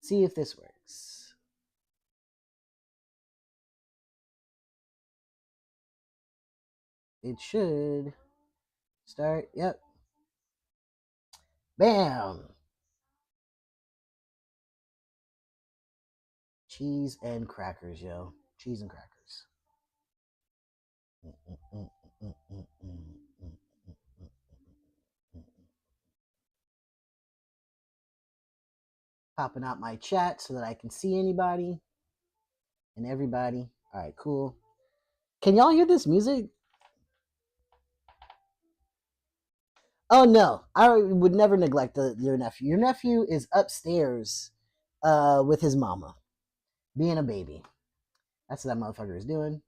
see if this works. It should start. Yep. Bam. Cheese and crackers, yo. Cheese and crackers. Popping out my chat so that I can see anybody and everybody. All right, cool. Can y'all hear this music? Oh no, I would never neglect your nephew. Your nephew is upstairs with his mama, being a baby. That's what that motherfucker is doing.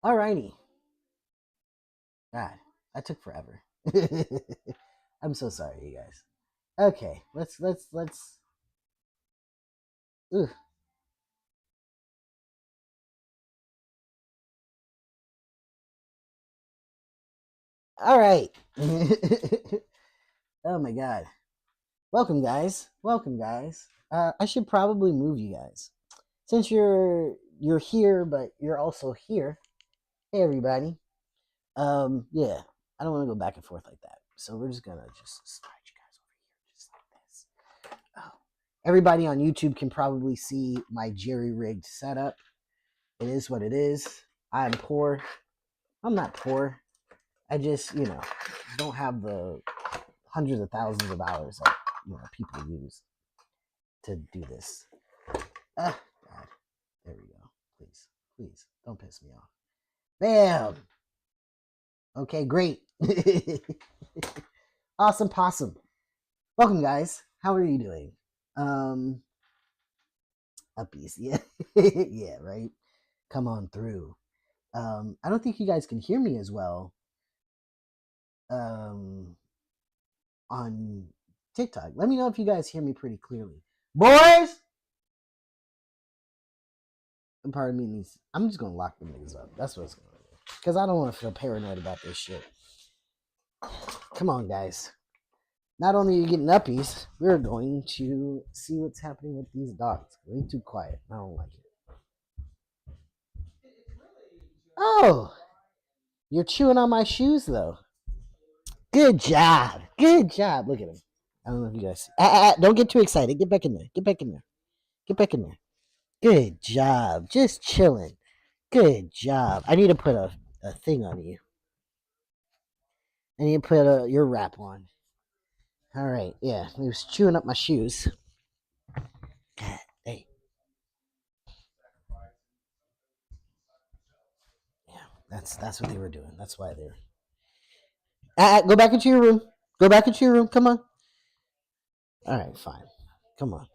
Alrighty. God, that took forever. I'm so sorry, you guys. Okay, let's. Ugh. All right. Oh my god. Welcome, guys. Welcome, guys. I should probably move you guys since you're here, but you're also here. Hey, everybody. Yeah, I don't want to go back and forth like that, so we're just gonna just slide you guys over here, just like this. Oh. Everybody on YouTube can probably see my jerry-rigged setup. It is what it is. I'm poor. I'm not poor. I just, don't have the hundreds of thousands of dollars that people use to do this. God. There we go. Please, don't piss me off. Bam. Okay, great. Awesome possum. Welcome, guys. How are you doing? Uppies, yeah. Yeah, right. Come on through. I don't think you guys can hear me as well on TikTok. Let me know if you guys hear me pretty clearly. Boys! Pardon me, niece. I'm just going to lock them niggas up. That's what it's going to do. Because I don't want to feel paranoid about this shit. Come on, guys. Not only are you getting uppies, we're going to see what's happening with these dogs. Way too quiet. I don't like it. Oh! You're chewing on my shoes, though. Good job. Good job. Look at him. I don't know if you guys see. Don't get too excited. Get back in there. Get back in there. Get back in there. Good job. Just chilling. Good job. I need to put a thing on you. I need to put your wrap on. All right. Yeah. He was chewing up my shoes. Hey. Yeah. That's what they were doing. That's why they're. Go back into your room. Go back into your room. Come on. All right. Fine. Come on.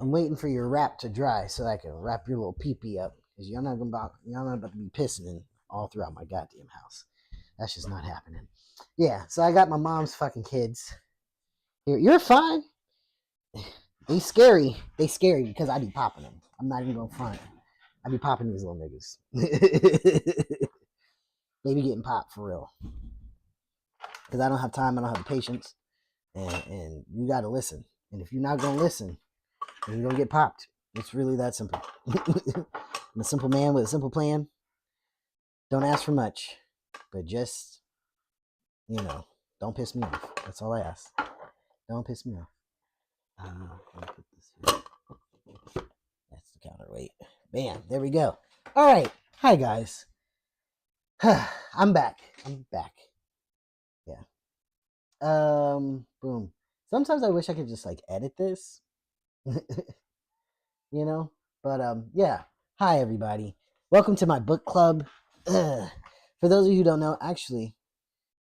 I'm waiting for your wrap to dry so I can wrap your little pee-pee up. Because y'all not about to be pissing all throughout my goddamn house. That's just not happening. Yeah, so I got my mom's fucking kids. You're fine. They scary. They scary because I be popping them. I'm not even gonna front. I be popping these little niggas. They be getting popped for real. Because I don't have time. I don't have the patience. And you gotta listen. And if you're not gonna listen, then you're gonna get popped. It's really that simple. I'm a simple man with a simple plan. Don't ask for much, but just, don't piss me off. That's all I ask. Don't piss me off. Let me put this here. That's the counterweight. Bam. There we go. All right. Hi, guys. I'm back. Yeah. Boom. Sometimes I wish I could just edit this. But yeah. Hi, everybody. Welcome to my book club. For those of you who don't know, actually,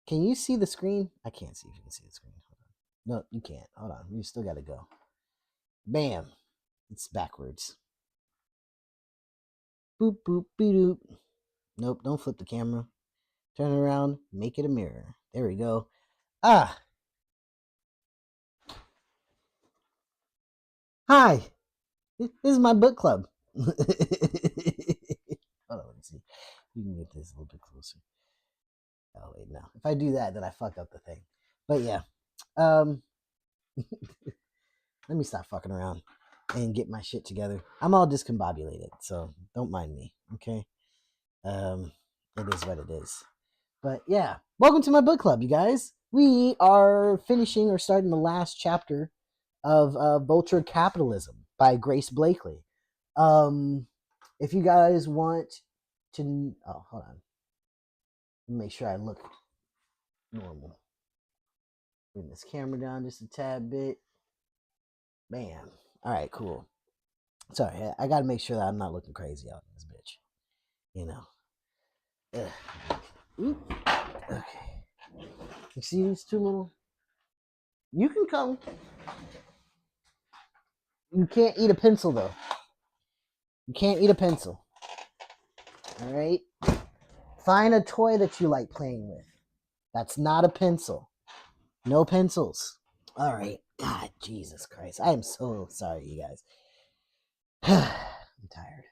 can you see the screen? I can't see if you can see the screen. Hold on. No, you can't. Hold on. You still got to go. Bam. It's backwards. Boop, boop, beep, doop. Nope, don't flip the camera. Turn it around. Make it a mirror. There we go. Ah. Hi. This is my book club. Hold on, let's see. You can get this a little bit closer. Oh, wait, no. If I do that, then I fuck up the thing. But yeah. Let me stop fucking around and get my shit together. I'm all discombobulated, so don't mind me, okay? It is what it is. But yeah, welcome to my book club, you guys. We are finishing or starting the last chapter of Vulture Capitalism by Grace Blakeley. If you guys want to, oh, hold on. Make sure I look normal. Bring this camera down just a tad bit. Bam. All right, cool. Sorry, I got to make sure that I'm not looking crazy out in this bitch. You know. Okay. You see these two little? You can come. You can't eat a pencil though. You can't eat a pencil. All right. Find a toy that you like playing with. That's not a pencil. No pencils. All right. God, Jesus Christ. I am so sorry, you guys. I'm tired.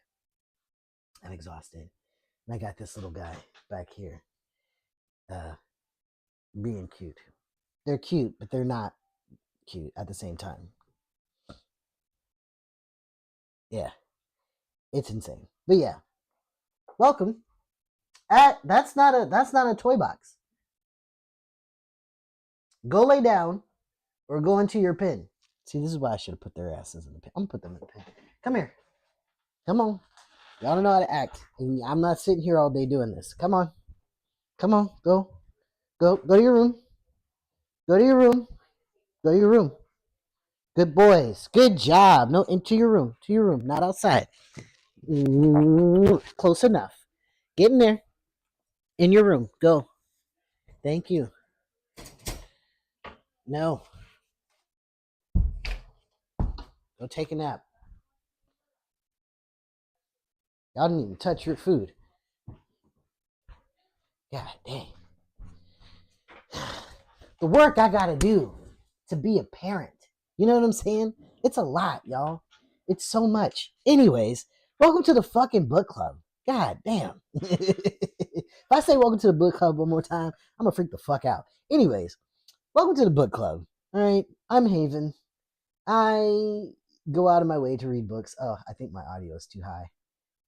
I'm exhausted. And I got this little guy back here. Being cute. They're cute, but they're not cute at the same time. Yeah. It's insane. But yeah. Welcome. That's not a toy box. Go lay down or go into your pen. See, this is why I should have put their asses in the pen. I'm gonna put them in the pen. Come here. Come on. Y'all don't know how to act. And I'm not sitting here all day doing this. Come on. Come on. Go. Go to your room. Go to your room. Go to your room. Good boys. Good job. No, into your room. To your room. Not outside. Close enough. Get in there. In your room. Go. Thank you. No. Go take a nap. Y'all didn't even touch your food. God dang. The work I gotta do to be a parent. You know what I'm saying? It's a lot, y'all. It's so much. Anyways, welcome to the fucking book club. God damn. If I say welcome to the book club one more time, I'm gonna freak the fuck out. Anyways, welcome to the book club. All right, I'm Haven. I go out of my way to read books. Oh, I think my audio is too high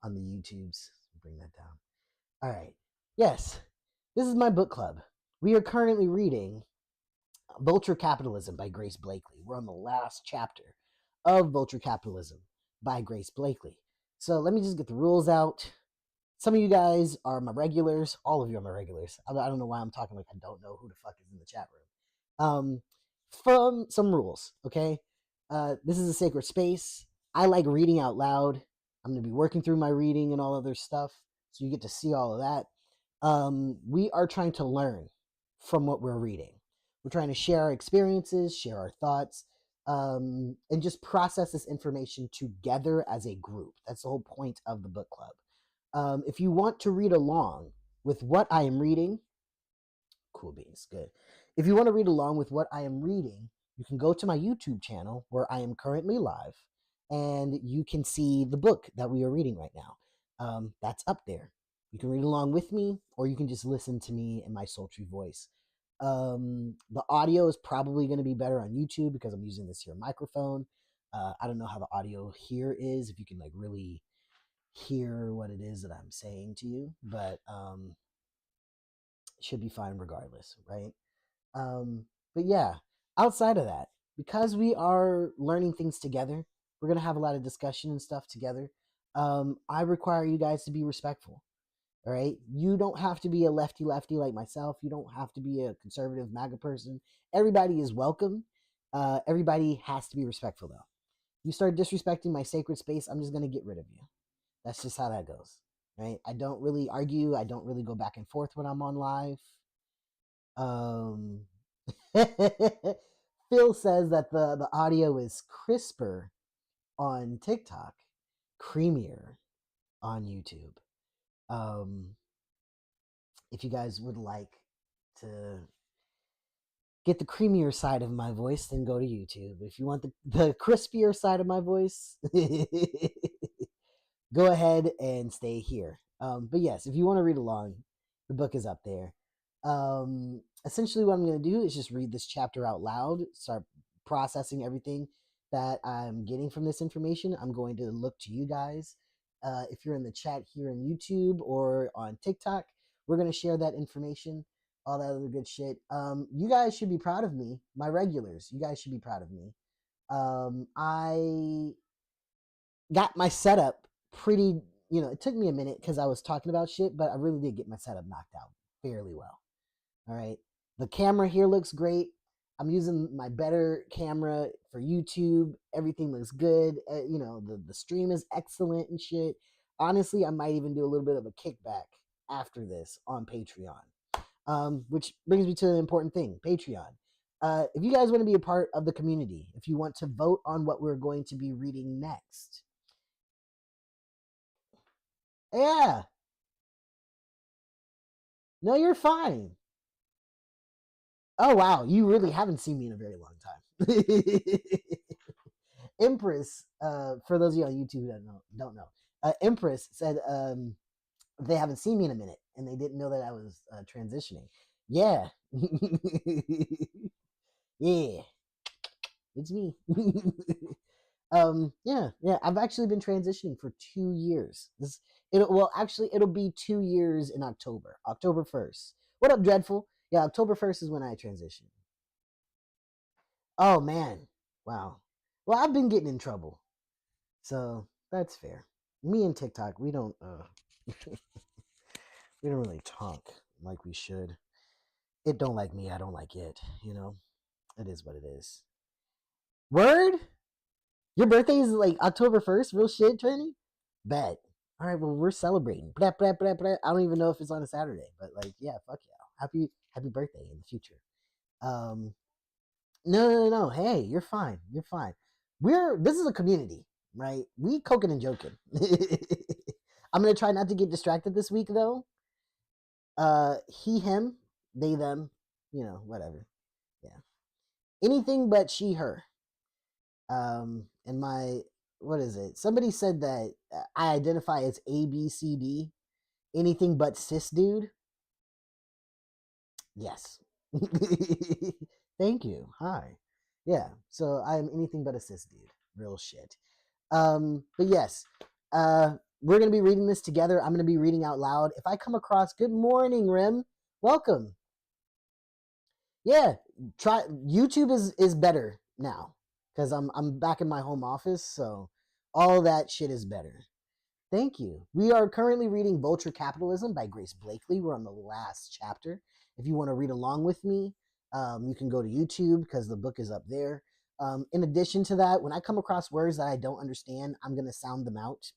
on the YouTubes. Bring that down. All right. Yes, this is my book club. We are currently reading Vulture Capitalism by Grace Blakeley. We're on the last chapter of Vulture Capitalism by Grace Blakeley. So let me just get the rules out. Some of you guys are my regulars. All of you are my regulars. I don't know why I'm talking like I don't know who the fuck is in the chat room. From some rules, okay? This is a sacred space. I like reading out loud. I'm going to be working through my reading and all other stuff, so you get to see all of that. We are trying to learn from what we're reading. We're trying to share our experiences, share our thoughts, and just process this information together as a group. That's the whole point of the book club. If you want to read along with what I am reading, cool beans, good. If you want to read along with what I am reading, you can go to my YouTube channel where I am currently live, and you can see the book that we are reading right now. That's up there. You can read along with me, or you can just listen to me in my sultry voice. The audio is probably going to be better on YouTube because I'm using this here microphone. I don't know how the audio here is, if you can like really hear what it is that I'm saying to you, but it should be fine regardless, right? But yeah, outside of that, because we are learning things together, we're going to have a lot of discussion and stuff together. I require you guys to be respectful. All right. You don't have to be a lefty like myself. You don't have to be a conservative MAGA person. Everybody is welcome. Everybody has to be respectful, though. You start disrespecting my sacred space, I'm just going to get rid of you. That's just how that goes. Right. I don't really argue. I don't really go back and forth when I'm on live. Phil says that the audio is crisper on TikTok, creamier on YouTube. If you guys would like to get the creamier side of my voice, then go to YouTube. If you want the crispier side of my voice, go ahead and stay here. But yes, if you want to read along, the book is up there. Essentially what I'm going to do is just read this chapter out loud, start processing everything that I'm getting from this information, I'm going to look to you guys. If you're in the chat here on YouTube or on TikTok, we're going to share that information, all that other good shit. You guys should be proud of me, my regulars. You guys should be proud of me. I got my setup pretty, it took me a minute because I was talking about shit, but I really did get my setup knocked out fairly well. All right. The camera here looks great. I'm using my better camera for YouTube. Everything looks good. The stream is excellent and shit. Honestly, I might even do a little bit of a kickback after this on Patreon. Which brings me to the important thing, Patreon. If you guys want to be a part of the community, if you want to vote on what we're going to be reading next. Yeah. No, you're fine. Oh, wow. You really haven't seen me in a very long time. Empress, for those of you on YouTube that don't know, Empress said they haven't seen me in a minute and they didn't know that I was transitioning. Yeah. Yeah. It's me. Yeah. I've actually been transitioning for 2 years. It'll be 2 years in October 1st. What up, Dreadful? Yeah, October 1st is when I transition. Oh man, wow. Well, I've been getting in trouble, so that's fair. Me and TikTok, we don't we don't really talk like we should. It don't like me, I don't like it. It is what it is. Word? Your birthday is like October 1st? Real shit, Trini? Bet. All right, well, we're celebrating. Blah, blah, blah, blah. I don't even know if it's on a Saturday, but like, yeah, fuck yeah. Happy birthday in the future. Um, no. Hey, you're fine. You're fine. This is a community, right? We coking and joking. I'm gonna try not to get distracted this week though. He, him, they, them, whatever. Yeah. Anything but she, her. And what is it? Somebody said that I identify as ABCD. Anything but cis dude. Yes. Thank you. Hi. Yeah. So I'm anything but a cis dude. Real shit. But yes. We're gonna be reading this together. I'm gonna be reading out loud. If I come across good morning, Rim. Welcome. Yeah. Try YouTube is better now. Because I'm back in my home office, so all that shit is better. Thank you. We are currently reading Vulture Capitalism by Grace Blakeley. We're on the last chapter. If you want to read along with me, you can go to YouTube because the book is up there. In addition to that, when I come across words that I don't understand, I'm going to sound them out.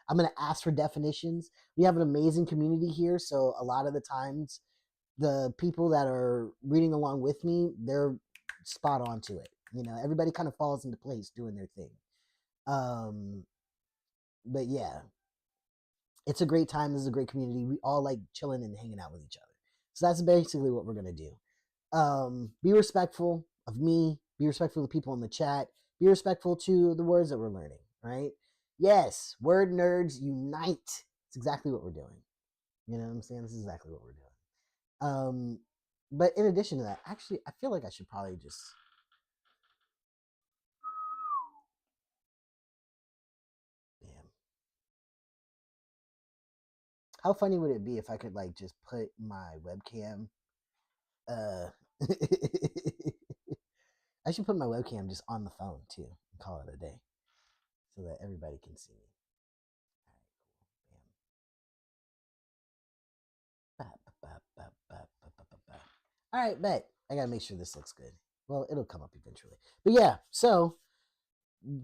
I'm going to ask for definitions. We have an amazing community here, so a lot of the times, the people that are reading along with me, they're spot on to it. Everybody kind of falls into place doing their thing. But yeah, it's a great time. This is a great community. We all like chilling and hanging out with each other. So that's basically what we're going to do. Be respectful of me. Be respectful of the people in the chat. Be respectful to the words that we're learning, right? Yes, word nerds unite. It's exactly what we're doing. You know what I'm saying? This is exactly what we're doing. But in addition to that, actually, I feel like I should probably just... Damn. How funny would it be if I could like just put my webcam I should put my webcam just on the phone too and call it a day so that everybody can see me. All right, cool. All right, bet. I gotta make sure this looks good. Well, it'll come up eventually. But yeah, so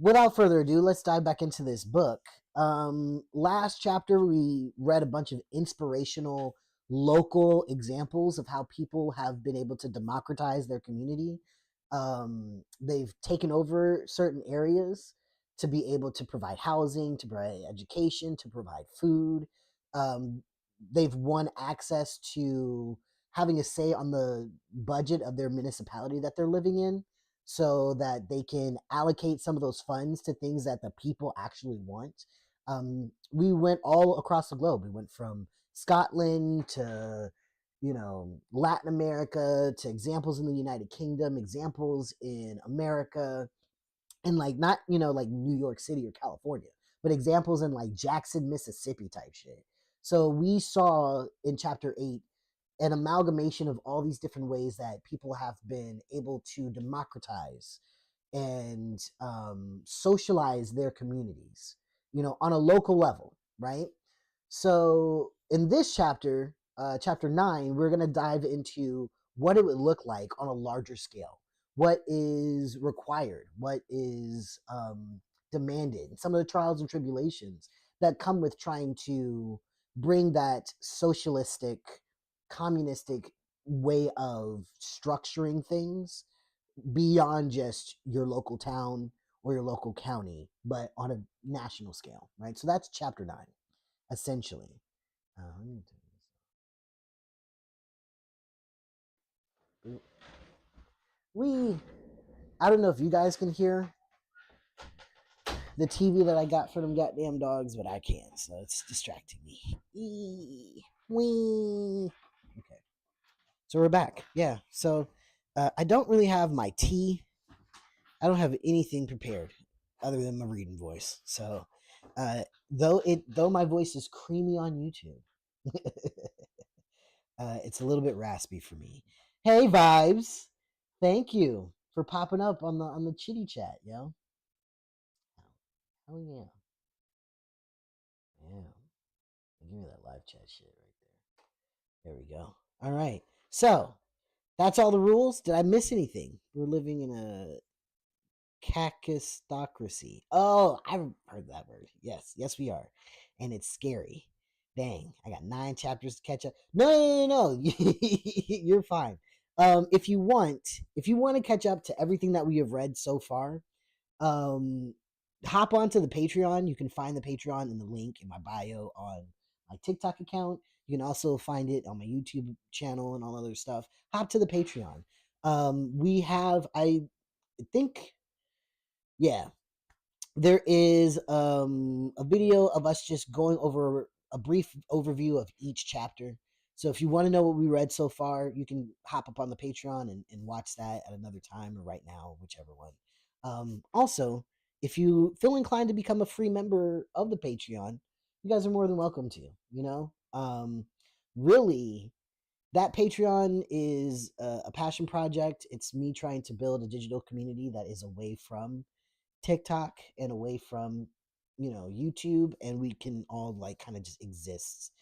without further ado, let's dive back into this book. Last chapter, we read a bunch of inspirational local examples of how people have been able to democratize their community. They've taken over certain areas to be able to provide housing, to provide education, to provide food. They've won access to having a say on the budget of their municipality that they're living in, so that they can allocate some of those funds to things that the people actually want. We went all across the globe. We went from Scotland to, Latin America to examples in the United Kingdom, examples in America, and like not like New York City or California, but examples in like Jackson, Mississippi type shit. So we saw in chapter 8 an amalgamation of all these different ways that people have been able to democratize and socialize their communities, on a local level, right? So in this chapter, chapter 9, we're going to dive into what it would look like on a larger scale, what is required, what is demanded, some of the trials and tribulations that come with trying to bring that socialistic, communistic way of structuring things beyond just your local town or your local county, but on a national scale, right? So that's chapter 9, essentially. We, I don't know if you guys can hear the TV that I got for them goddamn dogs, but I can, so it's distracting me. Wee. Okay, so we're back. Yeah, so I don't really have my tea. I don't have anything prepared other than my reading voice. So though my voice is creamy on YouTube, it's a little bit raspy for me. Hey vibes, thank you for popping up on the chitty chat, yo. Oh yeah, yeah. Give me that live chat shit right there. There we go. All right. So that's all the rules. Did I miss anything? We're living in a kakistocracy. Oh, I've heard that word. Yes, we are, and it's scary. Dang, I got 9 chapters to catch up. No. You're fine. If you want to catch up to everything that we have read so far, um, hop onto the Patreon. You can find the Patreon in the link in my bio on my TikTok account. You can also find it on my YouTube channel and all other stuff. Hop to the Patreon. We have, I think, yeah, there is a video of us just going over a brief overview of each chapter. So if you want to know what we read so far, you can hop up on the Patreon and watch that at another time or right now, whichever one. Also, if you feel inclined to become a free member of the Patreon, you guys are more than welcome to. Really, that Patreon is a passion project. It's me trying to build a digital community that is away from TikTok and away from YouTube, and we can all like kind of just exist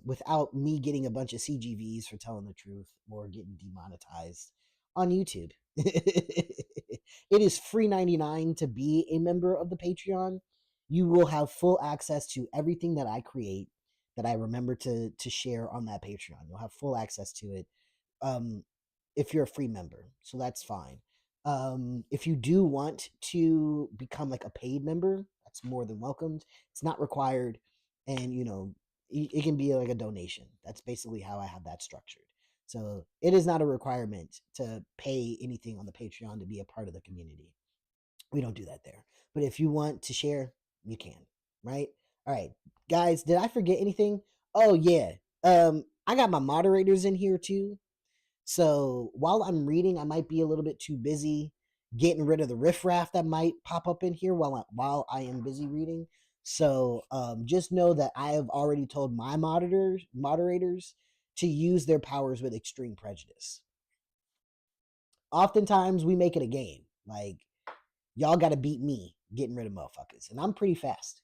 without me getting a bunch of CGVs for telling the truth or getting demonetized on YouTube. It is free 99 to be a member of the Patreon. You will have full access to everything that I create, that I remember to share on that Patreon. You'll have full access to it um, if you're a free member, so that's fine. If you do want to become like a paid member, that's more than welcomed. It's not required, and it can be like a donation. That's basically how I have that structured. So it is not a requirement to pay anything on the Patreon to be a part of the community. We don't do that there. But if you want to share, you can, right? All right, guys, did I forget anything? Oh yeah. I got my moderators in here too. So while I'm reading, I might be a little bit too busy getting rid of the riffraff that might pop up in here while I am busy reading. So just know that I have already told my moderators to use their powers with extreme prejudice. Oftentimes we make it a game. Like, y'all got to beat me getting rid of motherfuckers, and I'm pretty fast.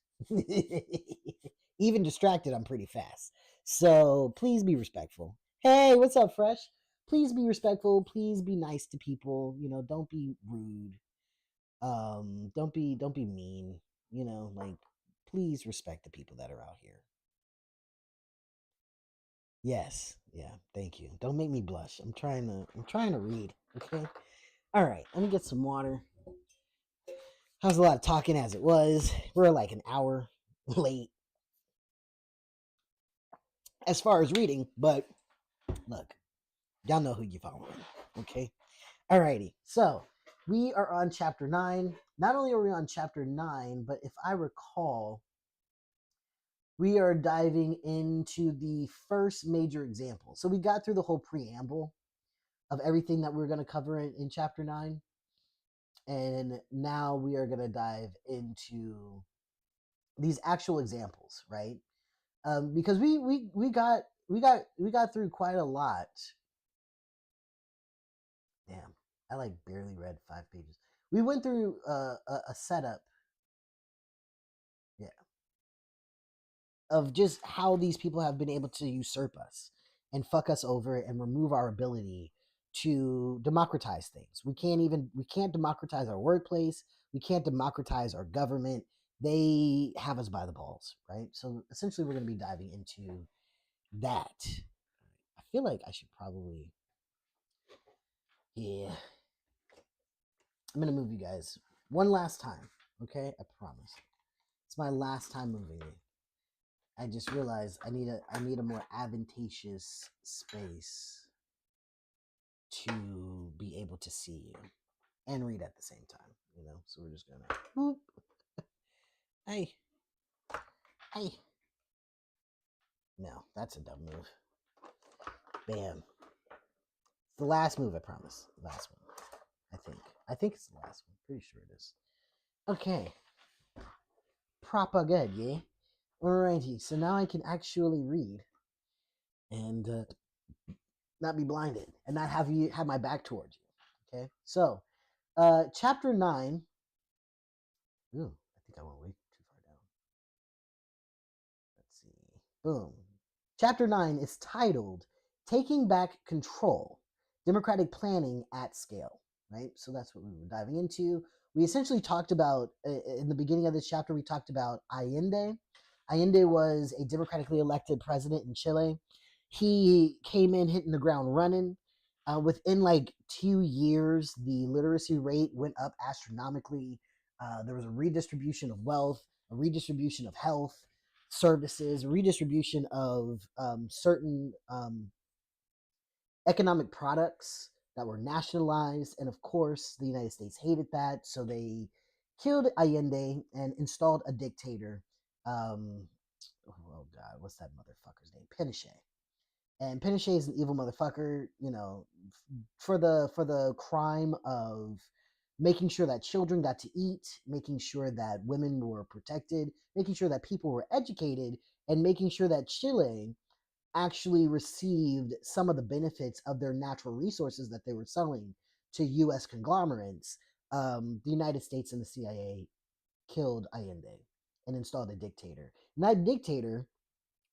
Even distracted, I'm pretty fast. So please be respectful. Hey, what's up, Fresh? Please be respectful. Please be nice to people. Don't be rude. Don't be mean. Like, please respect the people that are out here. Yes, yeah, thank you. Don't make me blush. I'm trying to read. Okay. All right. Let me get some water. That was a lot of talking as it was. We're like an hour late as far as reading, but look, y'all know who you following. Okay. Alrighty. So we are on chapter 9. Not only are we on chapter 9, but if I recall, we are diving into the first major example. So we got through the whole preamble of everything that we're going to cover in chapter 9. And now we are going to dive into these actual examples, right? Because we got through quite a lot. Damn, I like barely read 5 pages. We went through a setup, yeah, of just how these people have been able to usurp us and fuck us over and remove our ability to democratize things. We can't democratize our workplace. We can't democratize our government. They have us by the balls, right? So essentially, we're going to be diving into that. I feel like I should probably, yeah. I'm going to move you guys one last time, okay? I promise. It's my last time moving you. I just realized I need a more advantageous space to be able to see you and read at the same time, you know? So we're just gonna boop. Hey. Hey. No, that's a dumb move. Bam. It's the last move, I promise. Last one. I think it's the last one. Pretty sure it is. Okay. Proper good, yeah? Alrighty, so now I can actually read and not be blinded and not have my back towards you. Okay, so chapter 9. Ooh, I think I went way too far down. Let's see. Boom. Chapter 9 is titled Taking Back Control, Democratic Planning at Scale, right? So that's what we were diving into. We essentially talked about, in the beginning of this chapter, we talked about Allende. Allende was a democratically elected president in Chile. He came in hitting the ground running. Within like 2 years, the literacy rate went up astronomically. There was a redistribution of wealth, a redistribution of health services, redistribution of certain economic products that were nationalized. And of course, the United States hated that. So they killed Allende and installed a dictator. Oh, God, what's that motherfucker's name? Pinochet. And Pinochet is an evil motherfucker, you know, for the crime of making sure that children got to eat, making sure that women were protected, making sure that people were educated, and making sure that Chile actually received some of the benefits of their natural resources that they were selling to U.S. conglomerates. The United States and the CIA killed Allende and installed a dictator. And that dictator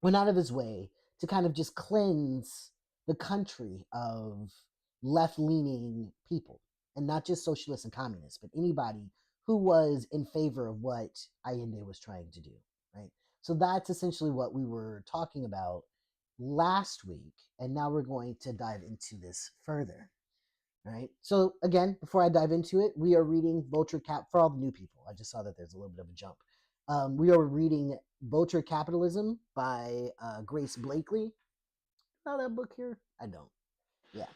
went out of his way to kind of just cleanse the country of left-leaning people, and not just socialists and communists, but anybody who was in favor of what Allende was trying to do, right? So that's essentially what we were talking about last week, and now we're going to dive into this further, right? So again, before I dive into it, we are reading Vulture Cap for all the new people. I just saw that there's a little bit of a jump. We are reading Vulture Capitalism by Grace Blakeley. Know that book here? I don't. Yeah.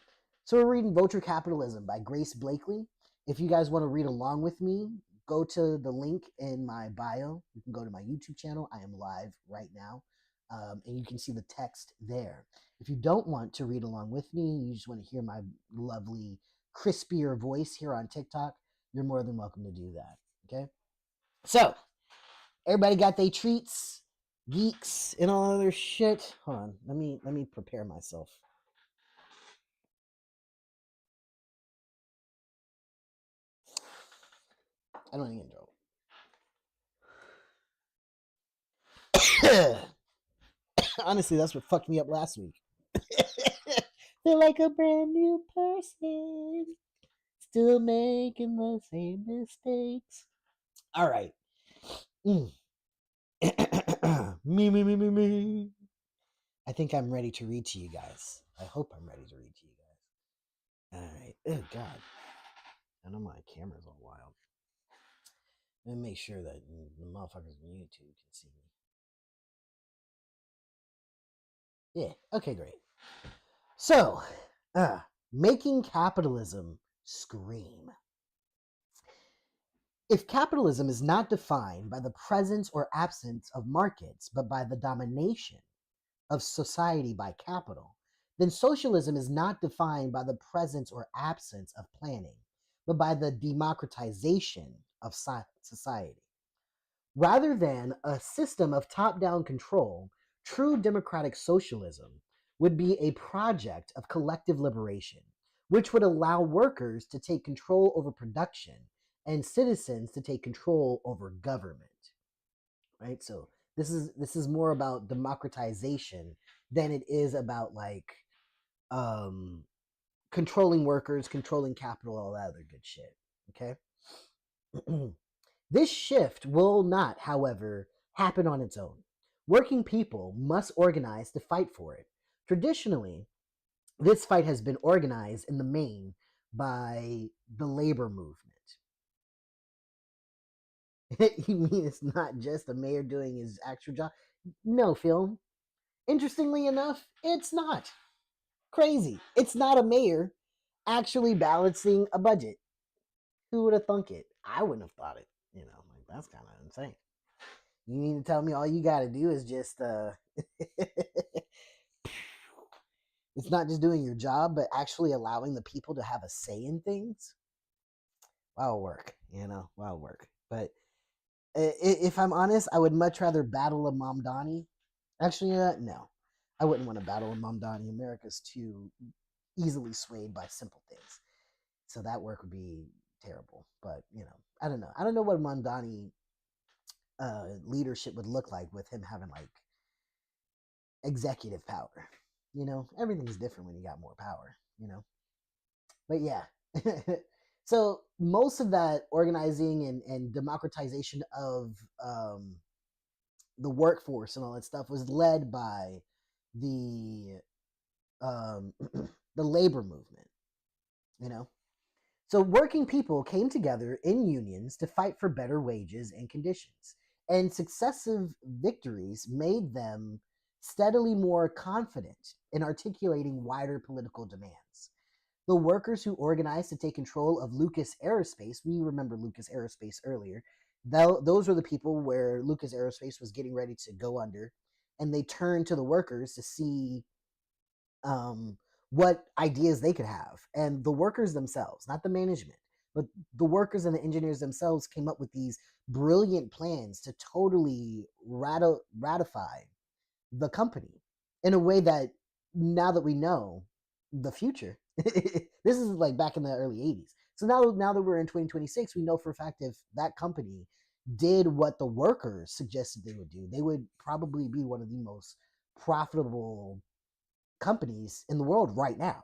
So we're reading Vulture Capitalism by Grace Blakeley. If you guys want to read along with me, go to the link in my bio. You can go to my YouTube channel. I am live right now. And you can see the text there. If you don't want to read along with me, you just want to hear my lovely, crispier voice here on TikTok, you're more than welcome to do that. Okay? So, everybody got their treats, geeks, and all other shit. Hold on, let me prepare myself. I don't even know. Honestly, that's what fucked me up last week. Feel like a brand new person, still making the same mistakes. All right. Me. I think I'm ready to read to you guys. I hope I'm ready to read to you guys. All right. Oh, God. I know my camera's all wild. Let me make sure that the motherfuckers on YouTube can see me. Yeah. Okay, great. So, making capitalism scream. If capitalism is not defined by the presence or absence of markets, but by the domination of society by capital, then socialism is not defined by the presence or absence of planning, but by the democratization of society. Rather than a system of top down control, true democratic socialism would be a project of collective liberation, which would allow workers to take control over production and citizens to take control over government. Right? So this is more about democratization than it is about like um controlling workers, controlling capital, all that other good shit. Okay. This shift will not, however, happen on its own. Working people must organize to fight for it. Traditionally, this fight has been organized in the main by the labor movement. You mean it's not just a mayor doing his actual job? No, film. Interestingly enough, it's not. Crazy. It's not a mayor actually balancing a budget. Who would have thunk it? I wouldn't have thought it. Like that's kind of insane. You mean to tell me all you got to do is just it's not just doing your job, but actually allowing the people to have a say in things? That'll work, that'll work. But if I'm honest, I would much rather battle a Mamdani. Actually, no. I wouldn't want to battle a Mamdani. America's too easily swayed by simple things. So that work would be terrible. But, I don't know. I don't know what Mamdani leadership would look like with him having like executive power. Everything's different when you got more power. But yeah. So most of that organizing and democratization of the workforce and all that stuff was led by the the labor movement, you know. So working people came together in unions to fight for better wages and conditions, and successive victories made them steadily more confident in articulating wider political demands. The workers who organized to take control of Lucas Aerospace, we remember Lucas Aerospace earlier, those were the people where Lucas Aerospace was getting ready to go under, and they turned to the workers to see um, what ideas they could have. And the workers themselves, not the management, but the workers and the engineers themselves came up with these brilliant plans to totally ratify the company in a way that now that we know the future, this is like back in the early 80s. So now that we're in 2026, we know for a fact if that company did what the workers suggested they would do, they would probably be one of the most profitable companies in the world right now.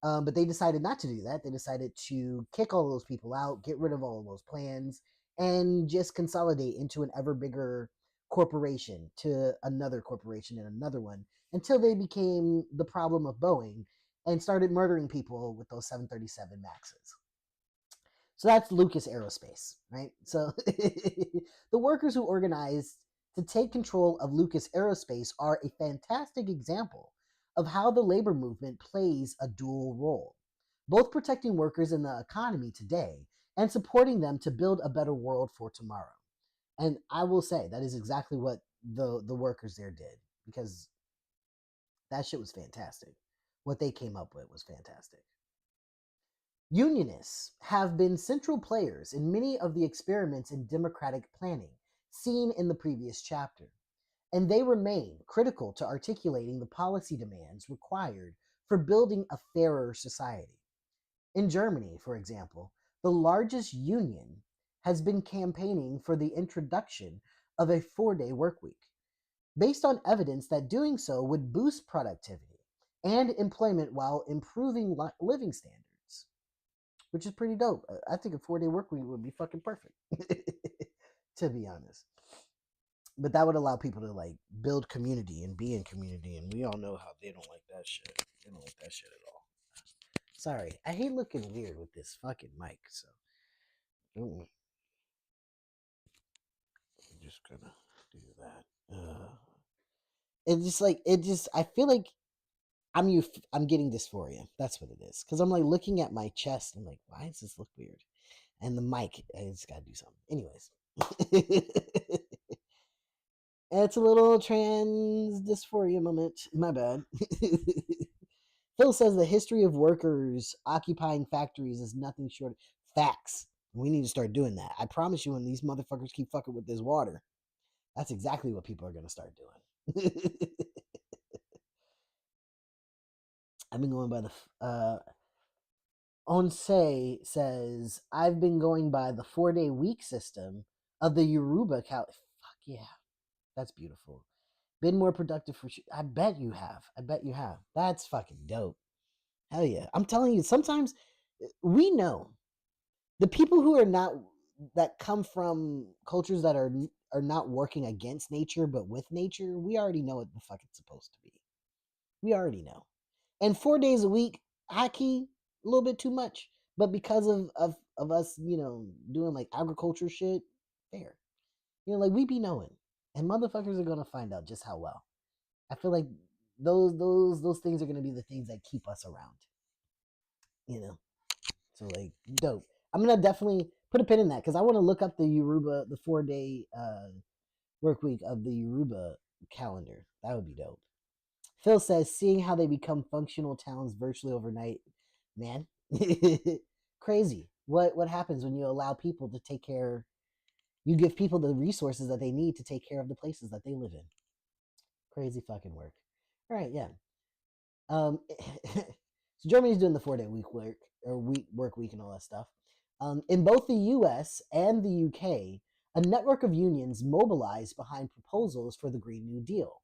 But they decided not to do that. They decided to kick all those people out, get rid of all of those plans, and just consolidate into an ever bigger corporation to another corporation and another one until they became the problem of Boeing and started murdering people with those 737 Maxes. So that's Lucas Aerospace, right? So the workers who organized to take control of Lucas Aerospace are a fantastic example of how the labor movement plays a dual role, both protecting workers in the economy today and supporting them to build a better world for tomorrow. And I will say that is exactly what the workers there did, because that shit was fantastic. What they came up with was fantastic. Unionists have been central players in many of the experiments in democratic planning seen in the previous chapter, and they remain critical to articulating the policy demands required for building a fairer society. In Germany, for example, the largest union has been campaigning for the introduction of a 4-day work week, based on evidence that doing so would boost productivity and employment while improving living standards, which is pretty dope. I think a 4-day work week would be fucking perfect, to be honest. But that would allow people to like build community and be in community, and we all know how they don't like that shit. They don't like that shit at all. Sorry, I hate looking weird with this fucking mic, so I'm just gonna do that. It's just like it just. I feel like I'm getting dysphoria. That's what it is. Because I'm like looking at my chest. I'm like, why does this look weird? And the mic, I just gotta do something. Anyways, it's a little trans dysphoria moment. My bad. Phil says the history of workers occupying factories is nothing short of facts. We need to start doing that. I promise you, when these motherfuckers keep fucking with this water, that's exactly what people are gonna start doing. I've been going by the Onse says, I've been going by the 4-day week system of the Yoruba Fuck yeah, that's beautiful. Been more productive for sure. I bet you have. I bet you have. That's fucking dope. Hell yeah. I'm telling you, sometimes we know the people who are not, that come from cultures that are not working against nature but with nature, we already know what the fuck it's supposed to be. We already know. And 4 days a week, hockey, a little bit too much. But because of us, doing like agriculture shit, fair. Like we be knowing. And motherfuckers are gonna find out just how well. I feel like those things are gonna be the things that keep us around. You know? So like dope. I'm gonna definitely put a pin in that because I want to look up the Yoruba, the 4-day work week of the Yoruba calendar. That would be dope. Phil says, seeing how they become functional towns virtually overnight, man, crazy. What happens when you allow people to take care? You give people the resources that they need to take care of the places that they live in. Crazy fucking work. All right, yeah. So Germany's doing the 4-day week work week and all that stuff. In both the U.S. and the U.K., a network of unions mobilized behind proposals for the Green New Deal,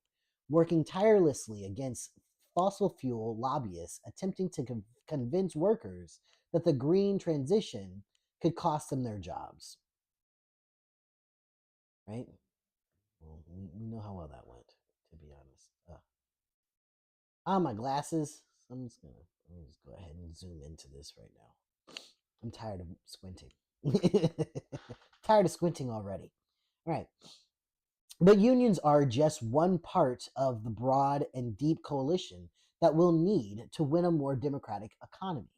working tirelessly against fossil fuel lobbyists attempting to convince workers that the green transition could cost them their jobs. Right? Well, we know how well that went, to be honest. My glasses. Let me just go ahead and zoom into this right now. I'm tired of squinting. Tired of squinting already. All right. But unions are just one part of the broad and deep coalition that we'll need to win a more democratic economy.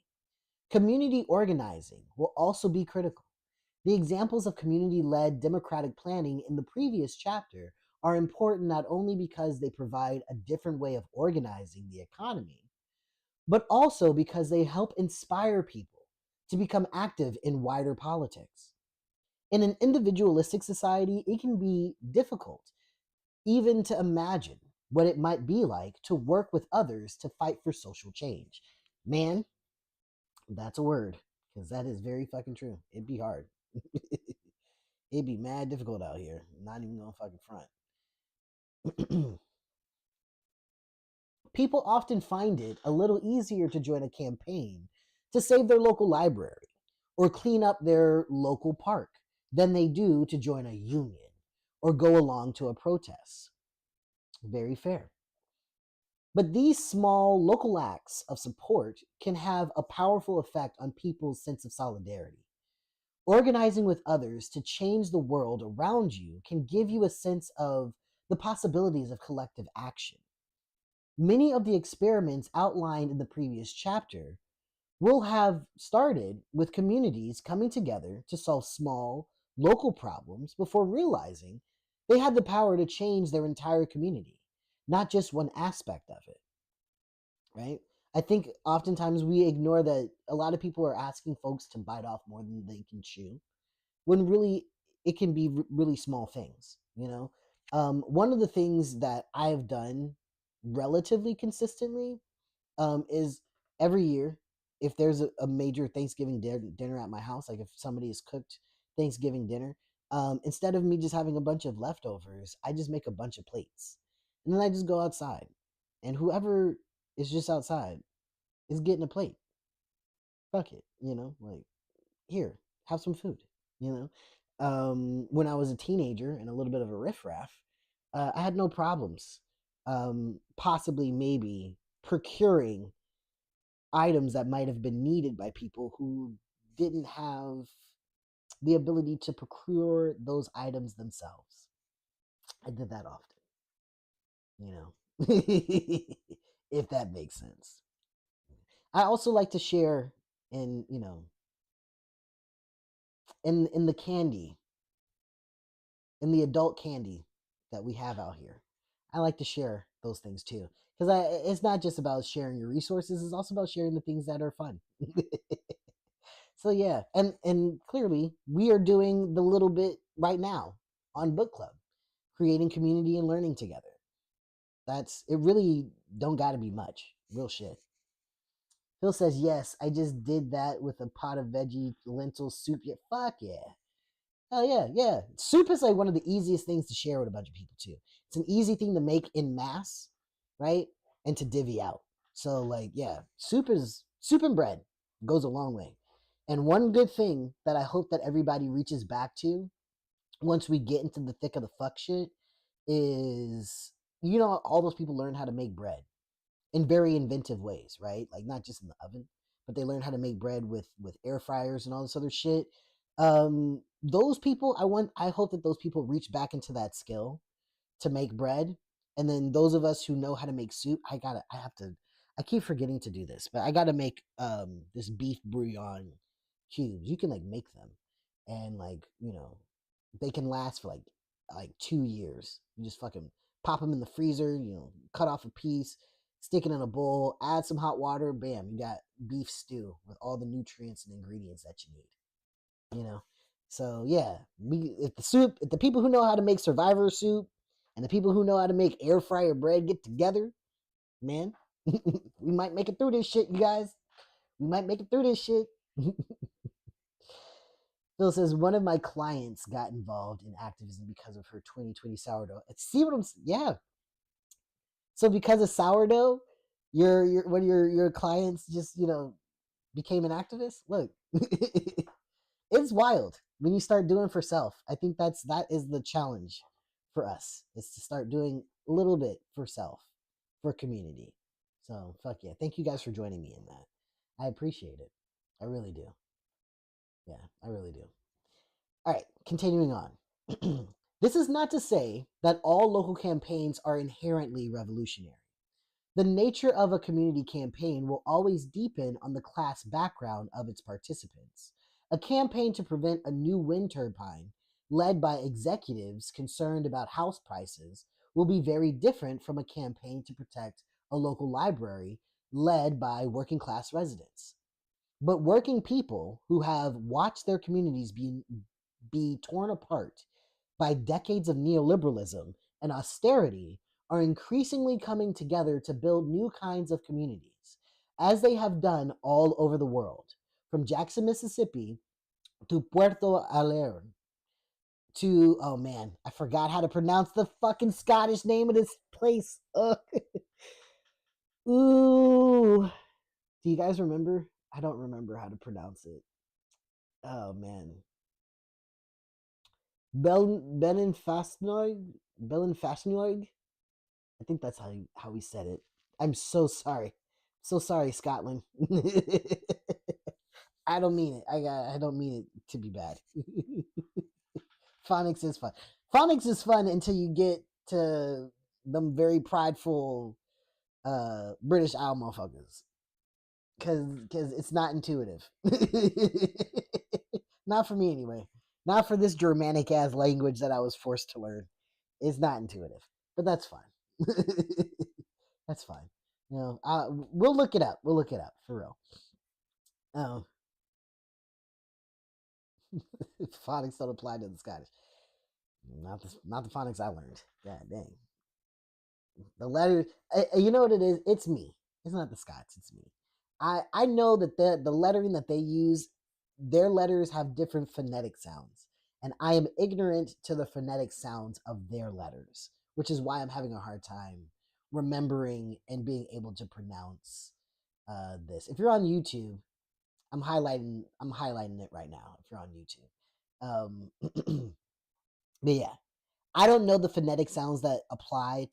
Community organizing will also be critical. The examples of community led democratic planning in the previous chapter are important not only because they provide a different way of organizing the economy, but also because they help inspire people to become active in wider politics. In an individualistic society, it can be difficult even to imagine what it might be like to work with others to fight for social change. Man, that's a word, because that is very fucking true. It'd be hard. It'd be mad difficult out here. Not even gonna fucking front. People often find it a little easier to join a campaign to save their local library or clean up their local park than they do to join a union or go along to a protest. Very fair. But these small local acts of support can have a powerful effect on people's sense of solidarity. Organizing with others to change the world around you can give you a sense of the possibilities of collective action. Many of the experiments outlined in the previous chapter will have started with communities coming together to solve small, local problems before realizing they had the power to change their entire community, not just one aspect of it, right? I think oftentimes we ignore that a lot of people are asking folks to bite off more than they can chew, when really it can be really small things. One of the things that I've done relatively consistently is every year, if there's a major Thanksgiving dinner at my house, like if somebody has cooked Thanksgiving dinner, instead of me just having a bunch of leftovers, I just make a bunch of plates. And then I just go outside. And whoever is just outside is getting a plate. Fuck it. Like, here, have some food, you know? When I was a teenager and a little bit of a riffraff, I had no problems, possibly maybe procuring items that might have been needed by people who didn't have the ability to procure those items themselves. I did that often, you know. if that makes sense. I also like to share in, in the candy, in the adult candy that we have out here. I like to share those things too. Because it's not just about sharing your resources, it's also about sharing the things that are fun. So yeah, and clearly we are doing the little bit right now on book club, creating community and learning together. That's it. Really don't got to be much. Real shit. Phil says yes. I just did that with a pot of veggie lentil soup. Yeah, fuck yeah. Hell yeah, yeah. Soup is like one of the easiest things to share with a bunch of people too. It's an easy thing to make in mass, right? And to divvy out. So like, yeah, soup and bread goes a long way. And one good thing that I hope that everybody reaches back to once we get into the thick of the fuck shit is, all those people learn how to make bread in very inventive ways, right? Like not just in the oven, but they learn how to make bread with air fryers and all this other shit. Those people, I hope that those people reach back into that skill to make bread. And then those of us who know how to make soup, I keep forgetting to do this, but I gotta make this beef bouillon cubes. You can like make them, and like they can last for like 2 years. You just fucking pop them in the freezer. Cut off a piece, stick it in a bowl, add some hot water. Bam, you got beef stew with all the nutrients and ingredients that you need. So yeah, if the people who know how to make survivor soup and the people who know how to make air fryer bread get together, man, we might make it through this shit, you guys. We might make it through this shit. Phil says one of my clients got involved in activism because of her 2020 sourdough. See what I'm? Yeah. So because of sourdough, one of your clients just became an activist. Look, it's wild when you start doing for self. I think that is the challenge for us, is to start doing a little bit for self, for community. So fuck yeah. Thank you guys for joining me in that. I appreciate it. I really do. Yeah, I really do. All right, continuing on. This is not to say that all local campaigns are inherently revolutionary. The nature of a community campaign will always depend on the class background of its participants. A campaign to prevent a new wind turbine, led by executives concerned about house prices, will be very different from a campaign to protect a local library led by working class residents. But working people who have watched their communities be torn apart by decades of neoliberalism and austerity are increasingly coming together to build new kinds of communities, as they have done all over the world, from Jackson, Mississippi to Puerto Alegre to, oh man, I forgot how to pronounce the fucking Scottish name of this place. Ugh. Ooh. Do you guys remember? I don't remember how to pronounce it. Oh man. Belenfasnoig? Belenfasnoig? I think that's how we said it. I'm so sorry. So sorry, Scotland. I don't mean it. I don't mean it to be bad. Phonics is fun. Phonics is fun until you get to them very prideful British Isle motherfuckers. Cause it's not intuitive. Not for me anyway. Not for this Germanic ass language that I was forced to learn. It's not intuitive. But that's fine. That's fine. We'll look it up. We'll look it up for real. Um, phonics don't apply to the Scottish. Not the phonics I learned. God dang. The letter. You know what it is? It's me. It's not the Scots. It's me. I know that the lettering that they use, their letters have different phonetic sounds, and I am ignorant to the phonetic sounds of their letters, which is why I'm having a hard time remembering and being able to pronounce this. If you're on YouTube, I'm highlighting it right now. If you're on YouTube, but yeah, I don't know the phonetic sounds that apply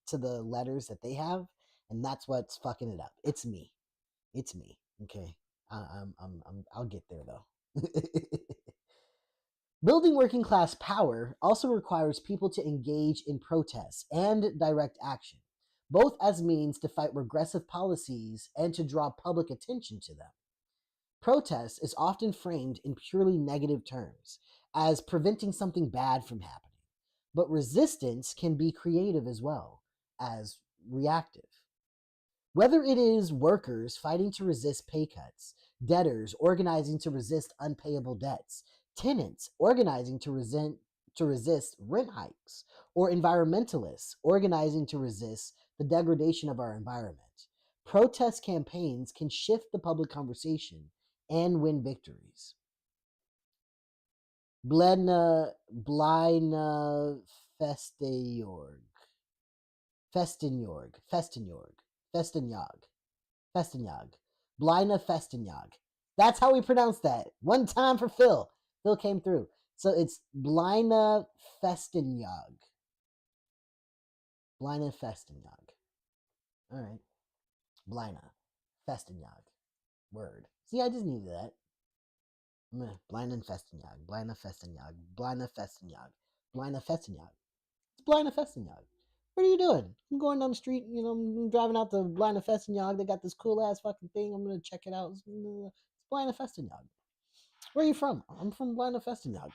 to the letters that they have, and that's what's fucking it up. It's me. It's me. Okay, I'll get there though. Building working class power also requires people to engage in protests and direct action, both as means to fight regressive policies and to draw public attention to them. Protest is often framed in purely negative terms, as preventing something bad from happening. But resistance can be creative as well as reactive. Whether it is workers fighting to resist pay cuts, debtors organizing to resist unpayable debts, tenants organizing to resist rent hikes, or environmentalists organizing to resist the degradation of our environment, protest campaigns can shift the public conversation and win victories. Blina Festejorg. Festenjag. Blina Festenjag. That's how we pronounce that. One time for Phil. Phil came through. So it's Blina Festenjag. Blina Festenjag. All right. Blina Festenjag. Word. See, I just needed that. Blina Festenjag. Blina Festenjag. Blina Festenjag. Blina Festenjag. It's Blina Festenjag. What are you doing? I'm going down the street, I'm driving out the Blina Festenjag. They got this cool ass fucking thing. I'm gonna check it out. It's Blina Festenjag. Where are you from? I'm from Blina Festenjag.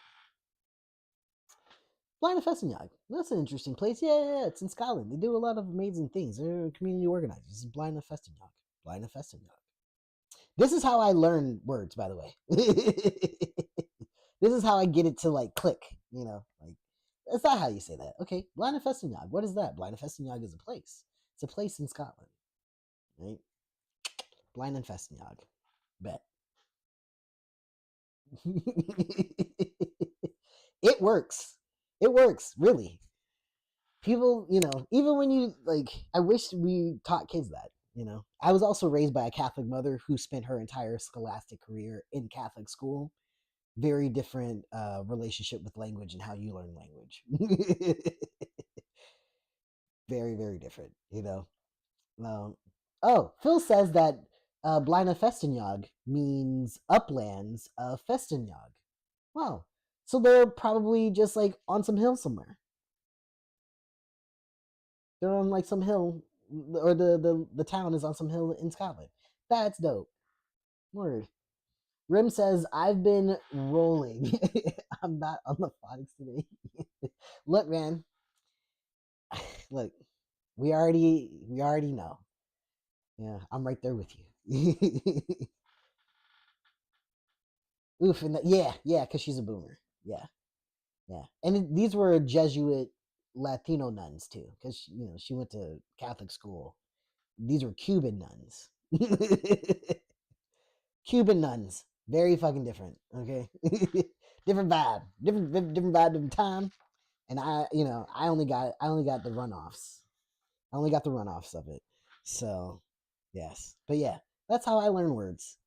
Blina Festenjag. That's an interesting place. Yeah, it's in Scotland. They do a lot of amazing things. They're community organizers. It's Blina Festenjag. Blina Festenjag. This is how I learn words, by the way. This is how I get it to like click, like that's not how you say that. Okay, Blina Festenjag. What is that? Blina Festenjag is a place. It's a place in Scotland, right? Blina Festenjag. Bet. It works. It works, really. People, even when you like, I wish we taught kids that. I was also raised by a Catholic mother who spent her entire scholastic career in Catholic school. Very different relationship with language and how you learn language. Very, very different, Phil says that Blina Festenjag means uplands of Festenjag. Wow. So they're probably just like on some hill somewhere. They're on like some hill, or the town is on some hill in Scotland. That's dope. Word. Rim says, I've been rolling. I'm not on the phonics today. Look, man. Look, we already know. Yeah, I'm right there with you. Oof, and yeah, because she's a boomer. Yeah. And these were Jesuit Latino nuns too, because she went to Catholic school. These were Cuban nuns. Cuban nuns, very fucking different. Okay, different vibe, different vibe, different time. And I only got the runoffs. I only got the runoffs of it. So, yes, but yeah, that's how I learn words.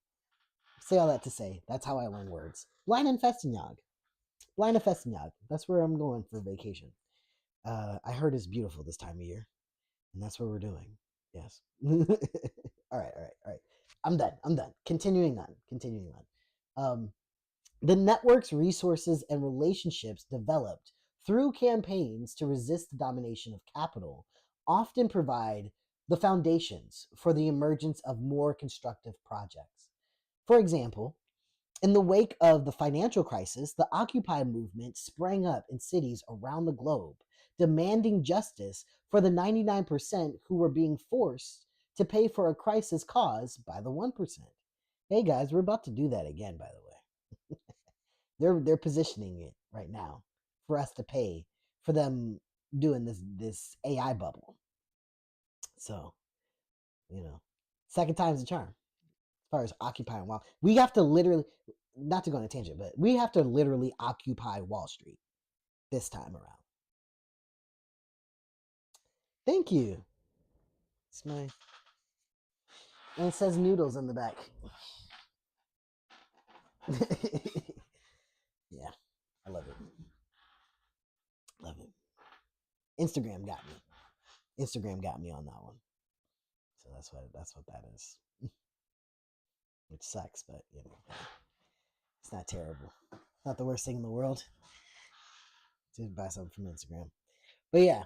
Say all that to say that's how I learn words. Blind and Festenjag. Blind and Festenjag. That's where I'm going for vacation. I heard it's beautiful this time of year, and that's what we're doing. Yes. All right. I'm done. Continuing on. The network's resources and relationships developed through campaigns to resist the domination of capital often provide the foundations for the emergence of more constructive projects. For example, in the wake of the financial crisis, the Occupy movement sprang up in cities around the globe, demanding justice for the 99% who were being forced to pay for a crisis caused by the 1%. Hey guys, we're about to do that again, by the way. They're positioning it right now for us to pay for them doing this AI bubble. So, second time's a charm. As far as occupying Wall, we have to literally, not to go on a tangent, but we have to literally occupy Wall Street this time around. Thank you. It's my, and it says noodles in the back. Yeah, I love it. Love it. Instagram got me. Instagram got me on that one. So that's what that is. Which sucks, but it's not terrible. Not the worst thing in the world to buy something from Instagram. But yeah,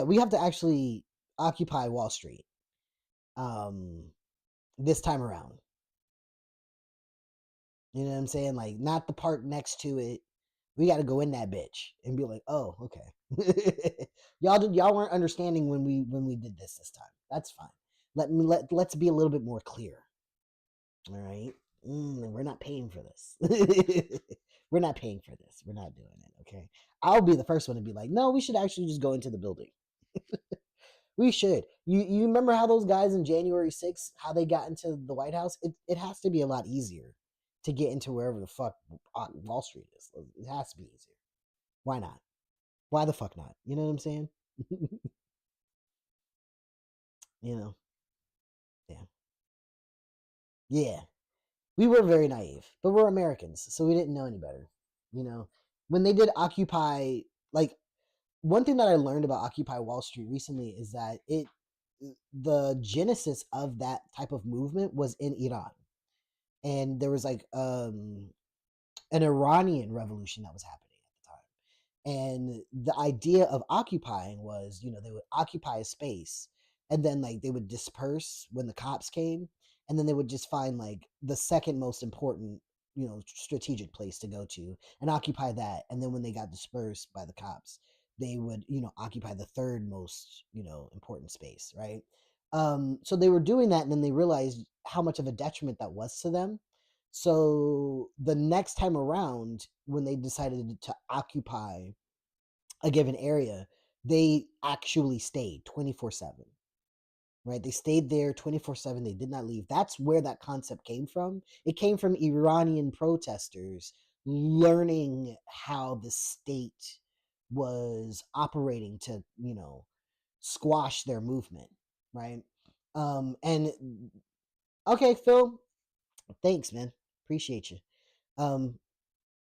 we have to actually Occupy Wall Street um, this time around. You know what I'm saying? Like, not the part next to it. We got to go in that bitch and be like, oh, okay. Y'all weren't understanding when we did this time. That's fine. Let's be a little bit more clear. All right. We're not paying for this. We're not paying for this. We're not doing it. Okay. I'll be the first one to be like, no, we should actually just go into the building. We should. You remember how those guys in January 6th, how they got into the White House? It has to be a lot easier to get into wherever the fuck Wall Street is. It has to be easier. Why not? Why the fuck not? You know what I'm saying? You know? Yeah. Yeah. We were very naive, but we're Americans, so we didn't know any better. You know? When they did Occupy, like, one thing that I learned about Occupy Wall Street recently is that the genesis of that type of movement was in Iran. And there was like an Iranian revolution that was happening at the time. And the idea of occupying was, they would occupy a space and then like they would disperse when the cops came, and then they would just find like the second most important, strategic place to go to and occupy that. And then when they got dispersed by the cops, they would, occupy the third most, important space, right? So they were doing that, and then they realized how much of a detriment that was to them. So the next time around, when they decided to occupy a given area, they actually stayed 24/7, right? They stayed there 24/7. They did not leave. That's where that concept came from. It came from Iranian protesters learning how the state was operating to, squash their movement, right? And okay, Phil, thanks, man. Appreciate you. Um,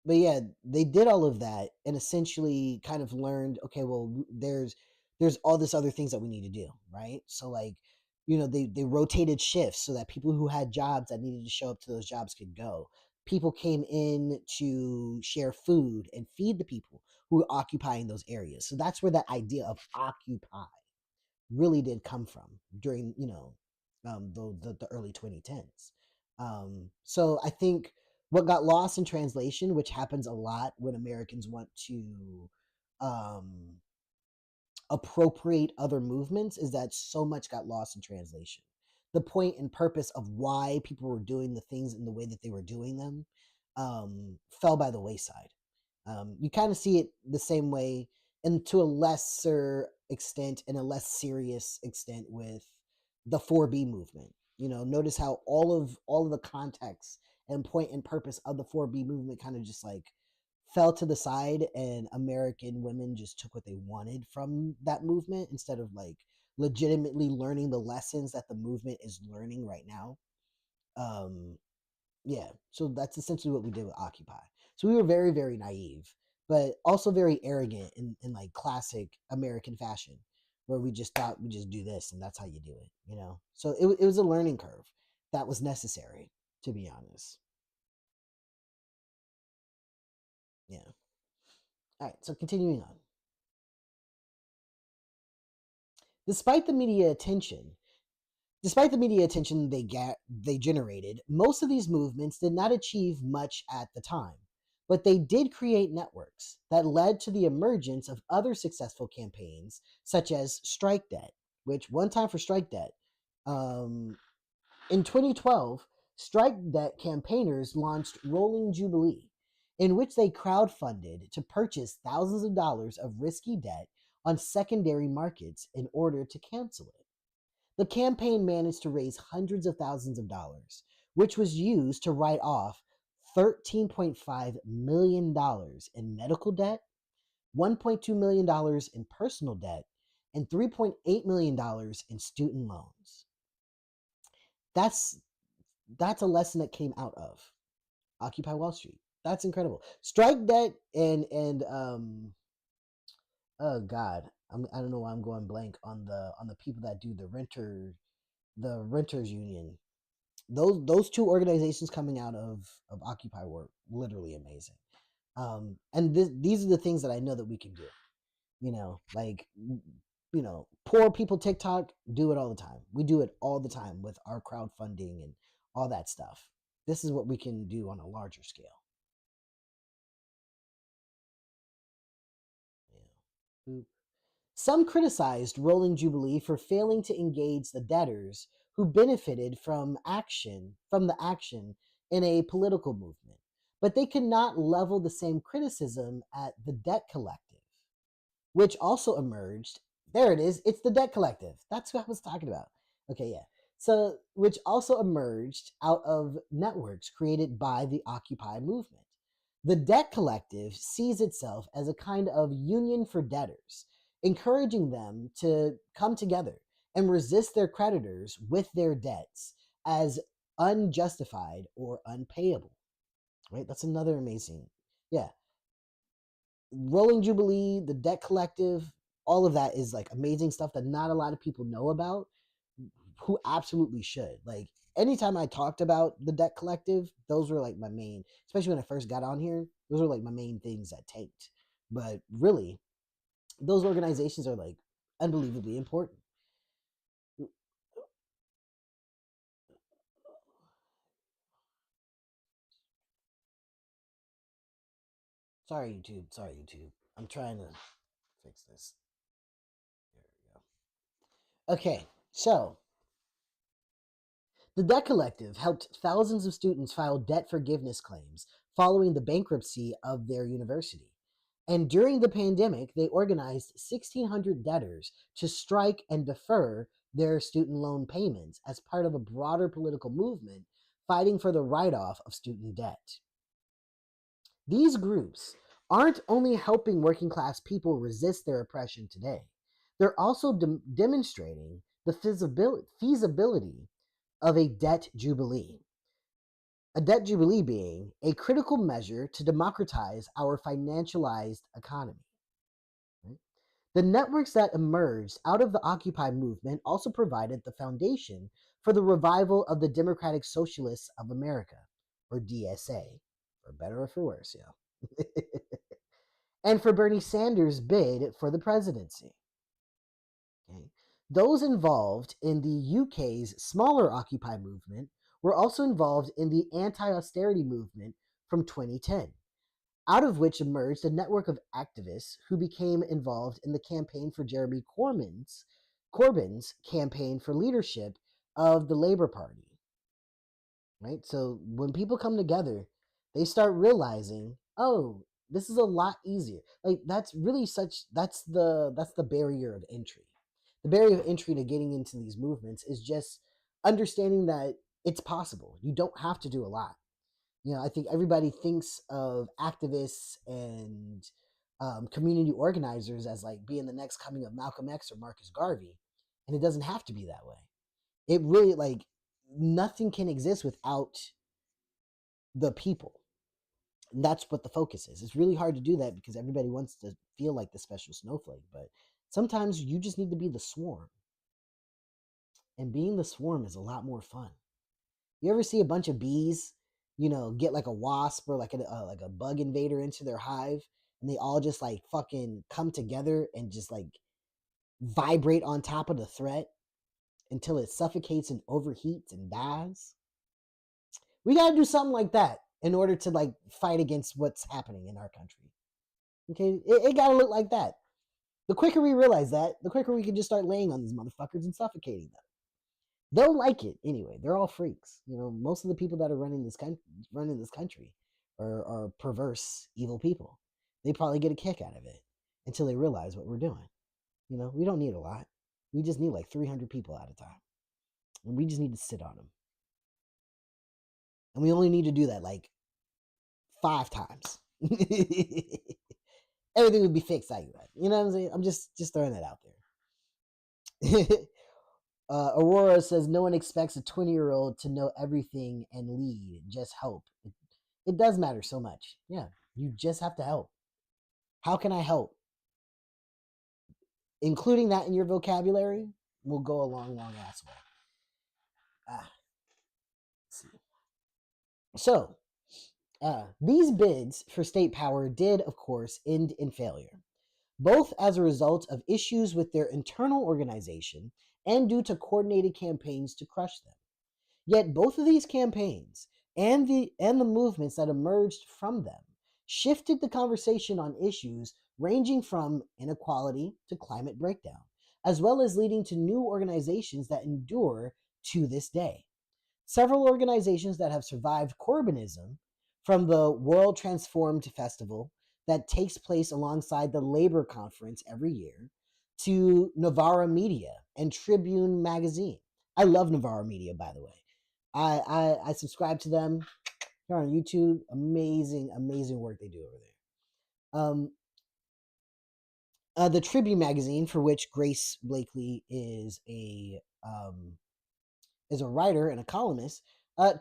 but yeah, they did all of that and essentially kind of learned, okay, well, there's all this other things that we need to do, right? So like, they rotated shifts so that people who had jobs that needed to show up to those jobs could go. People came in to share food and feed the people who were occupying those areas. So that's where that idea of occupy really did come from during, the early 2010s. So I think what got lost in translation, which happens a lot when Americans want to um, appropriate other movements, is that so much got lost in translation. The point and purpose of why people were doing the things in the way that they were doing them fell by the wayside. You kind of see it the same way, and to a lesser extent and a less serious extent, with the 4B movement. Notice how all of the context and point and purpose of the 4B movement kind of just like fell to the side, and American women just took what they wanted from that movement instead of like legitimately learning the lessons that the movement is learning right now. Um, yeah, so that's essentially what we did with Occupy. So we were very, very naive, but also very arrogant in like classic American fashion, where we just thought we just do this and that's how you do it. So it was a learning curve that was necessary, to be honest. Yeah. All right, so continuing on. Despite the media attention, Despite the media attention they generated, most of these movements did not achieve much at the time, but they did create networks that led to the emergence of other successful campaigns, such as Strike Debt, which one time for Strike Debt. In 2012, Strike Debt campaigners launched Rolling Jubilee, in which they crowdfunded to purchase thousands of dollars of risky debt on secondary markets in order to cancel it. The campaign managed to raise hundreds of thousands of dollars, which was used to write off $13.5 million in medical debt, $1.2 million in personal debt, and $3.8 million in student loans. That's that's a lesson that came out of Occupy Wall Street. That's incredible. Strike debt and oh god, I don't know why I'm going blank on the people that do the renters union. Those two organizations coming out of Occupy were literally amazing. And these are the things that I know that we can do. Like Poor people TikTok do it all the time. We do it all the time with our crowdfunding and all that stuff. This is what we can do on a larger scale. Yeah. Some criticized Rolling Jubilee for failing to engage the debtors who benefited from the action in a political movement. But they could not level the same criticism at the debt collective, which also emerged. There it is. It's the debt collective. That's what I was talking about. Okay, yeah. So, which also emerged out of networks created by the Occupy movement. The debt collective sees itself as a kind of union for debtors, encouraging them to come together and resist their creditors with their debts as unjustified or unpayable. Right? That's another amazing. Yeah. Rolling Jubilee, the Debt Collective, all of that is like amazing stuff that not a lot of people know about, who absolutely should. Like anytime I talked about the Debt Collective, those were like my main, especially when I first got on here, those were like my main things that tanked. But really, those organizations are like unbelievably important. Sorry, YouTube. Sorry, YouTube. I'm trying to fix this. There we go. Okay, so the Debt Collective helped thousands of students file debt forgiveness claims following the bankruptcy of their university. And during the pandemic, they organized 1,600 debtors to strike and defer their student loan payments as part of a broader political movement fighting for the write off of student debt. These groups aren't only helping working class people resist their oppression today, they're also demonstrating the feasibility of a debt jubilee. A debt jubilee being a critical measure to democratize our financialized economy. Right? The networks that emerged out of the Occupy movement also provided the foundation for the revival of the Democratic Socialists of America, or DSA, for better or for worse, yeah. And for Bernie Sanders' bid for the presidency. Okay. Those involved in the UK's smaller Occupy movement were also involved in the anti austerity movement from 2010, out of which emerged a network of activists who became involved in the campaign for Jeremy Corbyn's campaign for leadership of the Labour Party. Right? So when people come together, they start realizing, oh, this is a lot easier. Like that's the barrier of entry. The barrier of entry to getting into these movements is just understanding that it's possible. You don't have to do a lot. I think everybody thinks of activists and community organizers as like being the next coming of Malcolm X or Marcus Garvey, and it doesn't have to be that way. It really, like, nothing can exist without the people. And that's what the focus is. It's really hard to do that because everybody wants to feel like the special snowflake, but sometimes you just need to be the swarm. And being the swarm is a lot more fun. You ever see a bunch of bees, get like a wasp or like a bug invader into their hive, and they all just like fucking come together and just like vibrate on top of the threat until it suffocates and overheats and dies? We got to do something like that in order to like fight against what's happening in our country. Okay, it got to look like that. The quicker we realize that, the quicker we can just start laying on these motherfuckers and suffocating them. They'll like it anyway. They're all freaks. Most of the people that are running this country are perverse, evil people. They probably get a kick out of it until they realize what we're doing. We don't need a lot. We just need like 300 people at a time, and we just need to sit on them. And we only need to do that like 5 times. Everything would be fixed like that. You know what I'm saying? I'm just throwing that out there. Aurora says no one expects a 20-year-old to know everything and lead. Just help. It does matter so much. Yeah, you just have to help. How can I help? Including that in your vocabulary will go a long, long ass way. Let's see. So, these bids for state power did, of course, end in failure. both as a result of issues with their internal organization and due to coordinated campaigns to crush them. Yet both of these campaigns and the movements that emerged from them shifted the conversation on issues ranging from inequality to climate breakdown, as well as leading to new organizations that endure to this day. Several organizations that have survived Corbynism, from the World Transformed Festival that takes place alongside the Labor Conference every year, to Novara Media and Tribune Magazine. I love Novara Media, by the way. I subscribe to them. They're on YouTube. Amazing, amazing work they do over there. The Tribune Magazine, for which Grace Blakeley is a writer and a columnist,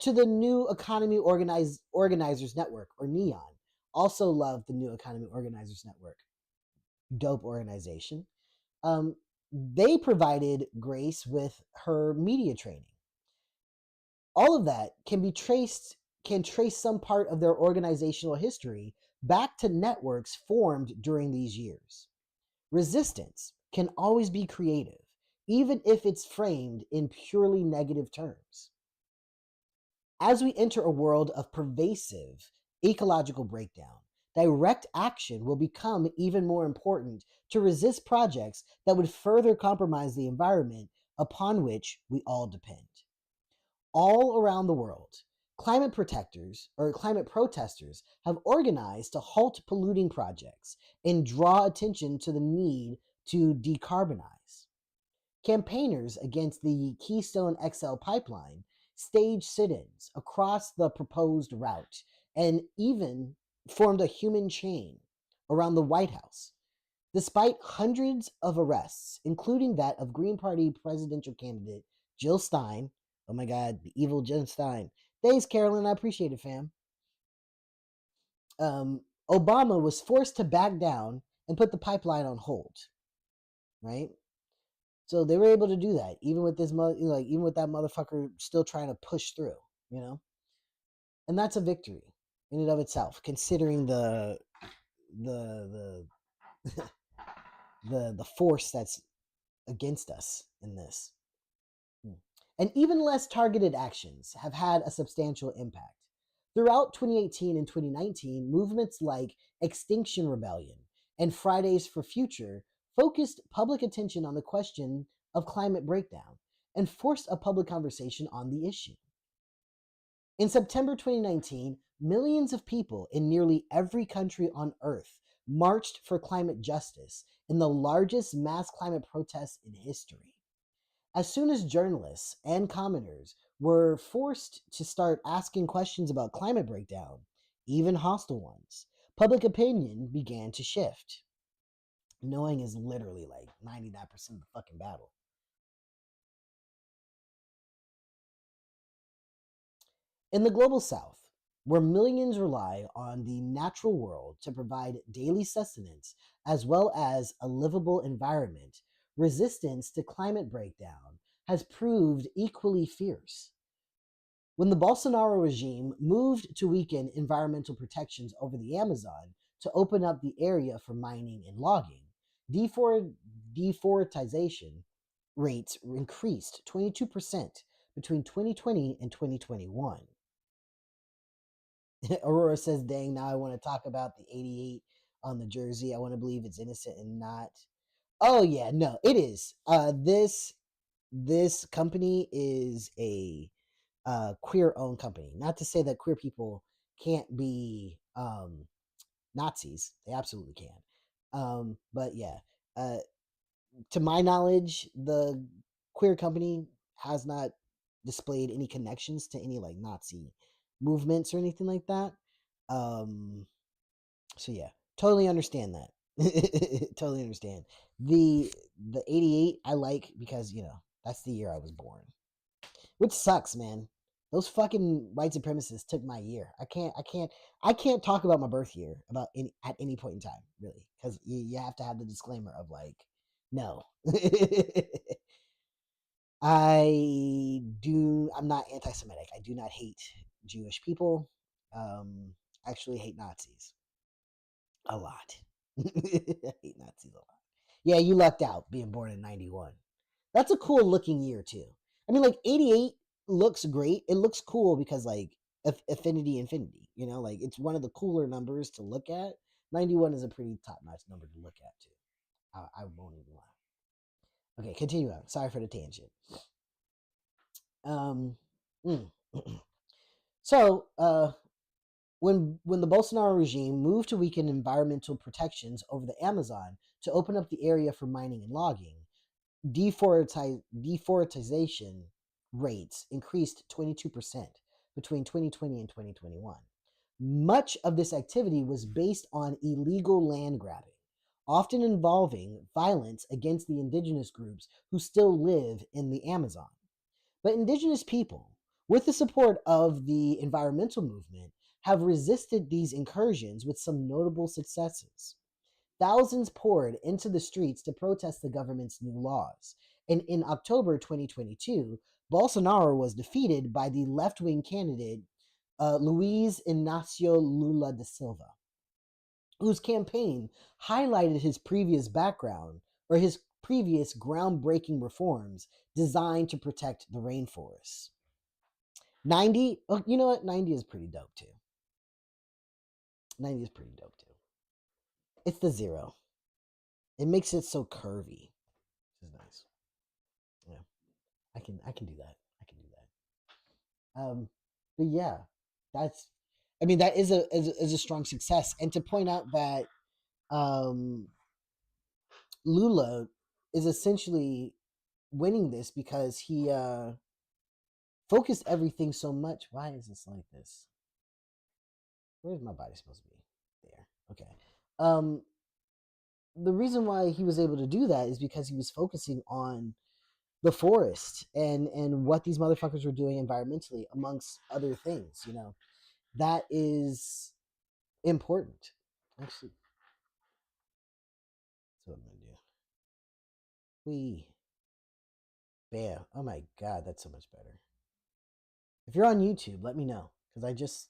to the New Economy Organizers Network, or NEON. Also love the New Economy Organizers Network. Dope organization. They provided Grace with her media training. All of that can trace some part of their organizational history back to networks formed during these years. Resistance can always be creative, even if it's framed in purely negative terms. As we enter a world of pervasive ecological breakdown, direct action will become even more important to resist projects that would further compromise the environment upon which we all depend. All around the world, climate protesters have organized to halt polluting projects and draw attention to the need to decarbonize. Campaigners against the Keystone XL pipeline staged sit-ins across the proposed route and even formed a human chain around the White House. Despite hundreds of arrests, including that of Green Party presidential candidate Jill Stein. Oh my God, the evil Jill Stein. Thanks, Carolyn. I appreciate it, fam. Obama was forced to back down and put the pipeline on hold. Right? So they were able to do that, even with even with that motherfucker still trying to push through, you know? And that's a victory in and of itself, considering the the force that's against us in this. And even less targeted actions have had a substantial impact. Throughout 2018 and 2019, movements like Extinction Rebellion and Fridays for Future focused public attention on the question of climate breakdown and forced a public conversation on the issue. In September 2019, millions of people in nearly every country on Earth marched for climate justice in the largest mass climate protests in history. As soon as journalists and commenters were forced to start asking questions about climate breakdown, even hostile ones, public opinion began to shift. Knowing is literally like 99% of the fucking battle. In the global south, where millions rely on the natural world to provide daily sustenance as well as a livable environment, resistance to climate breakdown has proved equally fierce. When the Bolsonaro regime moved to weaken environmental protections over the Amazon to open up the area for mining and logging, deforestation rates increased 22% between 2020 and 2021. Aurora says, dang, now I want to talk about the 88 on the jersey. I want to believe it's innocent and not. Oh, yeah, no, it is. This company is a queer-owned company. Not to say that queer people can't be Nazis. They absolutely can. But yeah, to my knowledge, the queer company has not displayed any connections to any like Nazi movements or anything like that. So yeah, totally understand that. Totally understand. The 88 I like because, you know, that's the year I was born. Which sucks, man. Those fucking white supremacists took my year. I can't talk about my birth year at any point in time, really, because you have to have the disclaimer of like, no. I'm not anti-Semitic. I do not hate Jewish people. I actually hate Nazis a lot. I hate Nazis a lot. Yeah, you lucked out being born in 91. That's a cool looking year too. I mean, like 88 looks great. It looks cool because like affinity, infinity. You know, like it's one of the cooler numbers to look at. 91 is a pretty top notch number to look at too. I won't even lie. Okay, continue on. Sorry for the tangent. Um, mm. so when the Bolsonaro regime moved to weaken environmental protections over the Amazon to open up the area for mining and logging, deforestation rates increased 22% between 2020 and 2021. Much of this activity was based on illegal land grabbing, often involving violence against the indigenous groups who still live in the Amazon. But indigenous people, with the support of the environmental movement, have resisted these incursions with some notable successes. Thousands poured into the streets to protest the government's new laws. And in October 2022, Bolsonaro was defeated by the left wing candidate Luiz Inácio Lula da Silva, whose campaign highlighted his previous background or his previous groundbreaking reforms designed to protect the rainforests. 90, oh, you know what? 90 is pretty dope too. 90 is pretty dope too. It's the zero. It makes it so curvy. Which is nice. Yeah. I can do that. I can do that. But yeah, that's I mean that is a strong success. And to point out that um Lula is essentially winning this because he focused everything so much. Why is this like this? Where's my body supposed to be? There. Okay. Um the reason why he was able to do that is because he was focusing on the forest and what these motherfuckers were doing environmentally amongst other things, you know. That is important. Actually, that's what I'm gonna do. We bam. Oh my god, that's so much better. If you're on YouTube, let me know. Because I just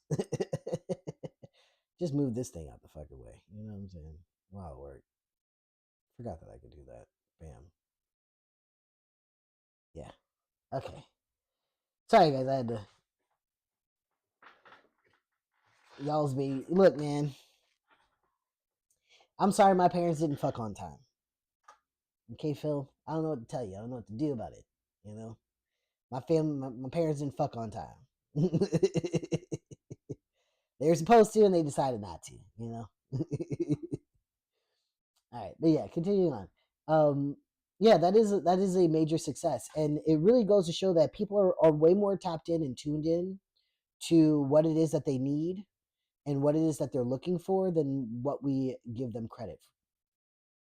just moved this thing out the fucking way. You know what I'm saying? Wow, it worked. Forgot that I could do that. Bam. Yeah. Okay. Sorry guys, I had to y'all's be look, man. I'm sorry my parents didn't fuck on time. Okay, Phil? I don't know what to tell you. I don't know what to do about it. You know? My parents didn't fuck on time. They were supposed to and they decided not to, you know? All right, but yeah, continuing on. Yeah, that is a major success, and it really goes to show that people are way more tapped in and tuned in to what it is that they need and what it is that they're looking for than what we give them credit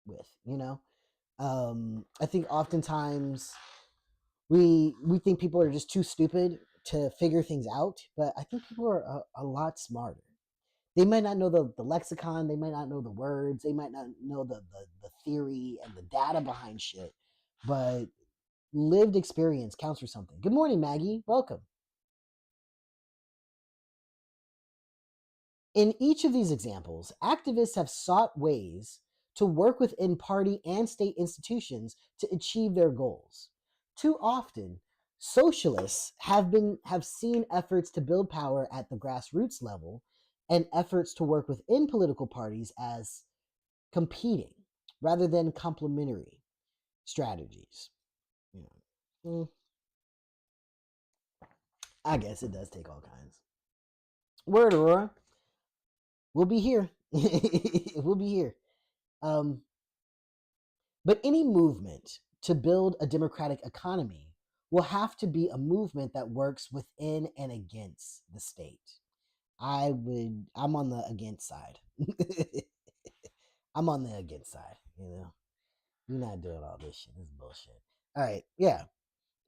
with. You know, I think oftentimes we think people are just too stupid to figure things out, but I think people are a lot smarter. They might not know the lexicon, they might not know the words, they might not know the theory and the data behind shit, but lived experience counts for something. Good morning, Maggie. Welcome. In each of these examples, activists have sought ways to work within party and state institutions to achieve their goals. Too often, socialists have seen efforts to build power at the grassroots level and efforts to work within political parties as competing rather than complementary strategies. You know, I guess it does take all kinds. Word, Aurora. We'll be here. We'll be here. Um, but any movement to build a democratic economy will have to be a movement that works within and against the state. I'm on the against side. I'm on the against side, you know. You're not doing all this shit. This is bullshit. All right, yeah.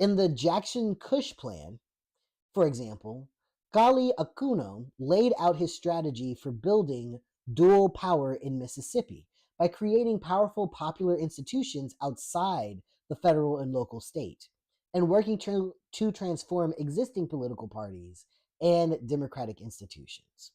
In the Jackson Kush plan, for example, Gali Akuno laid out his strategy for building dual power in Mississippi by creating powerful popular institutions outside the federal and local state and working to transform existing political parties and democratic institutions.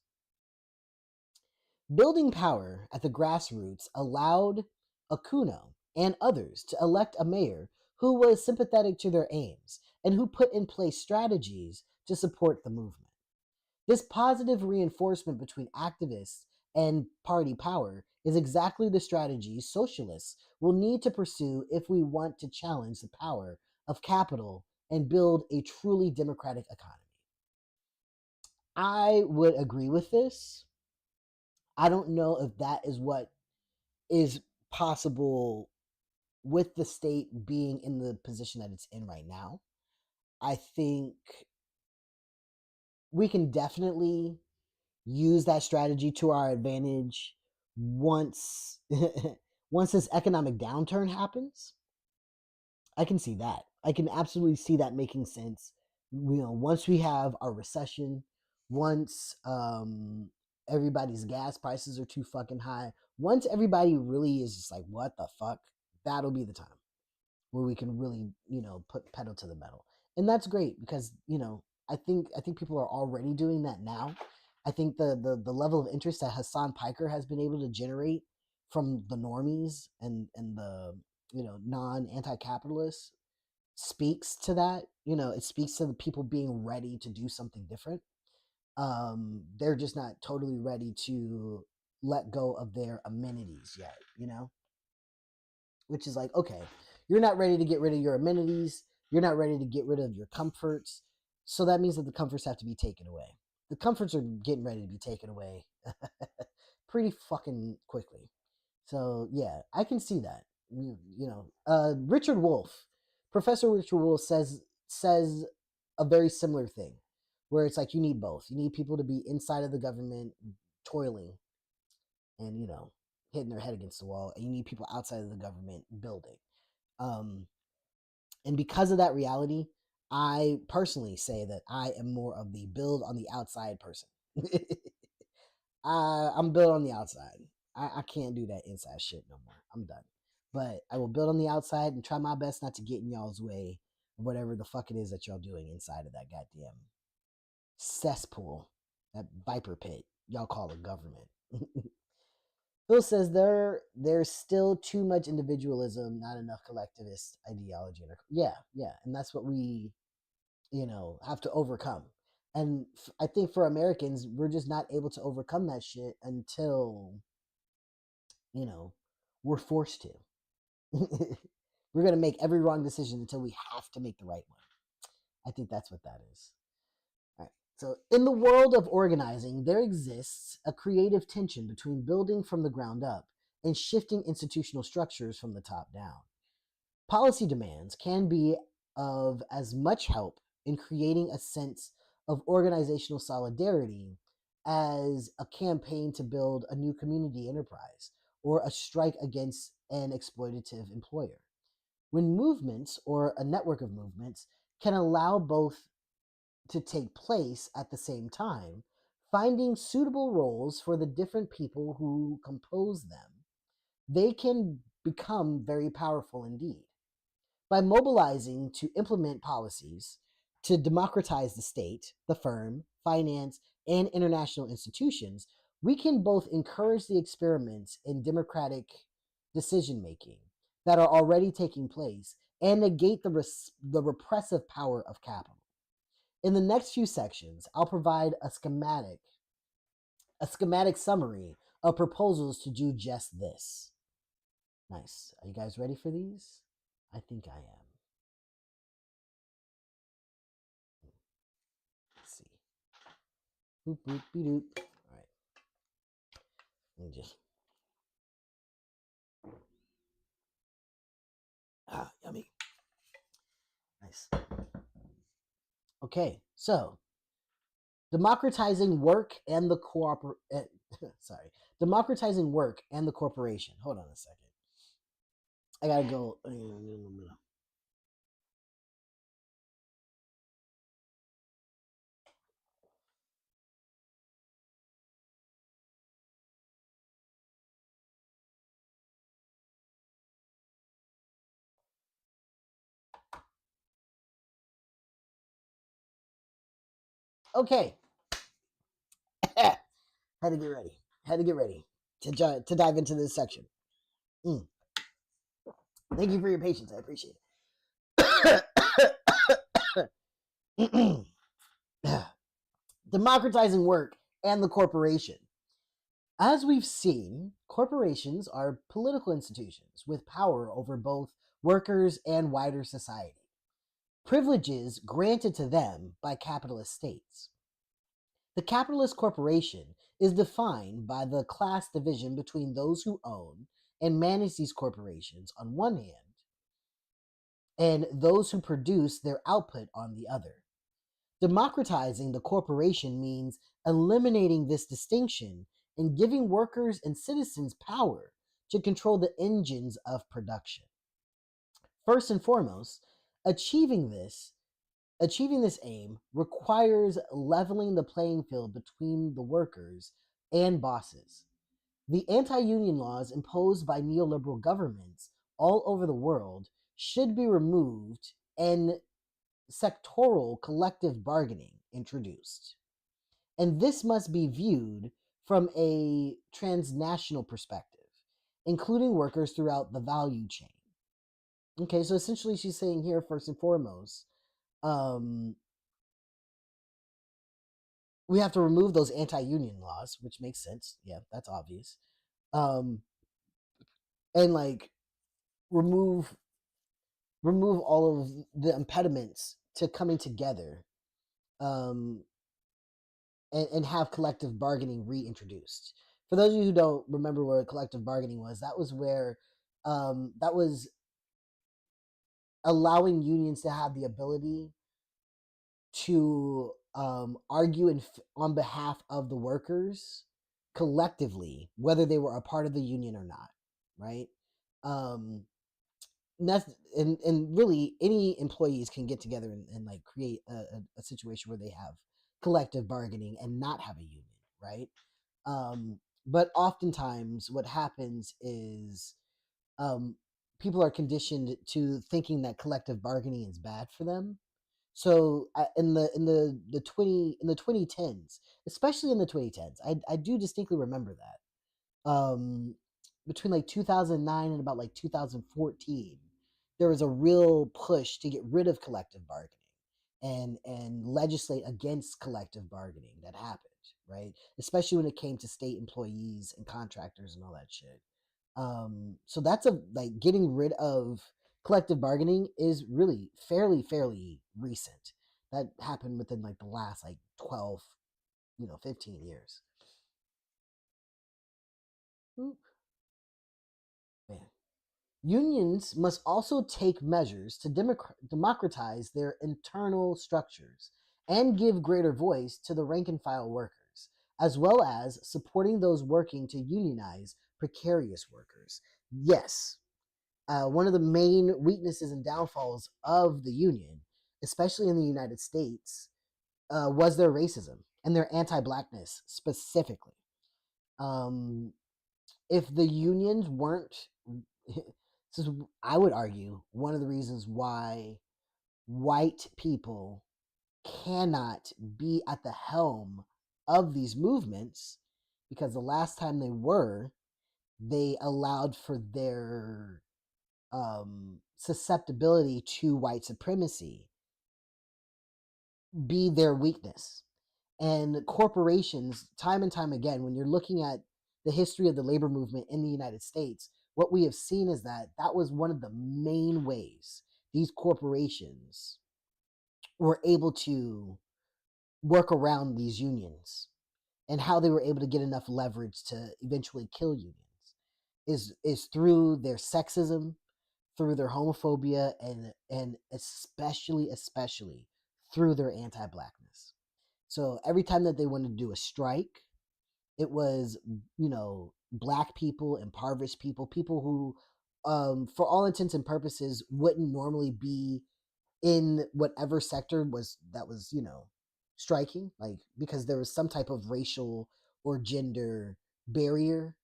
Building power at the grassroots allowed Akuno and others to elect a mayor who was sympathetic to their aims and who put in place strategies to support the movement. This positive reinforcement between activists and party power is exactly the strategy socialists will need to pursue if we want to challenge the power of capital and build a truly democratic economy. I would agree with this. I don't know if that is what is possible with the state being in the position that it's in right now. I think we can definitely use that strategy to our advantage once once this economic downturn happens. I can see that. I can absolutely see that making sense. Once we have our recession, once everybody's gas prices are too fucking high, once everybody really is just like, what the fuck, that'll be the time where we can really, put pedal to the metal. And that's great because, I think people are already doing that now. I think the level of interest that Hassan Piker has been able to generate from the normies and the, non anti-capitalists speaks to that. It speaks to the people being ready to do something different. They're just not totally ready to let go of their amenities yet, which is like, okay, you're not ready to get rid of your amenities. You're not ready to get rid of your comforts. So that means that the comforts have to be taken away. The comforts are getting ready to be taken away pretty fucking quickly. So yeah, I can see that. Richard Wolff, Professor Richard Wolff says a very similar thing, where it's like you need both. You need people to be inside of the government toiling and hitting their head against the wall, and you need people outside of the government building. Um, and because of that reality, I personally say that I am more of the build on the outside person. I'm built on the outside. I can't do that inside shit no more. I'm done. But I will build on the outside and try my best not to get in y'all's way of whatever the fuck it is that y'all doing inside of that goddamn cesspool, that viper pit y'all call a government. Phil says there's still too much individualism, not enough collectivist ideology. Yeah, yeah, and that's what we have to overcome. And I think for Americans, we're just not able to overcome that shit until you know we're forced to. We're gonna make every wrong decision until we have to make the right one. I think that's what that is. All right. So, in the world of organizing, there exists a creative tension between building from the ground up and shifting institutional structures from the top down. Policy demands can be of as much help in creating a sense of organizational solidarity as a campaign to build a new community enterprise or a strike against an exploitative employer. When movements or a network of movements can allow both to take place at the same time, finding suitable roles for the different people who compose them, they can become very powerful indeed. By mobilizing to implement policies to democratize the state, the firm, finance, and international institutions, we can both encourage the experiments in democratic decision making that are already taking place and negate the repressive power of capital. In the next few sections, I'll provide a schematic summary of proposals to do just this. Nice. Are you guys ready for these? I think I am. Let's see. Boop, boop, be doop. All right. Let me just. Yummy. Nice. Okay, so democratizing work and the sorry, democratizing work and the corporation. Hold on a second. I gotta go. Okay. Had to get ready. Had to get ready to dive into this section. Mm. Thank you for your patience. I appreciate it. Democratizing work and the corporation. As we've seen, corporations are political institutions with power over both workers and wider society. Privileges granted to them by capitalist states. The capitalist corporation is defined by the class division between those who own and manage these corporations on one hand, and those who produce their output on the other. Democratizing the corporation means eliminating this distinction and giving workers and citizens power to control the engines of production. First and foremost, achieving this aim requires leveling the playing field between the workers and bosses. The anti-union laws imposed by neoliberal governments all over the world should be removed and sectoral collective bargaining introduced. And this must be viewed from a transnational perspective, including workers throughout the value chain. Okay, so essentially she's saying here, first and foremost, we have to remove those anti-union laws, which makes sense. Yeah, that's obvious. And like remove all of the impediments to coming together, and have collective bargaining reintroduced. For those of you who don't remember where collective bargaining was, that was where that was allowing unions to have the ability to argue on behalf of the workers collectively, whether they were a part of the union or not, right? And really any employees can get together and like create a situation where they have collective bargaining and not have a union, right? But oftentimes what happens is people are conditioned to thinking that collective bargaining is bad for them. So in the 2010s, especially in the 2010s, I do distinctly remember that. Between like 2009 and about like 2014, there was a real push to get rid of collective bargaining and legislate against collective bargaining that happened, right? Especially when it came to state employees and contractors and all that shit. So that's like getting rid of collective bargaining is really fairly recent. That happened within like the last like 12, 15 years. Oop, man. Unions must also take measures to democratize their internal structures and give greater voice to the rank and file workers, as well as supporting those working to unionize precarious workers. Yes, one of the main weaknesses and downfalls of the union, especially in the United States, was their racism and their anti-blackness specifically. Um, if the unions weren't, this is, I would argue, one of the reasons why white people cannot be at the helm of these movements, because the last time they allowed for their susceptibility to white supremacy be their weakness. And corporations, time and time again, when you're looking at the history of the labor movement in the United States, what we have seen is that that was one of the main ways these corporations were able to work around these unions, and how they were able to get enough leverage to eventually kill unions is through their sexism, through their homophobia, and especially through their anti-blackness. So every time that they wanted to do a strike, it was, black people, impoverished people, people who, for all intents and purposes, wouldn't normally be in whatever sector was striking, like because there was some type of racial or gender barrier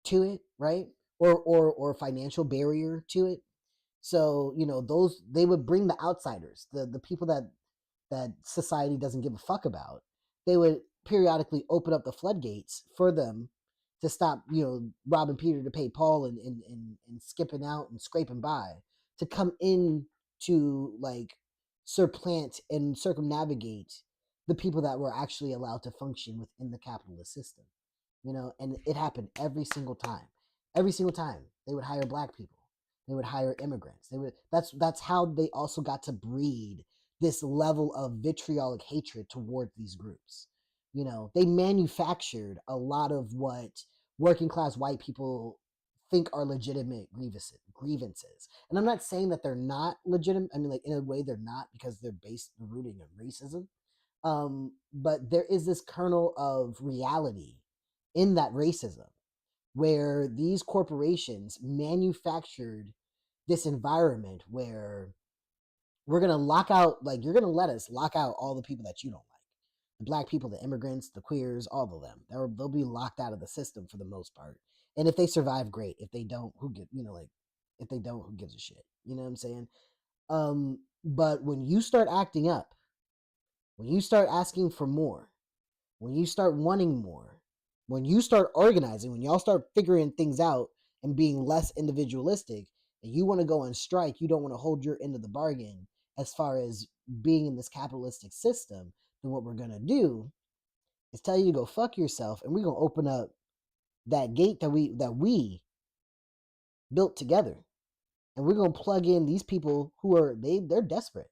to it, right? Or financial barrier to it. So, those, they would bring the outsiders, the people that society doesn't give a fuck about. They would periodically open up the floodgates for them to stop, robbing Peter to pay Paul and skipping out and scraping by, to come in to like supplant and circumnavigate the people that were actually allowed to function within the capitalist system. And it happened every single time. Every single time they would hire black people, they would hire immigrants. That's how they also got to breed this level of vitriolic hatred towards these groups. They manufactured a lot of what working class white people think are legitimate grievances. And I'm not saying that they're not legitimate. I mean, like, in a way they're not, because they're rooting in racism. But there is this kernel of reality in that racism, where these corporations manufactured this environment where we're going to lock out, like, you're going to let us lock out all the people that you don't like. The black people, the immigrants, the queers, all of them. They'll be locked out of the system for the most part. And if they survive, great. If they don't, if they don't, who gives a shit? You know what I'm saying? But when you start acting up, when you start asking for more, when you start wanting more, when you start organizing, when y'all start figuring things out and being less individualistic, and you want to go on strike, you don't want to hold your end of the bargain as far as being in this capitalistic system, then what we're going to do is tell you to go fuck yourself, and we're going to open up that gate that we built together, and we're going to plug in these people who are they're desperate.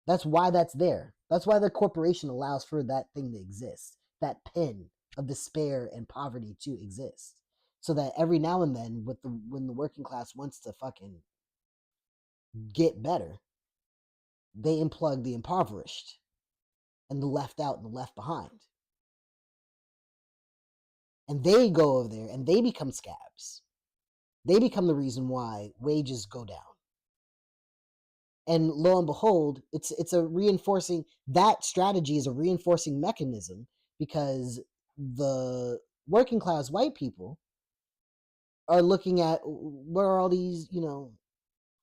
That's why that's there. That's why the corporation allows for that thing to exist, that pen of despair and poverty to exist, so that every now and then, when the working class wants to fucking get better, they unplug the impoverished and the left out and the left behind, and they go over there and they become scabs. They become the reason why wages go down. And lo and behold, it's a reinforcing, that strategy is a reinforcing mechanism, because the working class white people are looking at, where are all these,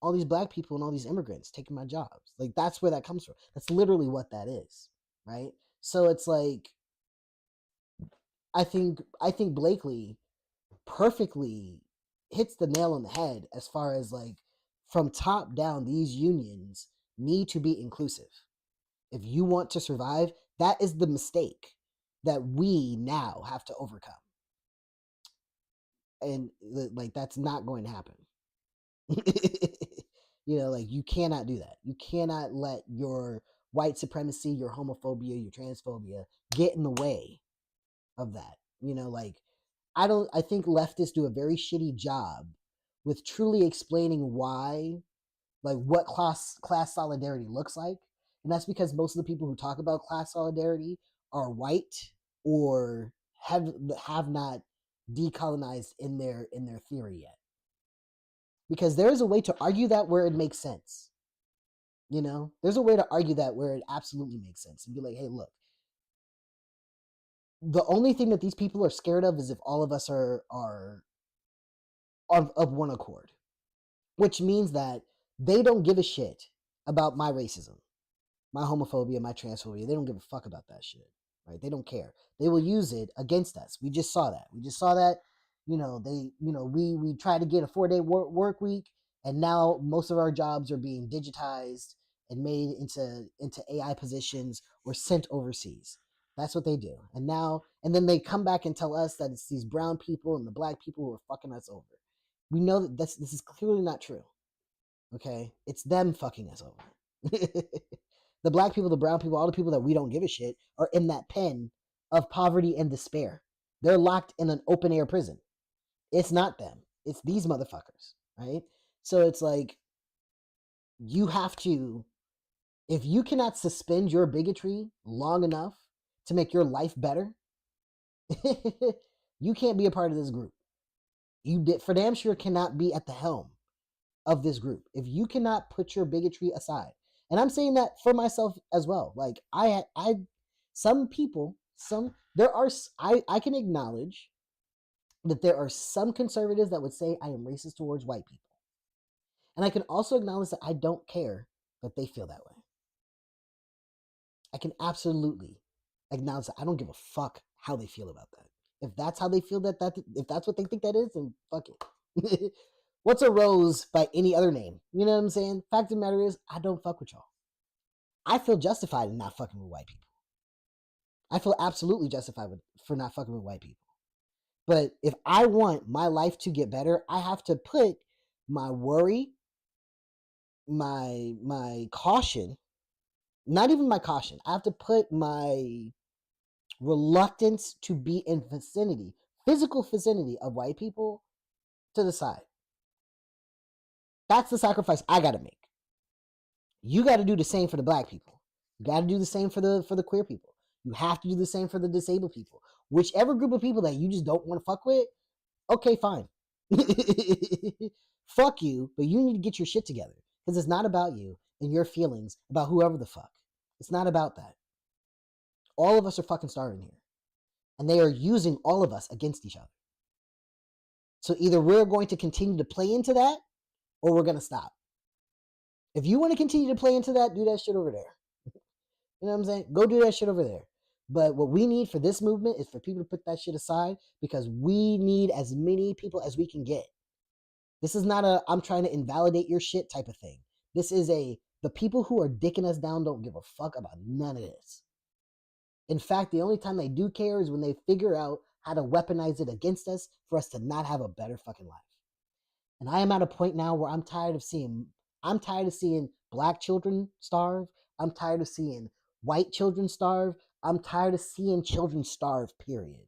all these black people and all these immigrants taking my jobs? Like, that's where that comes from. That's literally what that is, right? So it's like, I think Blakeley perfectly hits the nail on the head as far as, like, from top down, these unions need to be inclusive. If you want to survive, that is the mistake that we now have to overcome. And like, that's not going to happen. Like, you cannot do that. You cannot let your white supremacy, your homophobia, your transphobia get in the way of that. Like, I think leftists do a very shitty job with truly explaining why, like, what class solidarity looks like. And that's because most of the people who talk about class solidarity are white, or have not decolonized in their theory yet. Because there is a way to argue that where it makes sense. There's a way to argue that where it absolutely makes sense, and be like, hey, look, the only thing that these people are scared of is if all of us are of one accord, which means that they don't give a shit about my racism, my homophobia, my transphobia. They don't give a fuck about that shit, right? They don't care. They will use it against us. We just saw that. We tried to get a 4-day work week, and now most of our jobs are being digitized and made into AI positions or sent overseas. That's what they do. And then they come back and tell us that it's these brown people and the black people who are fucking us over. We know that this is clearly not true. Okay? It's them fucking us over. The black people, the brown people, all the people that we don't give a shit are in that pen of poverty and despair. They're locked in an open air prison. It's not them. It's these motherfuckers, right? So it's like, you have to, if you cannot suspend your bigotry long enough to make your life better, you can't be a part of this group. You for damn sure cannot be at the helm of this group if you cannot put your bigotry aside. And I'm saying that for myself as well. Like, some people, I can acknowledge that there are some conservatives that would say I am racist towards white people. And I can also acknowledge that I don't care that they feel that way. I can absolutely acknowledge that I don't give a fuck how they feel about that. If that's how they feel if that's what they think that is, then fuck it. What's a rose by any other name? You know what I'm saying? Fact of the matter is, I don't fuck with y'all. I feel justified in not fucking with white people. I feel absolutely justified for not fucking with white people. But if I want my life to get better, I have to put my worry, my caution, not even my caution. I have to put my reluctance to be in physical vicinity of white people to the side. That's the sacrifice I got to make. You got to do the same for the black people. You got to do the same for the queer people. You have to do the same for the disabled people. Whichever group of people that you just don't want to fuck with, okay, fine. Fuck you, but you need to get your shit together. Because it's not about you and your feelings about whoever the fuck. It's not about that. All of us are fucking starving here. And they are using all of us against each other. So either we're going to continue to play into that, or we're going to stop. If you want to continue to play into that, do that shit over there. You know what I'm saying? Go do that shit over there. But what we need for this movement is for people to put that shit aside, because we need as many people as we can get. This is not a I'm trying to invalidate your shit type of thing. This is the people who are dicking us down don't give a fuck about none of this. In fact, the only time they do care is when they figure out how to weaponize it against us for us to not have a better fucking life. And I am at a point now where I'm tired of seeing black children starve. I'm tired of seeing white children starve. I'm tired of seeing children starve, period.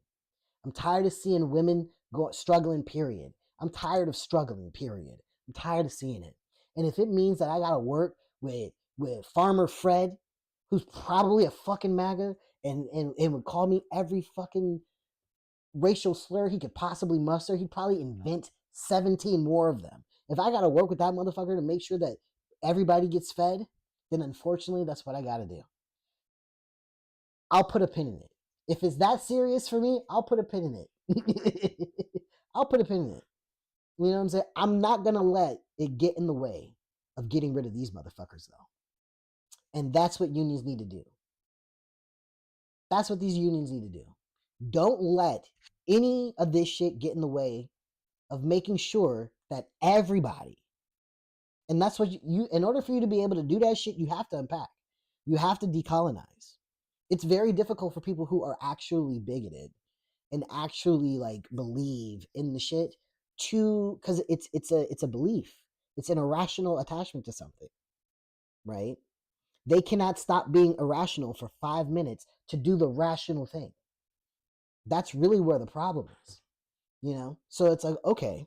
I'm tired of seeing women struggling, period. I'm tired of struggling, period. I'm tired of seeing it. And if it means that I gotta work with Farmer Fred, who's probably a fucking MAGA, and would call me every fucking racial slur he could possibly muster, he'd probably invent 17 more of them. If I gotta work with that motherfucker to make sure that everybody gets fed, then unfortunately that's what I gotta do. I'll put a pin in it. If it's that serious for me, I'll put a pin in it. I'll put a pin in it. You know what I'm saying? I'm not gonna let it get in the way of getting rid of these motherfuckers, though. And that's what unions need to do. That's what these unions need to do. Don't let any of this shit get in the way of making sure that everybody, and that's what you in order for you to be able to do that shit, you have to unpack. You have to decolonize. It's very difficult for people who are actually bigoted and actually like believe in the shit because it's a belief. It's an irrational attachment to something, right? They cannot stop being irrational for 5 minutes to do the rational thing. That's really where the problem is, you know? So it's like, okay,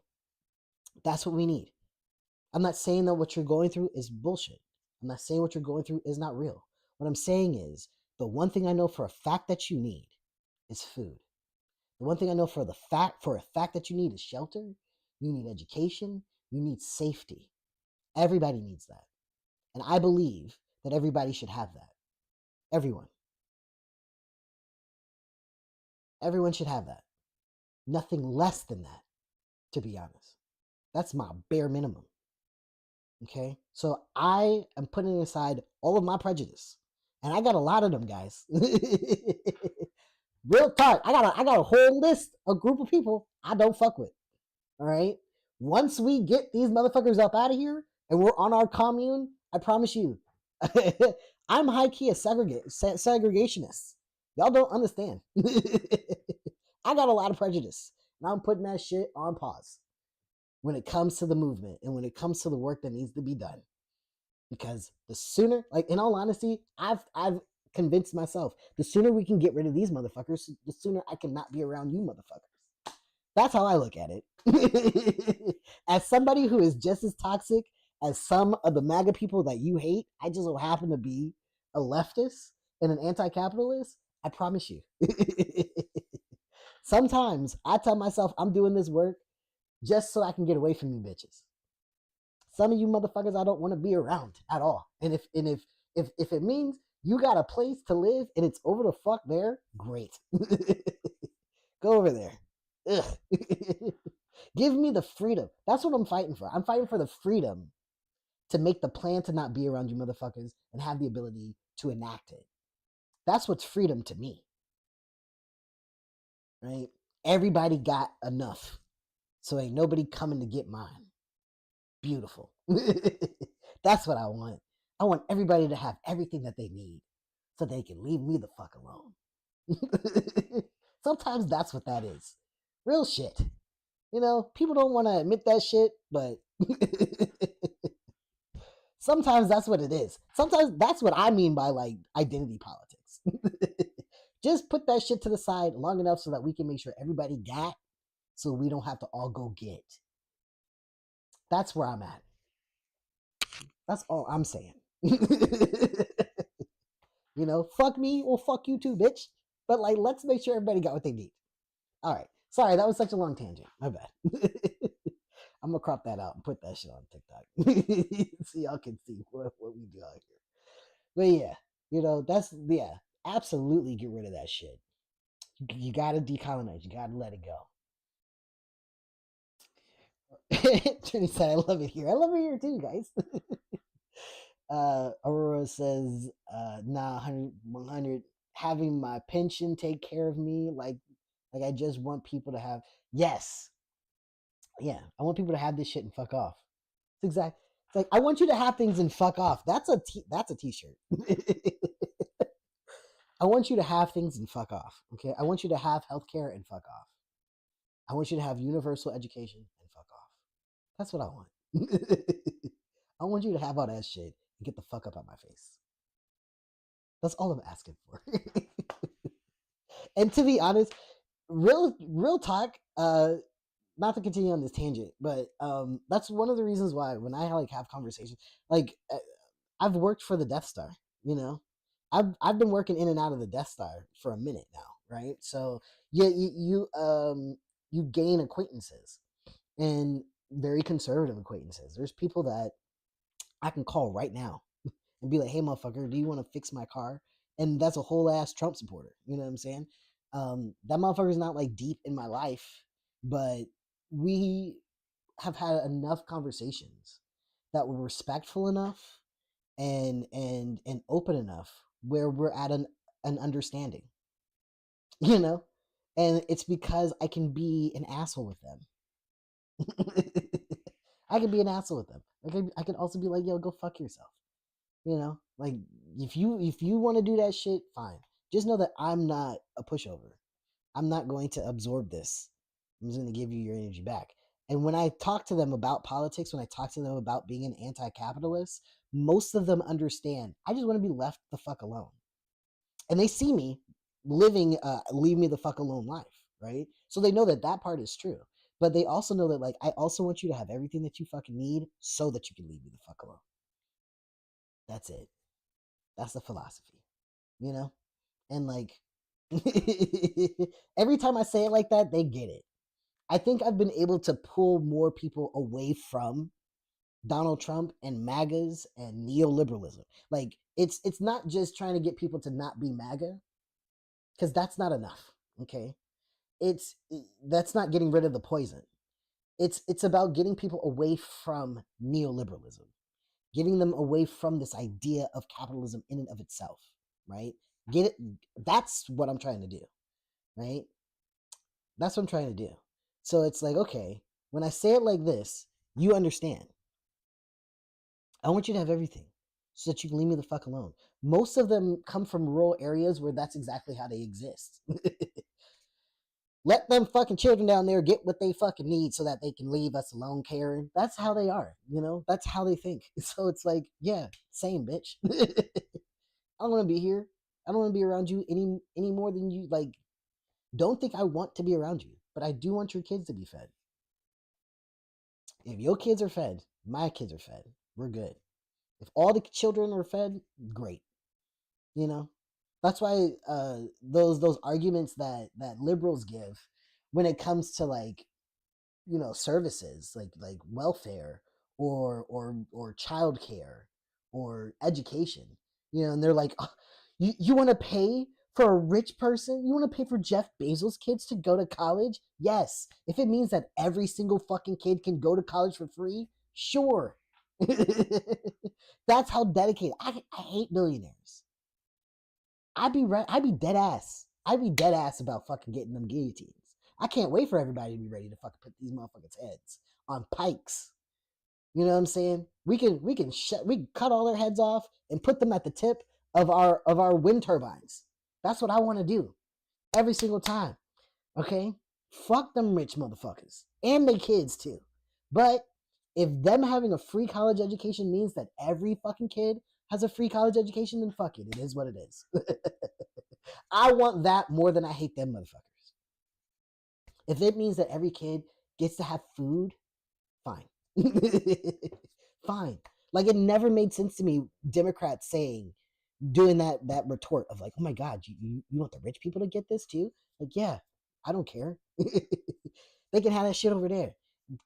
that's what we need. I'm not saying that what you're going through is bullshit. I'm not saying what you're going through is not real. What I'm saying is the one thing I know for a fact that you need is food. The one thing I know for a fact that you need is shelter, you need education, you need safety. Everybody needs that. And I believe that everybody should have that. Everyone. Everyone should have that. Nothing less than that, to be honest. That's my bare minimum. Okay? So I am putting aside all of my prejudice. And I got a lot of them, guys. Real talk. I got a whole list, a group of people I don't fuck with. All right? Once we get these motherfuckers up out of here and we're on our commune, I promise you, I'm high key a segregationist. Y'all don't understand. I got a lot of prejudice, and I'm putting that shit on pause when it comes to the movement and when it comes to the work that needs to be done. Because the sooner, like in all honesty, I've convinced myself, the sooner we can get rid of these motherfuckers, the sooner I can not be around you motherfuckers. That's how I look at it. As somebody who is just as toxic as some of the MAGA people that you hate, I just so happen to be a leftist and an anti-capitalist. I promise you. Sometimes I tell myself I'm doing this work just so I can get away from you bitches. Some of you motherfuckers I don't want to be around at all. And if it means you got a place to live and it's over the fuck there, great. Go over there. Ugh. Give me the freedom. That's what I'm fighting for. I'm fighting for the freedom to make the plan to not be around you motherfuckers and have the ability to enact it. That's what's freedom to me. Right? Everybody got enough, so ain't nobody coming to get mine. Beautiful. That's what I want. I want everybody to have everything that they need so they can leave me the fuck alone. Sometimes that's what that is. Real shit. You know, people don't want to admit that shit, but sometimes that's what it is. Sometimes that's what I mean by like identity politics. Just put that shit to the side long enough so that we can make sure everybody got, so we don't have to all go get. That's where I'm at. That's all I'm saying. You know, fuck me, well, fuck you too, bitch. But like, let's make sure everybody got what they need. All right. Sorry, that was such a long tangent. My bad. I'm gonna crop that out and put that shit on TikTok so y'all can see what we do out here. But yeah, you know, that's yeah, absolutely get rid of that shit. You gotta decolonize. You gotta let it go. Trini said, "I love it here. I love it here too, guys." Aurora says, "Nah, 100, having my pension take care of me, like I just want people to have yes, yeah, I want people to have this shit and fuck off. It's exact. It's like I want you to have things and fuck off. That's a t-shirt. I want you to have things and fuck off. Okay, I want you to have healthcare and fuck off. I want you to have universal education and fuck off. That's what I want. I want you to have all that shit and get the fuck up out my face. That's all I'm asking for." And to be honest, real talk, not to continue on this tangent, but that's one of the reasons why when I like have conversations, like I've worked for the Death Star, you know, I've been working in and out of the Death Star for a minute now, right? So yeah, you gain acquaintances, and very conservative acquaintances. There's people that I can call right now and be like, "Hey, motherfucker, do you want to fix my car?" And that's a whole ass Trump supporter. You know what I'm saying? That motherfucker's not like deep in my life, but we have had enough conversations that were respectful enough and open enough where we're at an understanding, you know? And it's because I can be an asshole with them. I can be an asshole with them. Like I can also be like, "Yo, go fuck yourself." You know, like if you want to do that shit, fine. Just know that I'm not a pushover. I'm not going to absorb this. I'm just going to give you your energy back. And when I talk to them about politics, when I talk to them about being an anti-capitalist, most of them understand. I just want to be left the fuck alone. And they see me living leave me the fuck alone life, right? So they know that that part is true. But they also know that like I also want you to have everything that you fucking need so that you can leave me the fuck alone. That's it. That's the philosophy, you know? And like every time I say it like that, they get it. I think I've been able to pull more people away from Donald Trump and MAGAs and neoliberalism. Like it's not just trying to get people to not be MAGA, because that's not enough. Okay. It's that's not getting rid of the poison. It's about getting people away from neoliberalism, getting them away from this idea of capitalism in and of itself, right? Get it? That's what I'm trying to do, right? That's what I'm trying to do. So it's like, okay, when I say it like this, you understand. I want you to have everything so that you can leave me the fuck alone. Most of them come from rural areas where that's exactly how they exist. Let them fucking children down there get what they fucking need so that they can leave us alone, Karen. That's how they are, you know? That's how they think. So it's like, yeah, same bitch. I don't want to be here. I don't want to be around you any more than you like. Don't think I want to be around you, but I do want your kids to be fed. If your kids are fed, my kids are fed. We're good. If all the children are fed, great. You know, that's why those arguments that liberals give when it comes to like services like welfare or childcare or education, and they're like, "Oh, you want to pay for a rich person? You want to pay for Jeff Bezos' kids to go to college? Yes, if it means that every single fucking kid can go to college for free, sure." That's how dedicated. I hate billionaires. I'd be right. I'd be dead ass about fucking getting them guillotines. I can't wait for everybody to be ready to fucking put these motherfuckers' heads on pikes. You know what I'm saying? We can cut all their heads off and put them at the tip of our wind turbines. That's what I want to do every single time. Okay? Fuck them rich motherfuckers. And their kids too. But if them having a free college education means that every fucking kid has a free college education, then fuck it. It is what it is. I want that more than I hate them motherfuckers. If it means that every kid gets to have food, fine. Fine. Like, it never made sense to me, Democrats doing that retort of like, oh my God, you want the rich people to get this too? Like, yeah, I don't care. They can have that shit over there.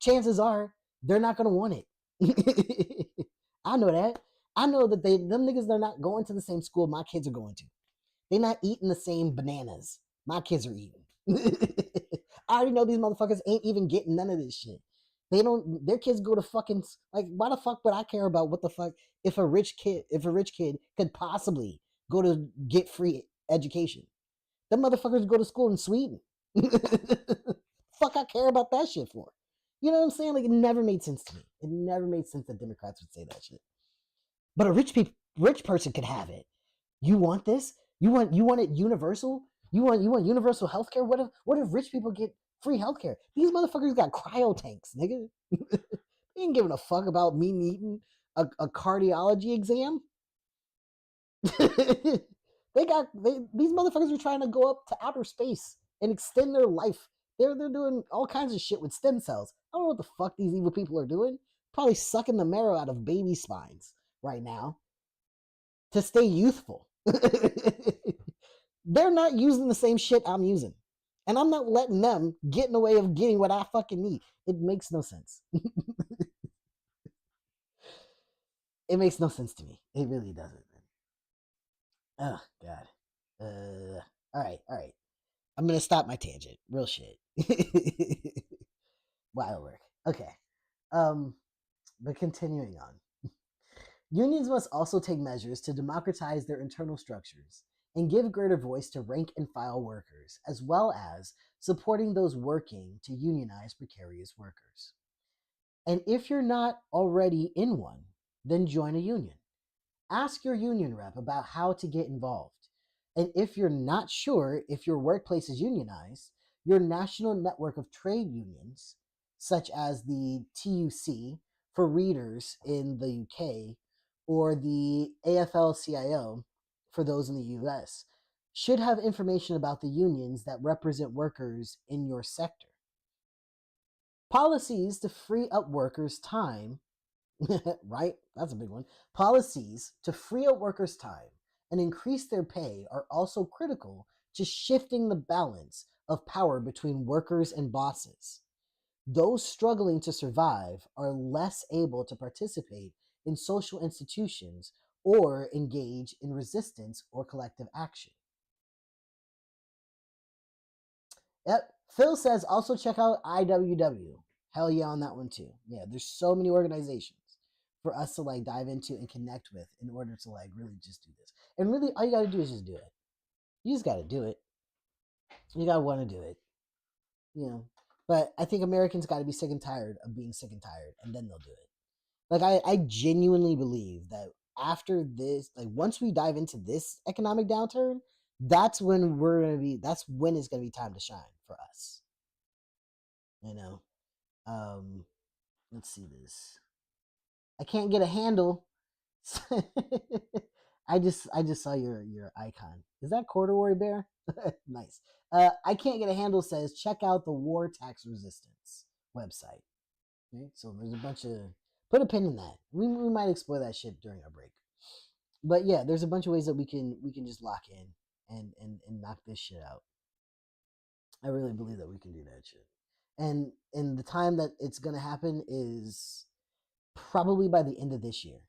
Chances are they're not gonna want it. I know that. I know that them niggas, they're not going to the same school my kids are going to. They're not eating the same bananas my kids are eating. I already know these motherfuckers ain't even getting none of this shit. Their kids go to fucking, like, why the fuck would I care about what the fuck if a rich kid could possibly go to get free education? Them motherfuckers go to school in Sweden. Fuck I care about that shit for? You know what I'm saying? Like, it never made sense to me. It never made sense that Democrats would say that shit. But a rich person could have it. You want this? You want it universal? You want universal healthcare? What if rich people get free healthcare? These motherfuckers got cryo tanks, nigga. They ain't giving a fuck about me needing a cardiology exam. These motherfuckers are trying to go up to outer space and extend their life. They're doing all kinds of shit with stem cells. I don't know what the fuck these evil people are doing. Probably sucking the marrow out of baby spines right now to stay youthful. They're not using the same shit I'm using. And I'm not letting them get in the way of getting what I fucking need. It makes no sense. It makes no sense to me. It really doesn't. Oh, God. All right. I'm going to stop my tangent. Real shit. Wild work. Okay. But continuing on. Unions must also take measures to democratize their internal structures and give greater voice to rank and file workers, as well as supporting those working to unionize precarious workers. And if you're not already in one, then join a union. Ask your union rep about how to get involved. And if you're not sure if your workplace is unionized, your national network of trade unions, such as the TUC for readers in the UK, or the AFL-CIO for those in the US, should have information about the unions that represent workers in your sector. Policies to free up workers' time, right? That's a big one. Policies to free up workers' time and increase their pay are also critical to shifting the balance of power between workers and bosses. Those struggling to survive are less able to participate in social institutions or engage in resistance or collective action. Yep. Phil says also check out IWW. Hell yeah on that one too. Yeah, there's so many organizations for us to like dive into and connect with in order to like really just do this. And really all you gotta do is just do it. You just gotta do it. You gotta wanna do it. You know. But I think Americans gotta be sick and tired of being sick and tired, and then they'll do it. Like I genuinely believe that after this, like once we dive into this economic downturn, that's when it's gonna be time to shine for us. You know? Let's see this. I can't get a handle. I just saw your icon. Is that corduroy bear? Nice. I can't get a handle says check out the war tax resistance website. Okay, so there's a bunch of put a pin in that. We might explore that shit during our break. But yeah, there's a bunch of ways that we can just lock in and knock this shit out. I really believe that we can do that shit. And the time that it's gonna happen is probably by the end of this year.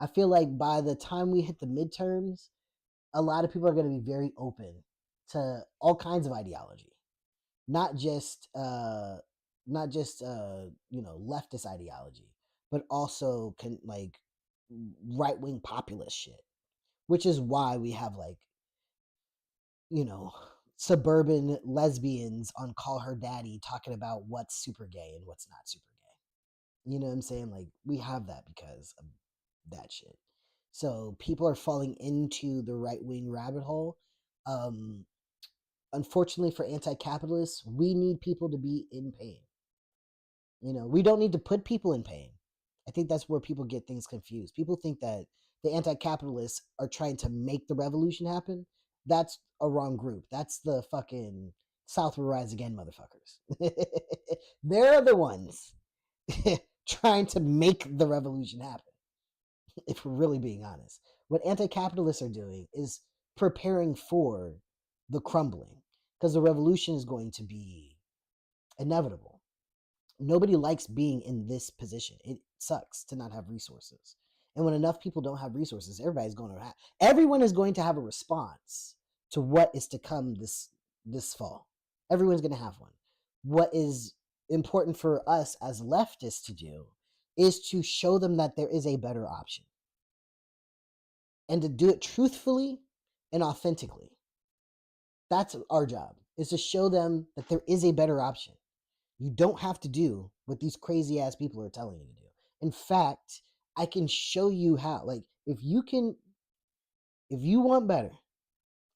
I feel like by the time we hit the midterms, a lot of people are going to be very open to all kinds of ideology, not just leftist ideology, but also like right wing populist shit. Which is why we have like suburban lesbians on Call Her Daddy talking about what's super gay and what's not super gay. You know what I'm saying? Like, we have that because of that shit. So people are falling into the right wing rabbit hole. Um, Unfortunately for anti-capitalists, we need people to be in pain. We don't need to put people in pain. I think that's where people get things confused. People think that the anti-capitalists are trying to make the revolution happen. That's a wrong group. That's the fucking South will rise again motherfuckers. They're the ones trying to make the revolution happen. If we're really being honest, what anti-capitalists are doing is preparing for the crumbling, because the revolution is going to be inevitable. Nobody likes being in this position. It sucks to not have resources. And when enough people don't have resources, everyone is going to have a response to what is to come this fall. Everyone's going to have one. What is important for us as leftists to do is to show them that there is a better option, and to do it truthfully and authentically. That's our job, is to show them that there is a better option. You don't have to do what these crazy ass people are telling you to do. In fact, I can show you how. Like, if you want better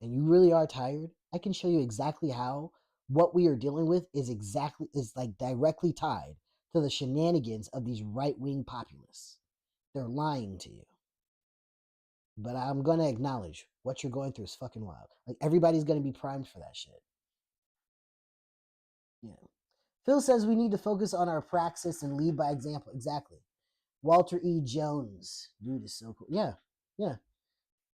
and you really are tired, I can show you exactly how what we are dealing with is like directly tied to the shenanigans of these right-wing populists. They're lying to you. But I'm going to acknowledge what you're going through is fucking wild. Like, everybody's going to be primed for that shit. Yeah. Phil says we need to focus on our praxis and lead by example. Exactly. Walter E. Jones. Dude is so cool. Yeah. Yeah.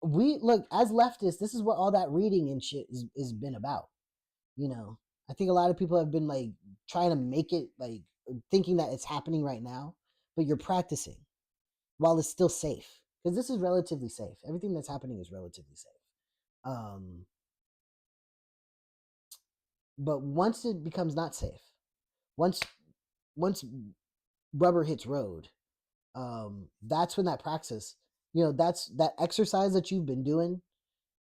We look, as leftists, this is what all that reading and shit is been about. I think a lot of people have been like trying to make it like thinking that it's happening right now, but you're practicing while it's still safe, because this is relatively safe. Everything that's happening is relatively safe. But once it becomes not safe, once rubber hits road, that's when that praxis, that's that exercise that you've been doing,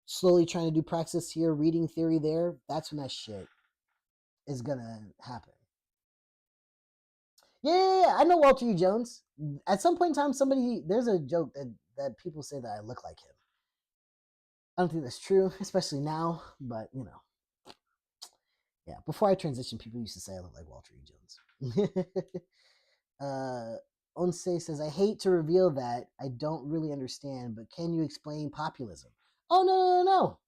slowly trying to do praxis here, reading theory there. That's when that shit is gonna happen. Yeah, I know Walter E. Jones. At some point in time, there's a joke that people say that I look like him. I don't think that's true, especially now, but yeah. Before I transitioned, people used to say I look like Walter E. Jones. Onse says, I hate to reveal that I don't really understand, but can you explain populism? Oh, no.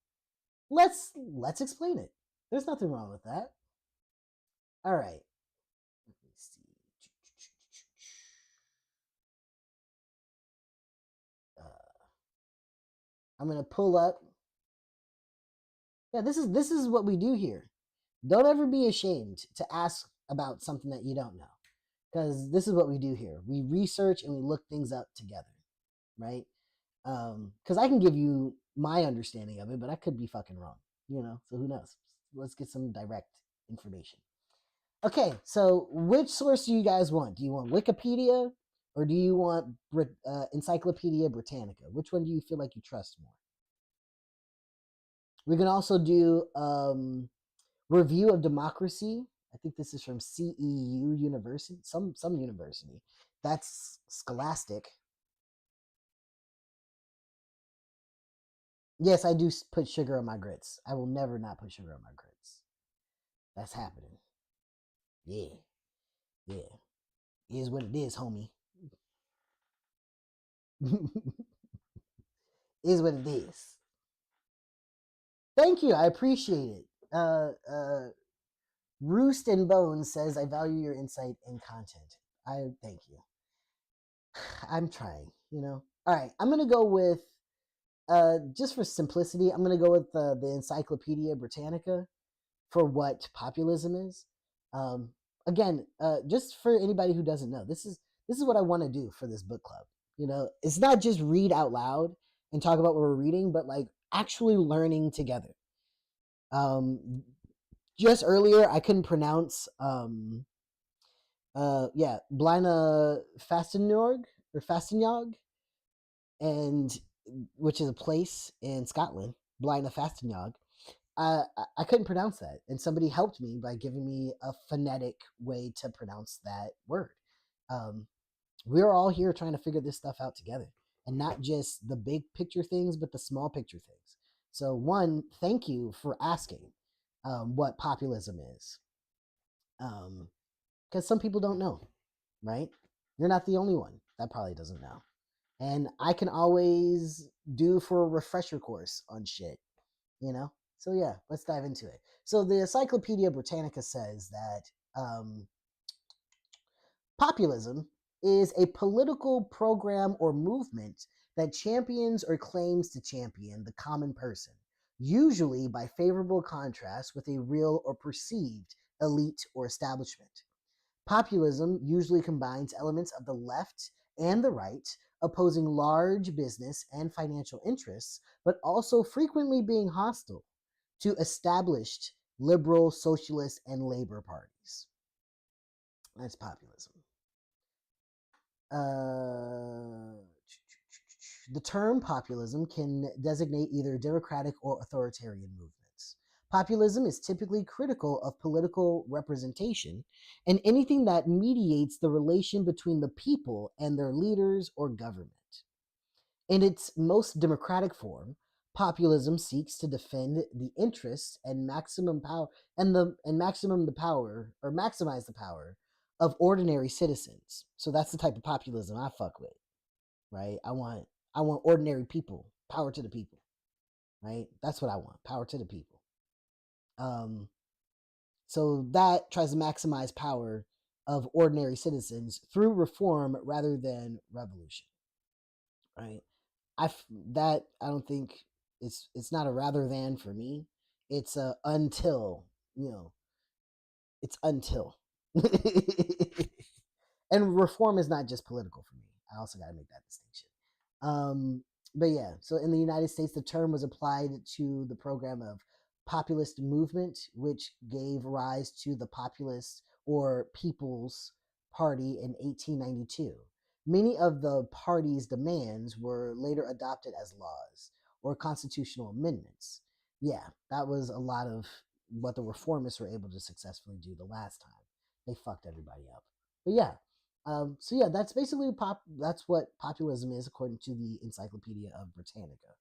Let's explain it. There's nothing wrong with that. All right. Let me see. I'm going to pull up. Yeah, this is what we do here. Don't ever be ashamed to ask about something that you don't know, because this is what we do here. We research and we look things up together, right? Because I can give you my understanding of it, but I could be fucking wrong, so who knows? Let's get some direct information. Okay, so which source do you guys want? Do you want Wikipedia or do you want Encyclopedia Britannica? Which one do you feel like you trust more? We can also do Review of Democracy. I think this is from CEU University, some university. That's Scholastic. Yes, I do put sugar on my grits. I will never not put sugar on my grits. That's happening. Yeah. Yeah. It is what it is, homie. Is what it is. Thank you. I appreciate it. Roost and Bones says, I value your insight and content. I thank you. I'm trying, All right. I'm going to go with, just for simplicity, I'm going to go with the Encyclopedia Britannica for what populism is. Again, just for anybody who doesn't know, this is what I want to do for this book club. It's not just read out loud and talk about what we're reading, but like actually learning together. Just earlier I couldn't pronounce Blina Fastanyog, and which is a place in Scotland, Blina Fastanyog. I couldn't pronounce that, and somebody helped me by giving me a phonetic way to pronounce that word. Um, we're all here trying to figure this stuff out together, and not just the big picture things, but the small picture things. So, one, thank you for asking what populism is, because some people don't know, right? You're not the only one that probably doesn't know, and I can always do for a refresher course on shit, you know. So yeah, let's dive into it. So the Encyclopedia Britannica says that populism is a political program or movement that champions or claims to champion the common person, usually by favorable contrast with a real or perceived elite or establishment. Populism usually combines elements of the left and the right, opposing large business and financial interests, but also frequently being hostile to established liberal, socialist, and labor parties. That's populism. The term populism can designate either democratic or authoritarian movements. Populism is typically critical of political representation and anything that mediates the relation between the people and their leaders or government. In its most democratic form, populism seeks to defend the interests and maximum power and maximum the power or maximize the power of ordinary citizens. So that's the type of populism I fuck with, right? I want ordinary people, power to the people, right? That's what I want, power to the people. Um, so that tries to maximize power of ordinary citizens through reform rather than revolution, right? That I don't think it's not a rather than for me. It's a until, you know, it's until. And reform is not just political for me. I also got to make that distinction. But yeah, so in the United States, the term was applied to the program of populist movement, which gave rise to the Populist or People's Party in 1892. Many of the party's demands were later adopted as laws or constitutional amendments. Yeah, that was a lot of what the reformists were able to successfully do the last time. They fucked everybody up. But yeah, so yeah, that's basically that's what populism is according to the Encyclopedia of Britannica.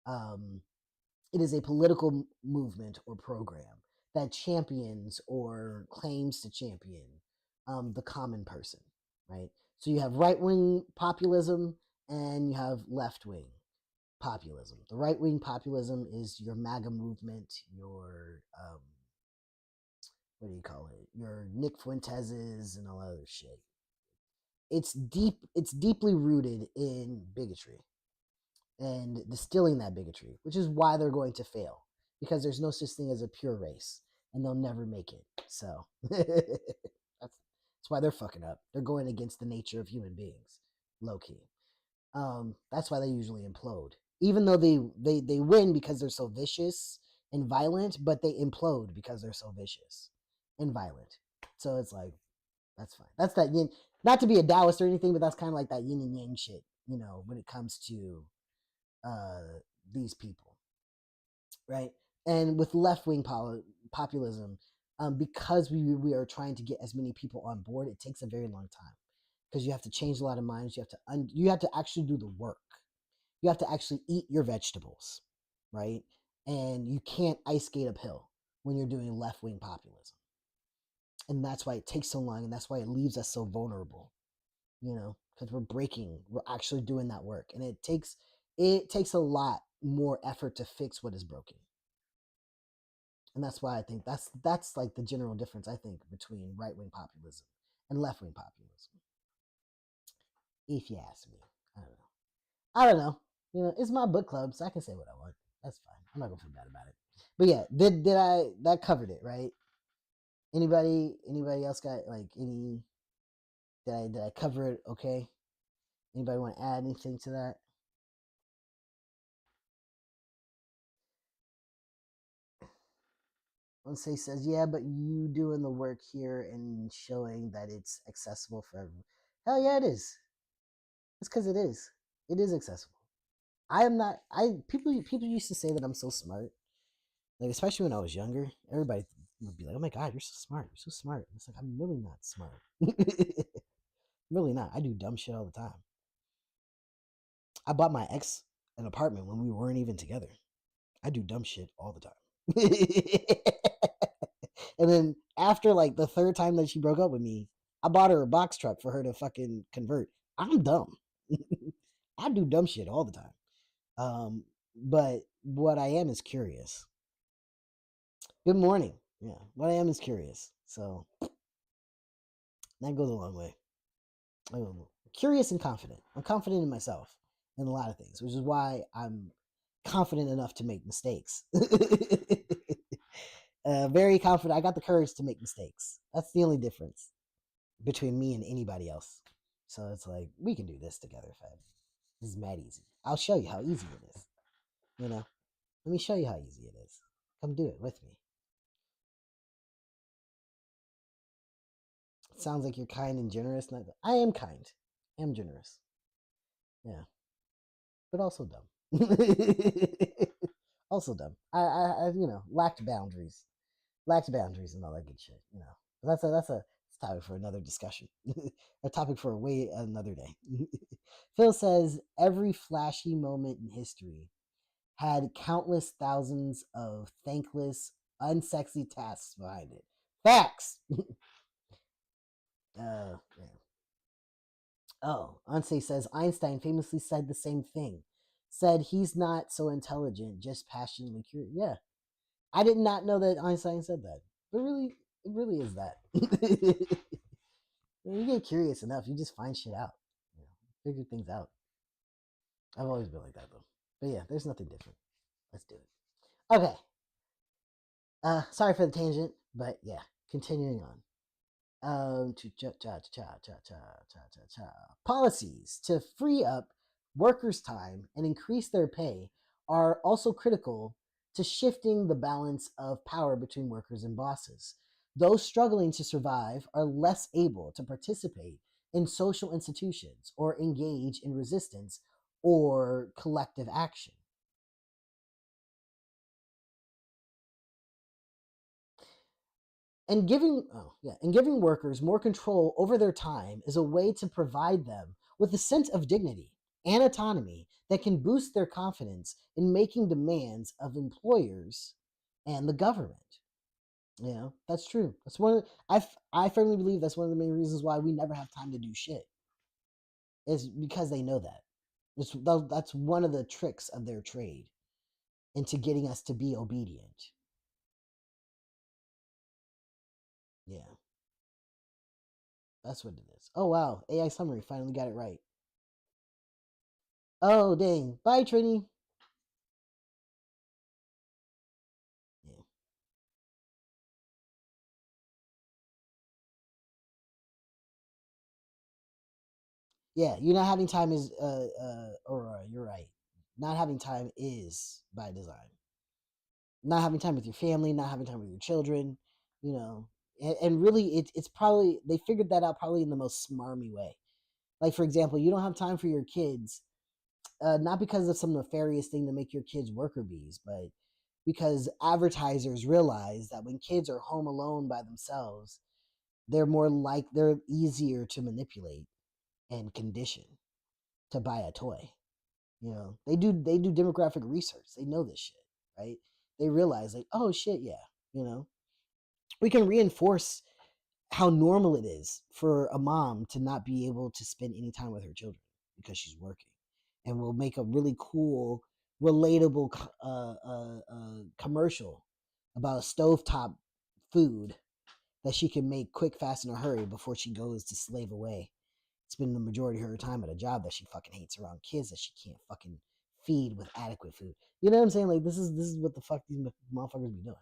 Um, it is a political movement or program that champions or claims to champion the common person, right? So you have right wing populism and you have left wing populism. The right wing populism is your MAGA movement, your what do you call it? Your Nick Fuentes's and all that other shit. It's deeply rooted in bigotry and distilling that bigotry, which is why they're going to fail, because there's no such thing as a pure race and they'll never make it. So that's why they're fucking up. They're going against the nature of human beings, low key. That's why they usually implode, even though they win because they're so vicious and violent, but they implode because they're so vicious and violent. So it's like, that's fine. That's that yin. Not to be a Taoist or anything, but that's kind of like that yin and yang shit, when it comes to these people, right? And with left wing populism, because we are trying to get as many people on board, it takes a very long time because you have to change a lot of minds. You have to actually do the work. You have to actually eat your vegetables, right? And you can't ice skate uphill when you're doing left wing populism, and that's why it takes so long, and that's why it leaves us so vulnerable, because we're actually doing that work, and it takes a lot more effort to fix what is broken. And that's why I think that's like the general difference, I think, between right wing populism and left wing populism. If you ask me. I don't know. I don't know. It's my book club, so I can say what I want. That's fine. I'm not gonna feel bad about it. But yeah, did I that covered it, right? Anybody else got like any did I cover it okay? Anybody want to add anything to that? Say says, yeah, but you doing the work here and showing that it's accessible for everyone. Hell yeah, it is. It's because it is. It is accessible. I am not. I people used to say that I'm so smart, Like, especially when I was younger, everybody would be like, "Oh my god, you're so smart! You're so smart." And it's like, I'm really not smart. Really not. I do dumb shit all the time. I bought my ex an apartment when we weren't even together. I do dumb shit all the time. And then after like the third time that she broke up with me, I bought her a box truck for her to fucking convert. I'm dumb. I do dumb shit all the time. But what I am is curious. Good morning. Yeah, what I am is curious. So that goes a long way. I'm curious and confident. I'm confident in myself in a lot of things, which is why I'm confident enough to make mistakes. Very confident. I got the courage to make mistakes. That's the only difference between me and anybody else. So it's like, we can do this together, Fed. This is mad easy. I'll show you how easy it is. You know, let me show you how easy it is. Come do it with me. It sounds like you're kind and generous. I am kind. I am generous. Yeah, but also dumb. Also dumb. I lacked boundaries. Lacked boundaries and all that good shit. But that's a topic for another discussion. A topic for another day. Phil says every flashy moment in history had countless thousands of thankless, unsexy tasks behind it. Facts. Yeah. Oh, Anse says Einstein famously said the same thing. Said he's not so intelligent, just passionately curious. Yeah, I did not know that Einstein said that. But really, it really is that. When you get curious enough, you just find shit out. Figure things out. I've always been like that though. But yeah, there's nothing different. Let's do it. Okay. Sorry for the tangent, but yeah, continuing on. Policies to free up workers' time and increase their pay are also critical to shifting the balance of power between workers and bosses. Those struggling to survive are less able to participate in social institutions or engage in resistance or collective action. And giving workers more control over their time is a way to provide them with a sense of dignity and autonomy that can boost their confidence in making demands of employers and the government. That's true. That's I firmly believe that's one of the main reasons why we never have time to do shit. Is because they know that. That's one of the tricks of their trade into getting us to be obedient. Yeah, that's what it is. Oh wow, AI summary finally got it right. Oh dang! Bye, Trini. Yeah, yeah. You not having time is or you're right. Not having time is by design. Not having time with your family, not having time with your children. You know, and really, it's probably they figured that out probably in the most smarmy way. Like for example, you don't have time for your kids, not because of some nefarious thing to make your kids worker bees, but because advertisers realize that when kids are home alone by themselves, they're easier to manipulate and condition to buy a toy. They do demographic research. They know this shit, right? They realize like, oh shit, yeah, you know, we can reinforce how normal it is for a mom to not be able to spend any time with her children because she's working, and we'll make a really cool, relatable commercial about a stovetop food that she can make quick, fast, in a hurry before she goes to slave away, spending the majority of her time at a job that she fucking hates around kids that she can't fucking feed with adequate food. You know what I'm saying? Like this is what the fuck these motherfuckers be doing.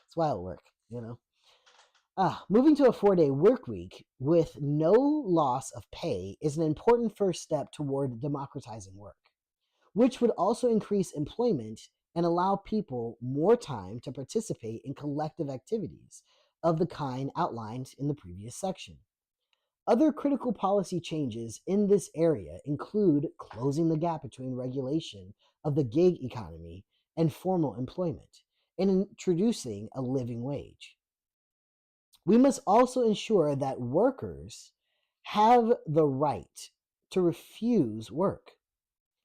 It's wild work, you know. Moving to a 4-day work week with no loss of pay is an important first step toward democratizing work, which would also increase employment and allow people more time to participate in collective activities of the kind outlined in the previous section. Other critical policy changes in this area include closing the gap between regulation of the gig economy and formal employment, and introducing a living wage. We must also ensure that workers have the right to refuse work.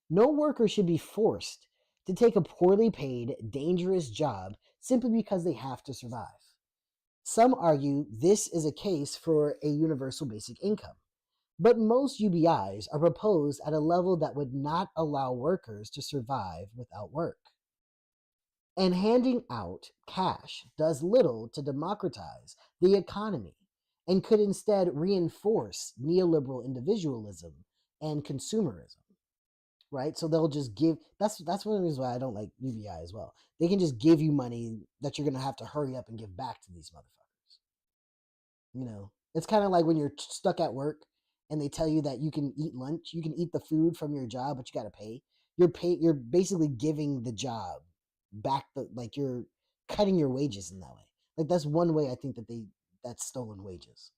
No worker should be forced to take a poorly paid, dangerous job simply because they have to survive. Some argue this is a case for a universal basic income, but most UBIs are proposed at a level that would not allow workers to survive without work. And handing out cash does little to democratize the economy and could instead reinforce neoliberal individualism and consumerism. Right? So they'll just give. That's one of the reasons why I don't like UBI as well. They can just give you money that you're gonna have to hurry up and give back to these motherfuckers. It's kind of like when you're stuck at work and they tell you that you can eat lunch, you can eat the food from your job, but you got to pay. You're basically giving the job back, like you're cutting your wages in that way. Like that's one way I think that's stolen wages.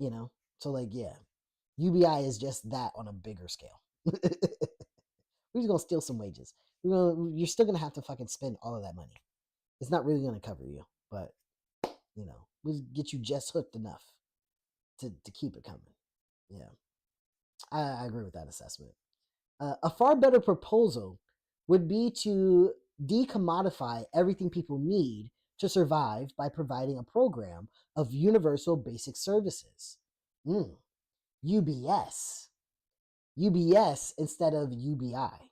So like yeah, UBI is just that on a bigger scale. We're just gonna steal some wages. You're still gonna have to fucking spend all of that money. It's not really gonna cover you, but we'll get you just hooked enough to keep it coming. Yeah, I agree with that assessment. A far better proposal would be to decommodify everything people need to survive by providing a program of universal basic services. UBS. UBS instead of UBI.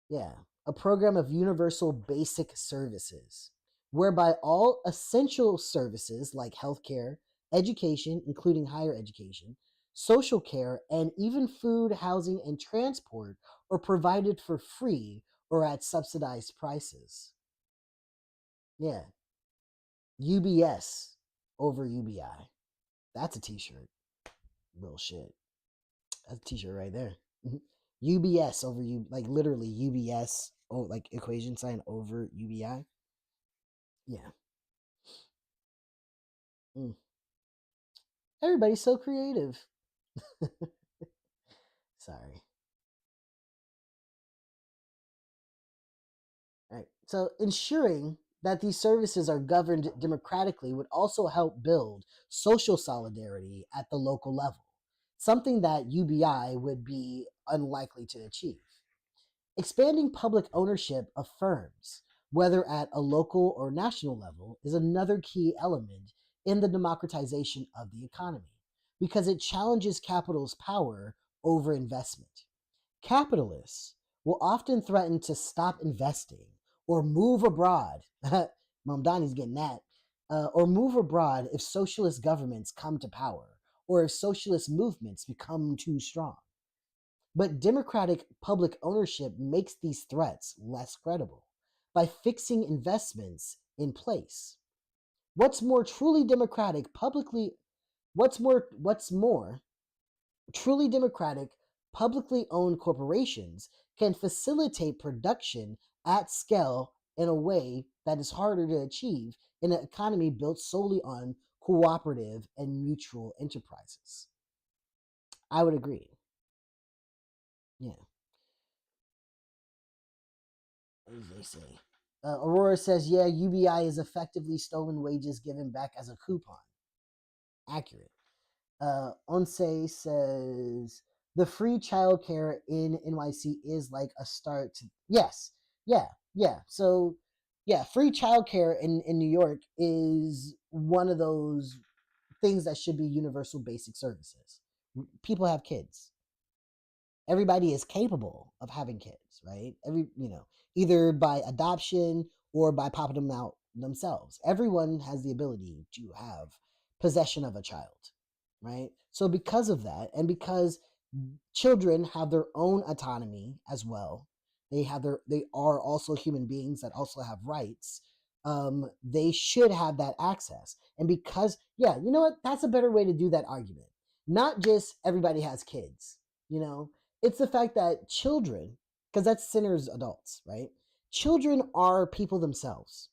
Yeah, a program of universal basic services, whereby all essential services like healthcare, education, including higher education, social care, and even food, housing, and transport are provided for free or at subsidized prices. Yeah, UBS over UBI. That's a t-shirt. Real shit. That's a t-shirt right there. UBS over like literally UBS, like equation sign over UBI. Yeah. Mm. Everybody's so creative. Sorry. All right. So ensuring that these services are governed democratically would also help build social solidarity at the local level, something that UBI would be unlikely to achieve. Expanding public ownership of firms, whether at a local or national level, is another key element in the democratization of the economy because it challenges capital's power over investment. Capitalists will often threaten to stop investing or move abroad. Mamdani's getting that. Or move abroad if socialist governments come to power or if socialist movements become too strong. But democratic public ownership makes these threats less credible by fixing investments in place. What's more truly democratic publicly what's more truly democratic publicly owned corporations can facilitate production at scale in a way that is harder to achieve in an economy built solely on cooperative and mutual enterprises. I would agree. Yeah. As they say. Aurora says, yeah, UBI is effectively stolen wages given back as a coupon. Accurate. Onse says, the free childcare in NYC is like a start to. Yes. Yeah. Yeah. So, yeah, free childcare in New York is one of those things that should be universal basic services. People have kids. Everybody is capable of having kids, right? Either by adoption or by popping them out themselves. Everyone has the ability to have possession of a child, right? So because of that, and because children have their own autonomy as well, they are also human beings that also have rights. They should have that access. And because, yeah, you know what? That's a better way to do that argument. Not just everybody has kids, it's the fact that children, because that's sinners adults, right? Children are people themselves,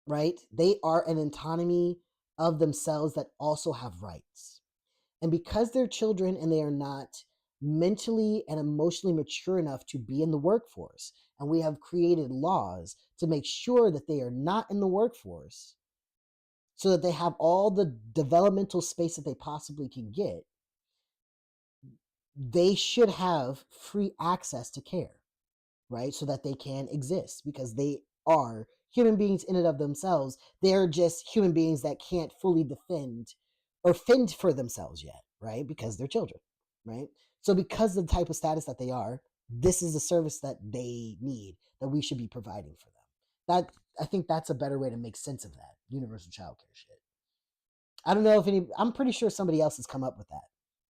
right? They are an autonomy of themselves that also have rights. And because they're children and they are not mentally and emotionally mature enough to be in the workforce. And we have created laws to make sure that they are not in the workforce so that they have all the developmental space that they possibly can get. They should have free access to care, right? So that they can exist, because they are human beings in and of themselves. They're just human beings that can't fully defend or fend for themselves yet, right? Because they're children, right? So because of the type of status that they are, this is a service that they need, that we should be providing for them. That, I think that's a better way to make sense of that universal childcare shit. I don't know if any, I'm pretty sure somebody else has come up with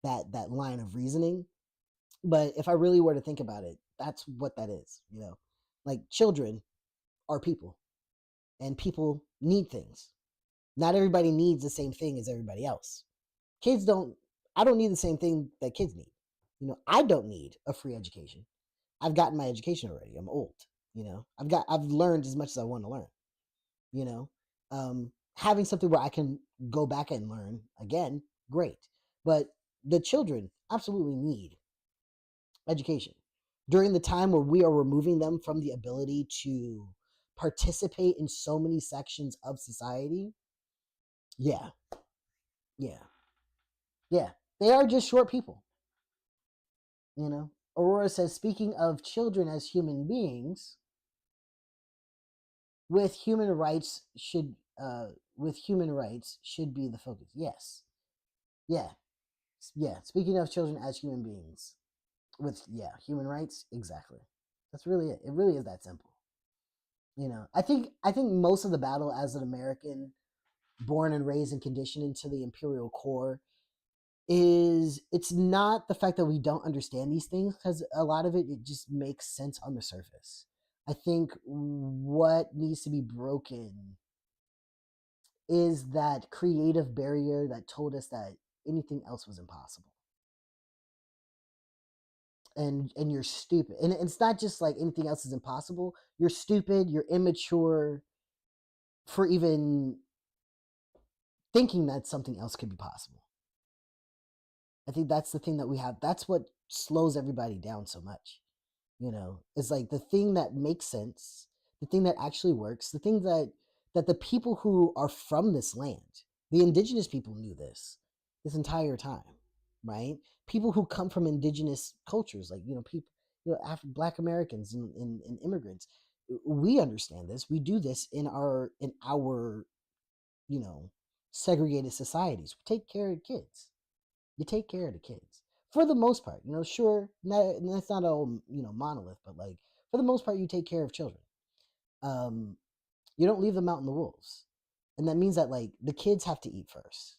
that line of reasoning. But if I really were to think about it, that's what that is, you know? Like, children are people, and people need things. Not everybody needs the same thing as everybody else. Kids don't, I don't need the same thing that kids need. You know, I don't need a free education. I've gotten my education already. I'm old, you know? I've learned as much as I want to learn, you know? Having something where I can go back and learn again, great. But the children absolutely need education during the time where we are removing them from the ability to participate in so many sections of society. Yeah, yeah, yeah. They are just short people, you know. Aurora says, speaking of children as human beings, with human rights should with human rights should be the focus. Yes, yeah, yeah. Speaking of children as human beings, with, yeah, human rights, exactly. That's really it. It really is that simple. You know, I think most of the battle as an American, born and raised and conditioned into the imperial core, is, it's not the fact that we don't understand these things, because a lot of it just makes sense on the surface. I think what needs to be broken is that creative barrier that told us that anything else was impossible. And you're stupid. And it's not just like anything else is impossible. You're stupid, you're immature for even thinking that something else could be possible. I think that's the thing that we have. That's what slows everybody down so much. You know, it's like the thing that makes sense, the thing that actually works, the thing that the people who are from this land, the indigenous people knew this entire time, right? People who come from indigenous cultures, like, you know, people, you know, Black Americans and immigrants, we understand this. We do this in our you know, segregated societies. We take care of kids. You take care of the kids for the most part. You know, sure, that's not a, you know, monolith, but like, for the most part, you take care of children. Um, you don't leave them out in the wolves, and that means that, like, the kids have to eat first.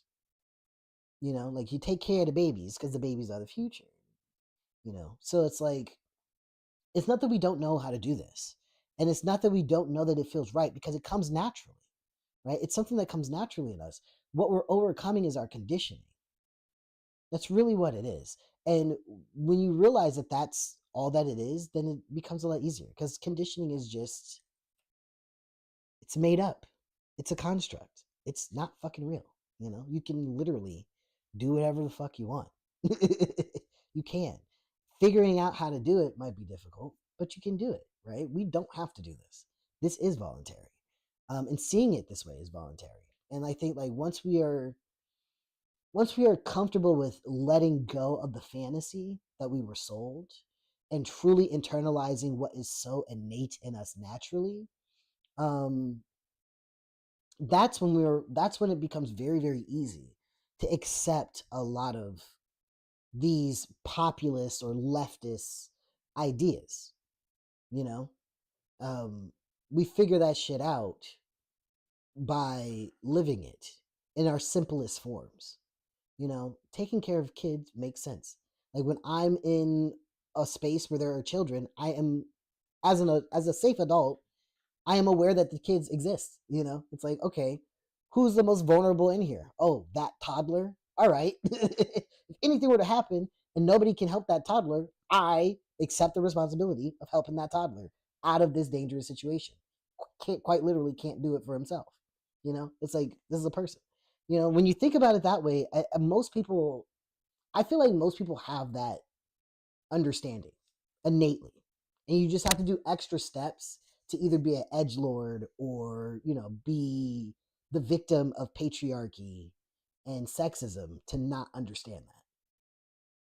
You know, like, you take care of the babies because the babies are the future. You know, so it's like, it's not that we don't know how to do this, and it's not that we don't know that it feels right, because it comes naturally, right? It's something that comes naturally in us. What we're overcoming is our conditioning. That's really what it is. And when you realize that that's all that it is, then it becomes a lot easier, because conditioning is just, it's made up. It's a construct. It's not fucking real. You know, you can literally do whatever the fuck you want. You can. Figuring out how to do it might be difficult, but you can do it, right? We don't have to do this. This is voluntary. And seeing it this way is voluntary. And I think, like, once we are comfortable with letting go of the fantasy that we were sold and truly internalizing what is so innate in us naturally, um, that's when it becomes very, very easy to accept a lot of these populist or leftist ideas. You know, um, we figure that shit out by living it in our simplest forms. You know, taking care of kids makes sense. Like, when I'm in a space where there are children, I am, as a safe adult, I am aware that the kids exist. You know, it's like, okay, who's the most vulnerable in here? Oh, that toddler. All right. If anything were to happen and nobody can help that toddler, I accept the responsibility of helping that toddler out of this dangerous situation. Quite literally can't do it for himself. You know, it's like, this is a person. You know, when you think about it that way, most people, I feel like most people have that understanding innately. And you just have to do extra steps to either be an edge lord or, be the victim of patriarchy and sexism to not understand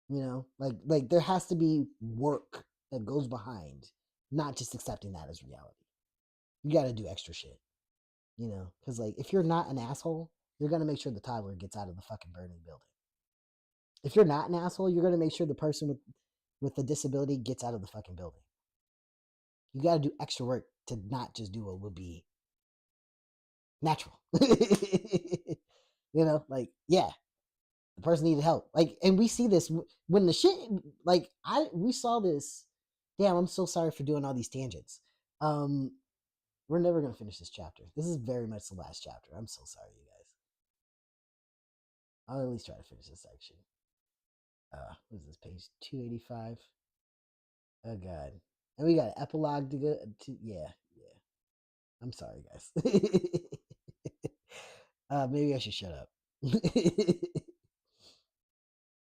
that. Like there has to be work that goes behind not just accepting that as reality. You got to do extra shit, because like if you're not an asshole, you're gonna make sure the toddler gets out of the fucking burning building. If you're not an asshole, you're gonna make sure the person with the disability gets out of the fucking building. You got to do extra work to not just do what would be natural. Like, yeah, the person needed help. Like, and we see this when the shit, like, we saw this. Damn, I'm so sorry for doing all these tangents. We're never gonna finish this chapter. This is very much the last chapter. I'm so sorry, you guys. I'll at least try to finish this section. What is this, page 285? Oh god. And we got an epilogue to go to. Yeah. I'm sorry, guys. Maybe I should shut up.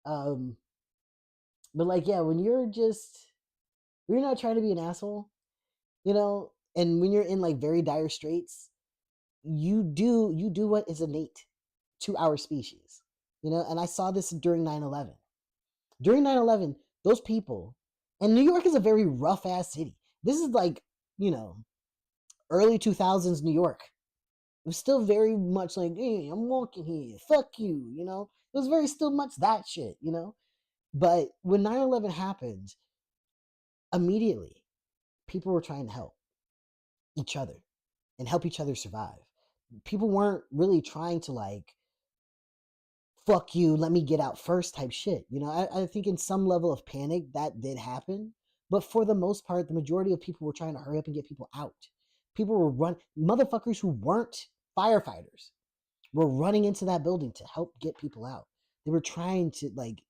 um, but like, yeah, when you're not trying to be an asshole, and when you're in like very dire straits, you do what is innate to our species, and I saw this during 9/11. During 9/11, those people, and New York is a very rough ass city. This is like, early 2000s New York. It was still very much like, hey, I'm walking here, fuck you, It was very still much that shit, But when 9/11 happened, immediately people were trying to help each other and help each other survive. People weren't really trying to like, fuck you, let me get out first type shit. I think in some level of panic that did happen. But for the most part, the majority of people were trying to hurry up and get people out. People were motherfuckers who weren't firefighters were running into that building to help get people out. They were trying to, like,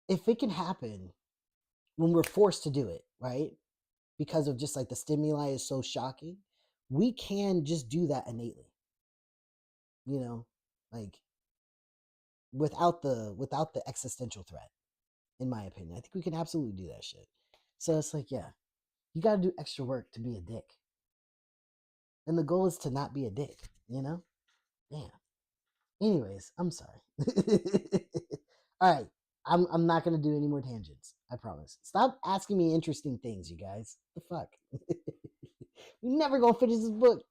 if it can happen when we're forced to do it, right? Because of just like the stimuli is so shocking, we can just do that innately, like without the existential threat, in my opinion. I think we can absolutely do that shit. So it's like, yeah, you got to do extra work to be a dick. And the goal is to not be a dick, Damn. Anyways, I'm sorry. All right. I'm not gonna do any more tangents. I promise. Stop asking me interesting things, you guys. The fuck? We never gonna finish this book.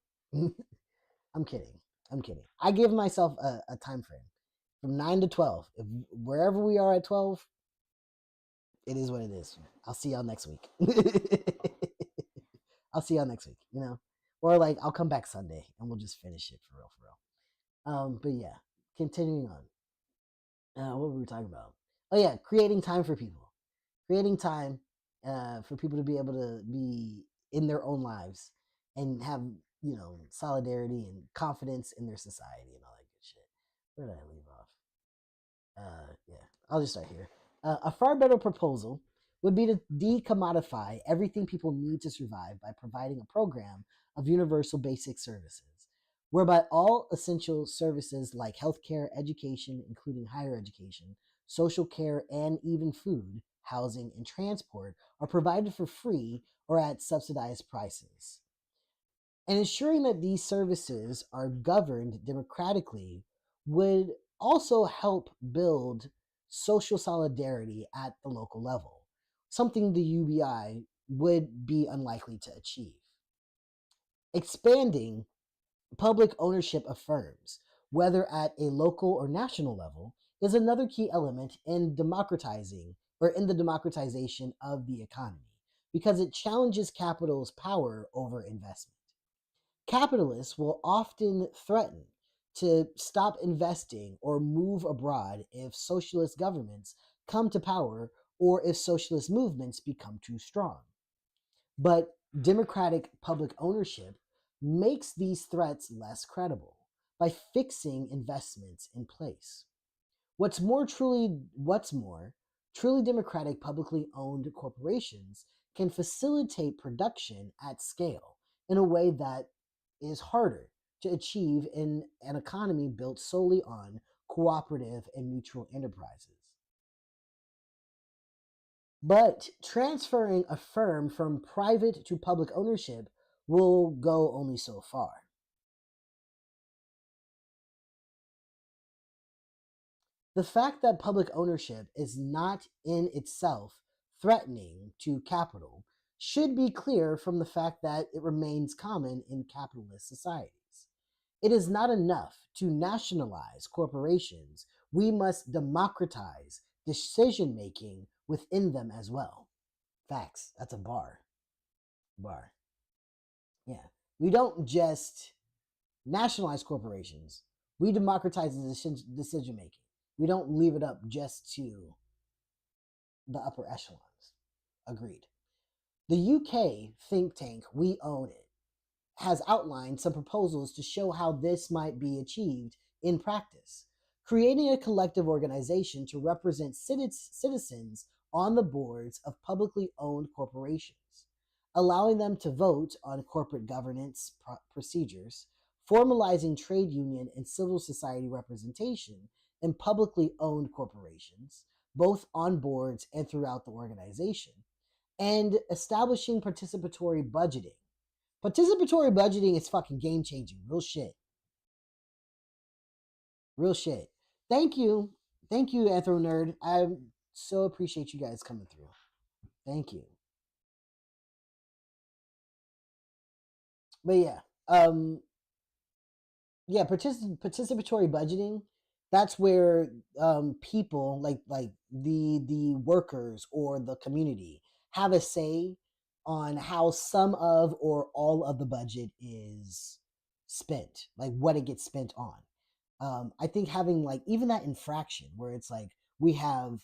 I'm kidding. I give myself a time frame from 9 to 12. If wherever we are at 12, it is what it is. I'll see y'all next week. I'll see y'all next week. Or like I'll come back Sunday and we'll just finish it for real. But yeah, continuing on. What were we talking about? Oh yeah, creating time for people. Creating time for people to be able to be in their own lives and have, solidarity and confidence in their society and all that good shit. Where did I leave off? Yeah, I'll just start here. A far better proposal would be to decommodify everything people need to survive by providing a program of universal basic services, whereby all essential services like healthcare, education, including higher education, social care, and even food, housing, and transport are provided for free or at subsidized prices. And ensuring that these services are governed democratically would also help build social solidarity at the local level, something the UBI would be unlikely to achieve. Expanding public ownership of firms, whether at a local or national level, is another key element in the democratization of the economy because it challenges capital's power over investment. Capitalists will often threaten to stop investing or move abroad if socialist governments come to power or if socialist movements become too strong. But democratic public ownership makes these threats less credible by fixing investments in place. Truly democratic publicly owned corporations can facilitate production at scale in a way that is harder to achieve in an economy built solely on cooperative and mutual enterprises. But transferring a firm from private to public ownership will go only so far. The fact that public ownership is not in itself threatening to capital should be clear from the fact that it remains common in capitalist societies. It is not enough to nationalize corporations. We must democratize decision making within them as well. Facts. That's a bar. Bar. Yeah. We don't just nationalize corporations. We democratize the decision making. We don't leave it up just to the upper echelons. Agreed. The UK think tank We Own It has outlined some proposals to show how this might be achieved in practice, creating a collective organization to represent citizens on the boards of publicly owned corporations, allowing them to vote on corporate governance procedures, formalizing trade union and civil society representation in publicly owned corporations, both on boards and throughout the organization, and establishing participatory budgeting. Participatory budgeting is fucking game changing. Real shit. Real shit. Thank you. Thank you, Anthro Nerd. I so appreciate you guys coming through. Thank you. But yeah, participatory budgeting. That's where people like the workers or the community have a say on how some of or all of the budget is spent, like what it gets spent on. I think having like even that infraction where it's like we have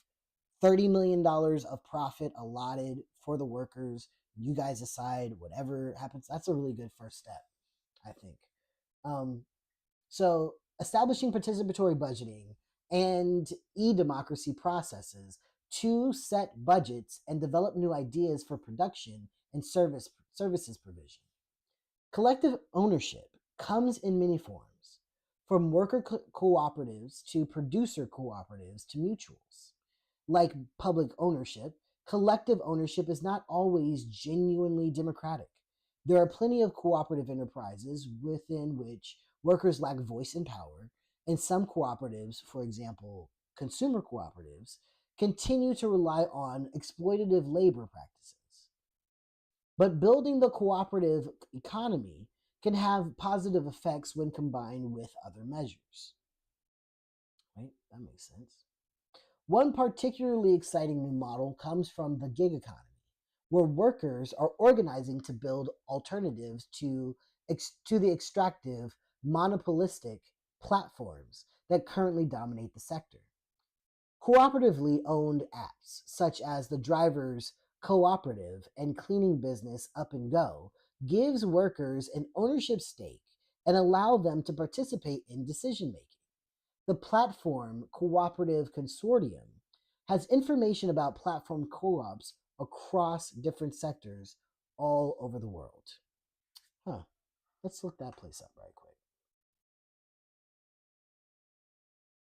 $30 million of profit allotted for the workers. You guys decide whatever happens. That's a really good first step, I think. Um, so establishing participatory budgeting and e-democracy processes to set budgets and develop new ideas for production and services provision. Collective ownership comes in many forms, from worker cooperatives to producer cooperatives to mutuals. Like public ownership, collective ownership is not always genuinely democratic. There are plenty of cooperative enterprises within which workers lack voice and power, and some cooperatives, for example, consumer cooperatives, continue to rely on exploitative labor practices. But building the cooperative economy can have positive effects when combined with other measures. Right? That makes sense. One particularly exciting new model comes from the gig economy, where workers are organizing to build alternatives to the extractive, monopolistic platforms that currently dominate the sector. Cooperatively owned apps, such as the Drivers Cooperative and cleaning business Up and Go, gives workers an ownership stake and allow them to participate in decision making. The Platform Cooperative Consortium has information about platform co-ops across different sectors all over the world. Huh. Let's look that place up right quick.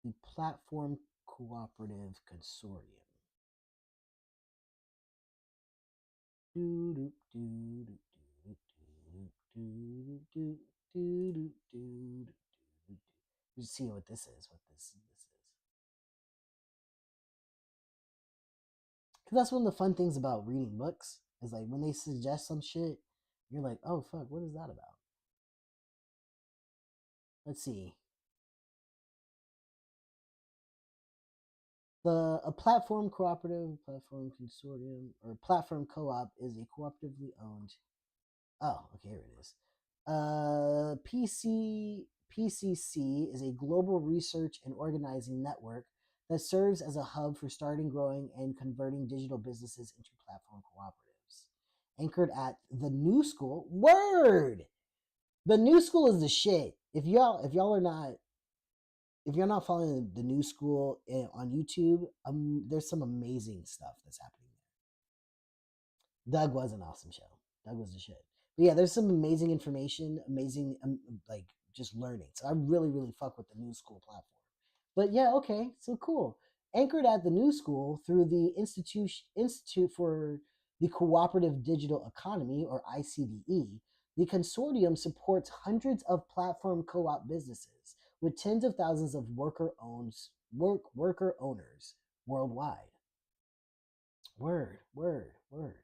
The Platform Cooperative Consortium. Just see what this is. What this is. Because that's one of the fun things about reading books is like when they suggest some shit, you're like, oh fuck, what is that about? Let's see. A platform cooperative, platform consortium, or platform co-op is a cooperatively owned. Oh, okay, here it is. PCC is a global research and organizing network that serves as a hub for starting, growing, and converting digital businesses into platform cooperatives. Anchored at the New School. Word! The New School is the shit. If y'all are not if you're not following the New School on YouTube, there's some amazing stuff that's happening there. Doug was an awesome show. Doug was the shit. But yeah, there's some amazing information, amazing like just learning. So I really, really fuck with the New School platform. But yeah, okay, so cool. Anchored at the New School through the Institute for the Cooperative Digital Economy, or ICDE, the consortium supports hundreds of platform co-op businesses with tens of thousands of worker owners worldwide. Word, word, word.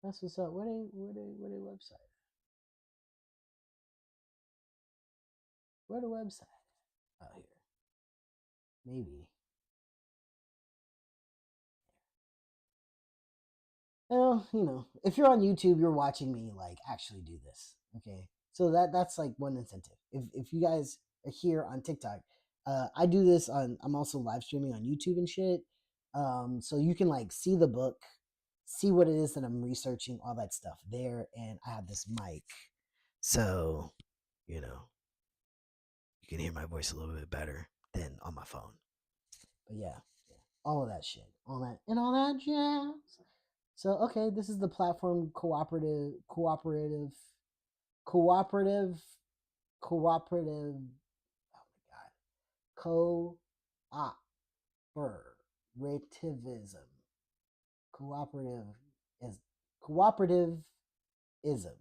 That's what's up. What a website? Where the website? Out here. Maybe. Well, if you're on YouTube, you're watching me like actually do this. Okay. So that's like one incentive. If you guys are here on TikTok, I do this on I'm also live streaming on YouTube and shit. So you can like see the book, see what it is that I'm researching, all that stuff there, and I have this mic. So, you know, you can hear my voice a little bit better than on my phone. But yeah, all of that shit. All that and all that jazz. So okay, this is the platform cooperative cooperative oh my god. Cooperativism. Cooperative is cooperativism.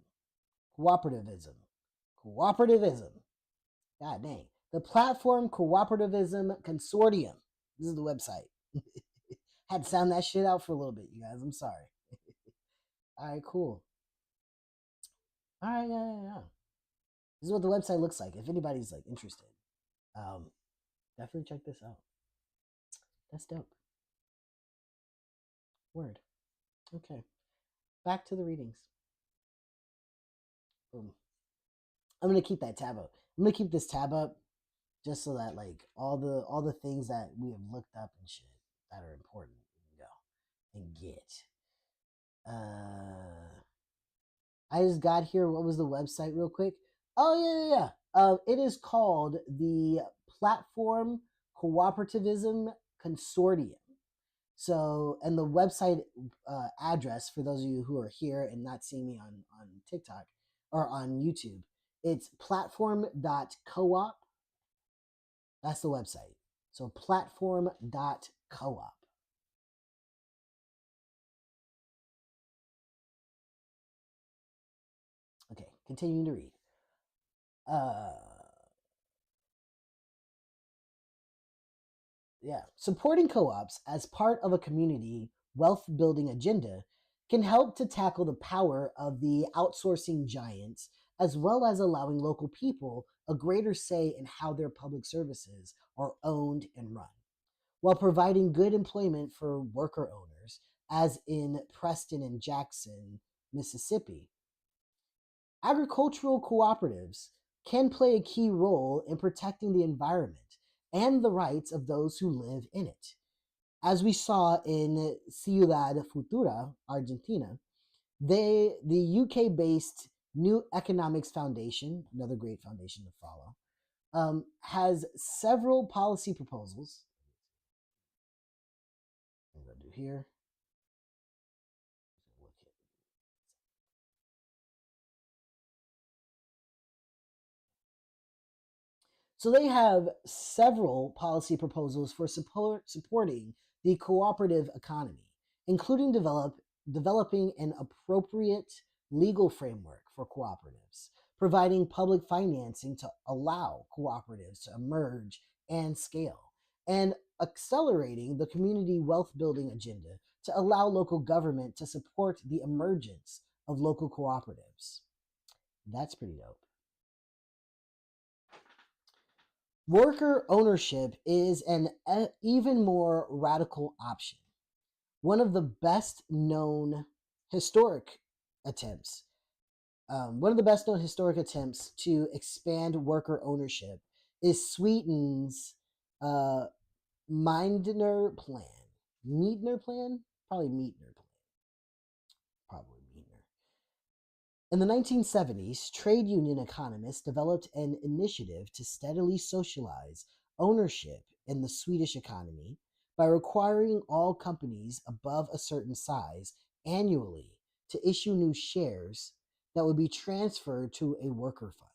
Cooperativism. Cooperativism. God dang. The Platform Cooperativism Consortium. This is the website. Had to sound that shit out for a little bit, you guys. I'm sorry. All right, cool. All right, yeah. This is what the website looks like. If anybody's like interested, definitely check this out. That's dope. Word. Okay. Back to the readings. Boom. I'm gonna keep that tab up. I'm gonna keep this tab up just so that like all the things that we have looked up and shit that are important we can go and get. I just got here. What was the website, real quick? Oh yeah. It is called the Platform Cooperativism Consortium. So, and the website address for those of you who are here and not seeing me on TikTok or on YouTube, it's platform.coop. That's the website. So platform.coop. Okay, continuing to read. Supporting co-ops as part of a community wealth building agenda can help to tackle the power of the outsourcing giants, as well as allowing local people a greater say in how their public services are owned and run, while providing good employment for worker owners, as in Preston and Jackson, Mississippi. Agricultural cooperatives can play a key role in protecting the environment and the rights of those who live in it. As we saw in Ciudad Futura, Argentina, the UK based New Economics Foundation, another great foundation to follow, has several policy proposals. I'm going to do here. So they have several policy proposals for supporting the cooperative economy, including developing an appropriate legal framework for cooperatives, providing public financing to allow cooperatives to emerge and scale, and accelerating the community wealth building agenda to allow local government to support the emergence of local cooperatives. That's pretty dope. Worker ownership is an even more radical option. One of the best known historic attempts, to expand worker ownership is Sweden's uh, Meidner Plan. Meidner Plan? Probably Meidner Plan. Probably Meidner. In the 1970s, trade union economists developed an initiative to steadily socialize ownership in the Swedish economy by requiring all companies above a certain size annually to issue new shares that would be transferred to a worker fund.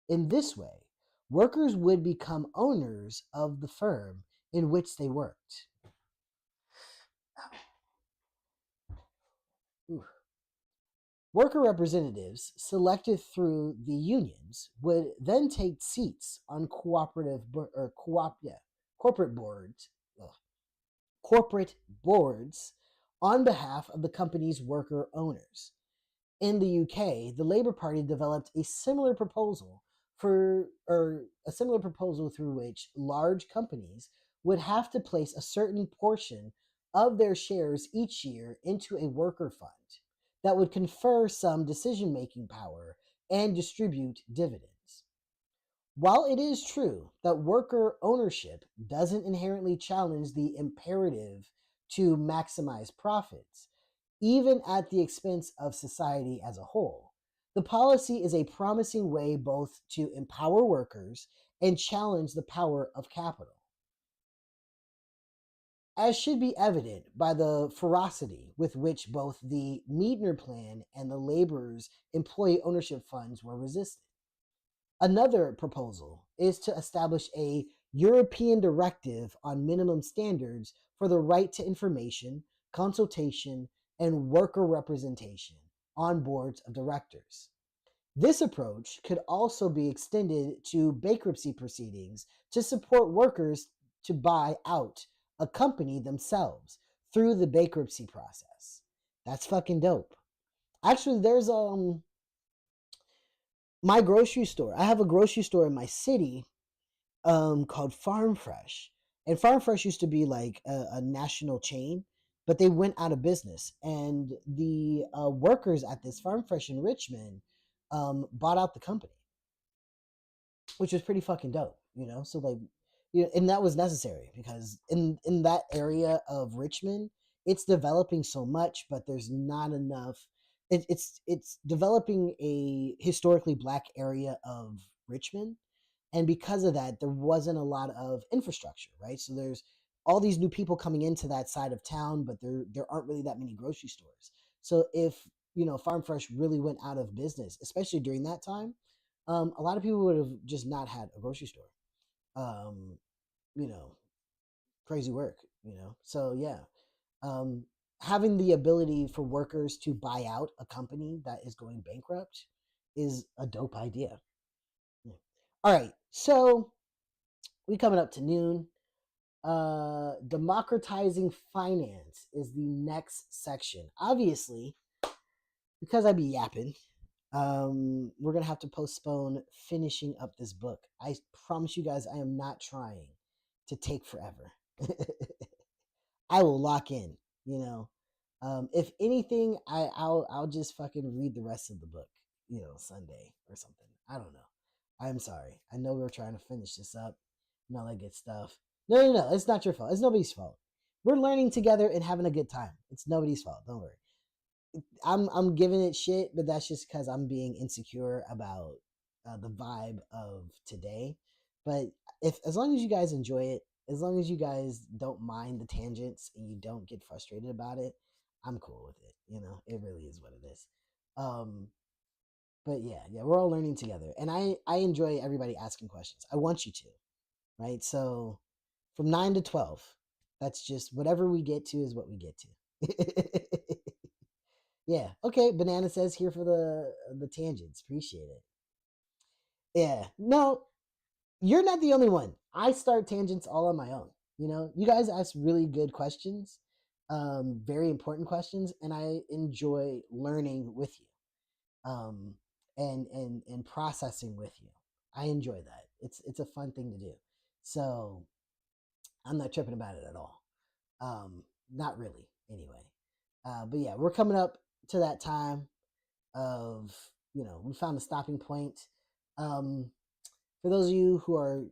In this way, workers would become owners of the firm in which they worked. Ooh. Worker representatives selected through the unions would then take seats on corporate boards, corporate boards on behalf of the company's worker owners. In the UK, the Labour Party developed a similar proposal through which large companies would have to place a certain portion of their shares each year into a worker fund that would confer some decision-making power and distribute dividends. While it is true that worker ownership doesn't inherently challenge the imperative to maximize profits, even at the expense of society as a whole, the policy is a promising way both to empower workers and challenge the power of capital. As should be evident by the ferocity with which both the Meitner Plan and the laborers' employee ownership funds were resisted. Another proposal is to establish a European directive on minimum standards for the right to information, consultation, and worker representation on boards of directors. This approach could also be extended to bankruptcy proceedings to support workers to buy out a company themselves through the bankruptcy process. That's fucking dope. Actually, there's my grocery store. I have a grocery store in my city called Farm Fresh. And Farm Fresh used to be like a national chain, but they went out of business. And the workers at this Farm Fresh in Richmond bought out the company, which was pretty fucking dope, you know? So like, you know, and that was necessary because in that area of Richmond, it's developing so much, but there's not enough. It's developing a historically black area of Richmond, and because of that, there wasn't a lot of infrastructure, right? So there's all these new people coming into that side of town, but there aren't really that many grocery stores. So if Farm Fresh really went out of business, especially during that time, a lot of people would have just not had a grocery store. Um, you know, crazy work. So yeah, um, having the ability for workers to buy out a company that is going bankrupt is a dope idea. Yeah. All right, so we coming up to noon. Democratizing finance is the next section. Obviously, because I be yapping, we're gonna have to postpone finishing up this book. I promise you guys, I am not trying to take forever. I will lock in. You know, if anything, I'll just fucking read the rest of the book. Sunday or something. I don't know. I'm sorry. I know we're trying to finish this up and all that good stuff. No. It's not your fault. It's nobody's fault. We're learning together and having a good time. It's nobody's fault. Don't worry. I'm giving it shit, but that's just because I'm being insecure about the vibe of today. But if as long as you guys enjoy it, as long as you guys don't mind the tangents and you don't get frustrated about it, I'm cool with it. It really is what it is. Um, but yeah, we're all learning together, and I enjoy everybody asking questions. I want you to, right? So from 9 to 12, that's just whatever we get to is what we get to. Yeah. Okay. Banana says here for the tangents. Appreciate it. Yeah. No, you're not the only one. I start tangents all on my own. You guys ask really good questions, very important questions, and I enjoy learning with you, and processing with you. I enjoy that. It's a fun thing to do. So I'm not tripping about it at all. Not really, anyway. But yeah, we're coming up to that time of we found a stopping point. For those of you who are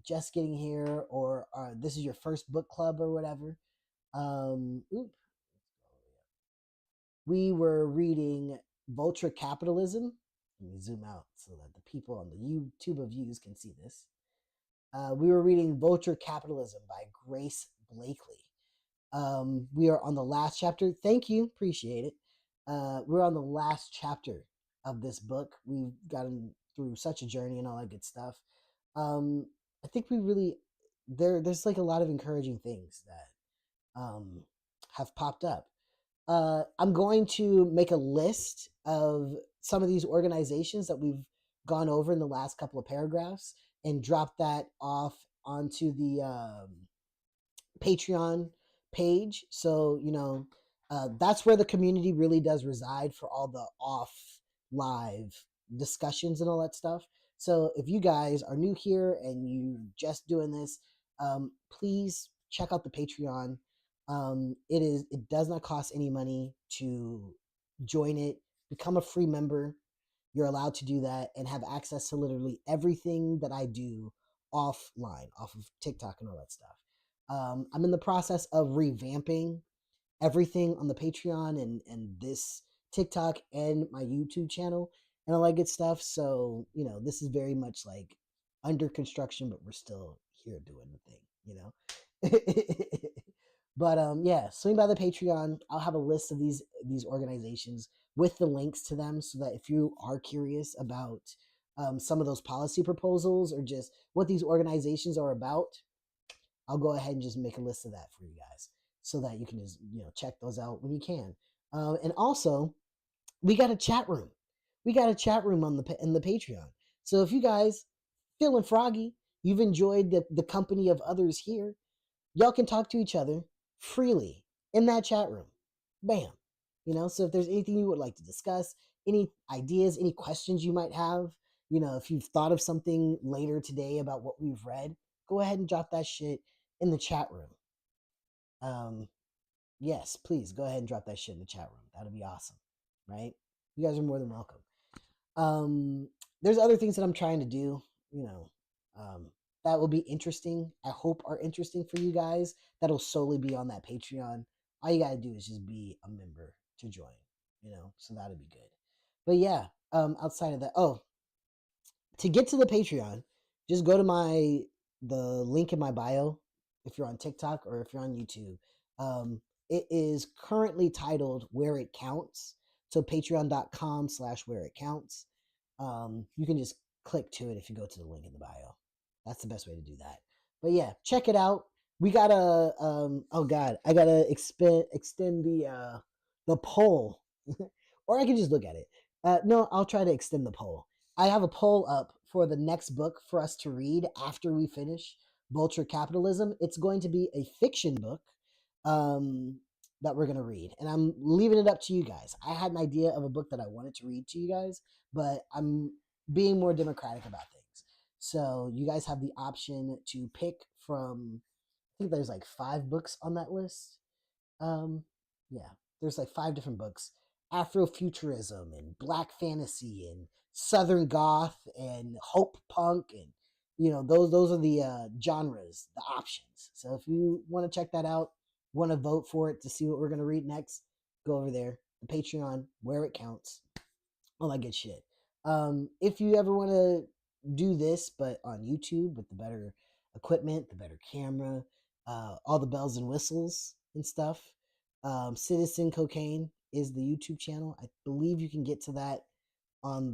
just getting here, or this is your first book club or whatever, we were reading Vulture Capitalism. Let me zoom out so that the people on the YouTube of views can see this. We were reading Vulture Capitalism by Grace Blakeley. We are on the last chapter. Thank you, appreciate it. We're on the last chapter of this book. We've gotten through such a journey and all that good stuff. I think we really there's like a lot of encouraging things that have popped up. I'm going to make a list of some of these organizations that we've gone over in the last couple of paragraphs and drop that off onto the Patreon page. So, that's where the community really does reside for all the off live discussions and all that stuff. So, if you guys are new here and you just doing this, please check out the Patreon. It does not cost any money to join it. Become a free member. You're allowed to do that and have access to literally everything that I do offline, off of TikTok and all that stuff. I'm in the process of revamping everything on the Patreon and this TikTok and my YouTube channel and all that good stuff. So, this is very much like under construction, but we're still here doing the thing. But yeah, swing by the Patreon. I'll have a list of these organizations with the links to them so that if you are curious about some of those policy proposals or just what these organizations are about, I'll go ahead and just make a list of that for you guys so that you can just, check those out when you can. And also, we got a chat room. We got a chat room in the Patreon. So if you guys feeling froggy, you've enjoyed the company of others here, y'all can talk to each other freely in that chat room. Bam. So if there's anything you would like to discuss, any ideas, any questions you might have, if you've thought of something later today about what we've read, go ahead and drop that shit in the chat room. Yes, please go ahead and drop that shit in the chat room. That'll be awesome, right? You guys are more than welcome. There's other things that I'm trying to do, that will be interesting. I hope are interesting for you guys. That'll solely be on that Patreon. All you gotta do is just be a member to join, so that'll be good. But yeah, outside of that, to get to the Patreon, just go to the link in my bio if you're on TikTok or if you're on YouTube. It is currently titled Where It Counts. So patreon.com/where it counts. You can just click to it if you go to the link in the bio. That's the best way to do that. But yeah, check it out. We gotta oh god, I gotta extend the poll. Or I can just look at it. No, I'll try to extend the poll. I have a poll up for the next book for us to read after we finish Vulture Capitalism. It's going to be a fiction book that we're going to read. And I'm leaving it up to you guys. I had an idea of a book that I wanted to read to you guys, but I'm being more democratic about things. So you guys have the option to pick from, I think there's like 5 books on that list. Yeah, there's like 5 different books. Afrofuturism and black fantasy and southern goth and hope punk, and those are the genres, the options. So if you want to check that out, want to vote for it to see what we're going to read next, go over there, the Patreon, Where It Counts, all that good shit. If you ever want to do this but on YouTube with the better equipment, the better camera, all the bells and whistles and stuff, Citizen Cocaine is the YouTube channel. I believe you can get to that in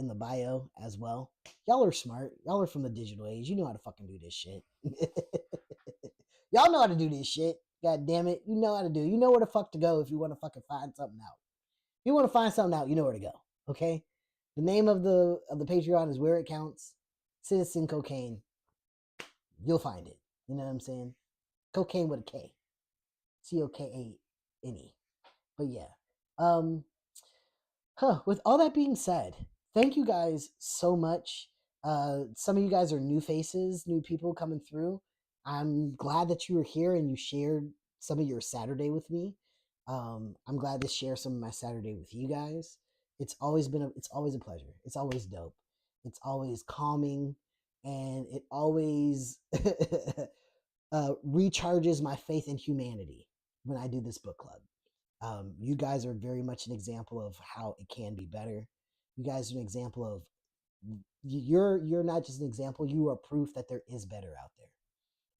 the bio as well. Y'all are smart. Y'all are from the digital age. You know how to fucking do this shit. Y'all know how to do this shit. God damn it. You know how to do. You know where the fuck to go if you want to fucking find something out. If you want to find something out, you know where to go. Okay? The name of the Patreon is Where It Counts. Citizen Cocaine. You'll find it. You know what I'm saying? Cocaine with a K. COKANE. But yeah. With all that being said, thank you guys so much. Some of you guys are new faces, new people coming through. I'm glad that you were here and you shared some of your Saturday with me. I'm glad to share some of my Saturday with you guys. It's always a pleasure. It's always dope. It's always calming, and it always recharges my faith in humanity when I do this book club. You guys are very much an example of how it can be better. You guys are an example of you're not just an example, you are proof that there is better out there.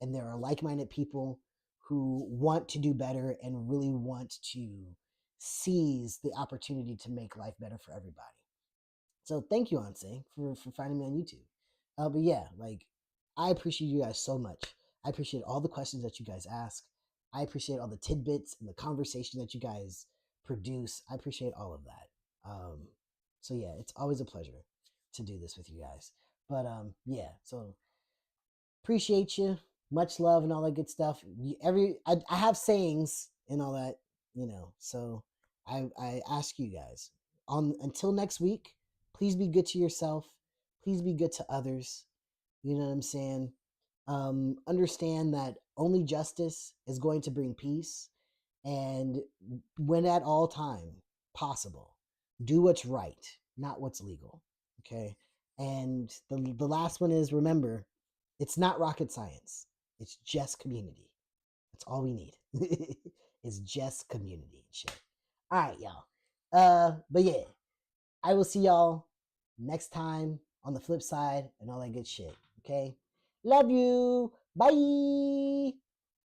And there are like-minded people who want to do better and really want to seize the opportunity to make life better for everybody. So thank you, Anse, for finding me on YouTube. But yeah, like, I appreciate you guys so much. I appreciate all the questions that you guys ask. I appreciate all the tidbits and the conversation that you guys produce. I appreciate all of that. So yeah, it's always a pleasure to do this with you guys. But yeah, so appreciate you. Much love and all that good stuff. I have sayings and all that, So I ask you guys on until next week. Please be good to yourself. Please be good to others. You know what I'm saying? Understand that only justice is going to bring peace, and when at all time possible, do what's right, not what's legal. Okay. And the last one is, remember, it's not rocket science. It's just community. That's all we need. It's just community and shit. All right, y'all. But yeah, I will see y'all next time on the flip side and all that good shit. Okay. Love you. Bye.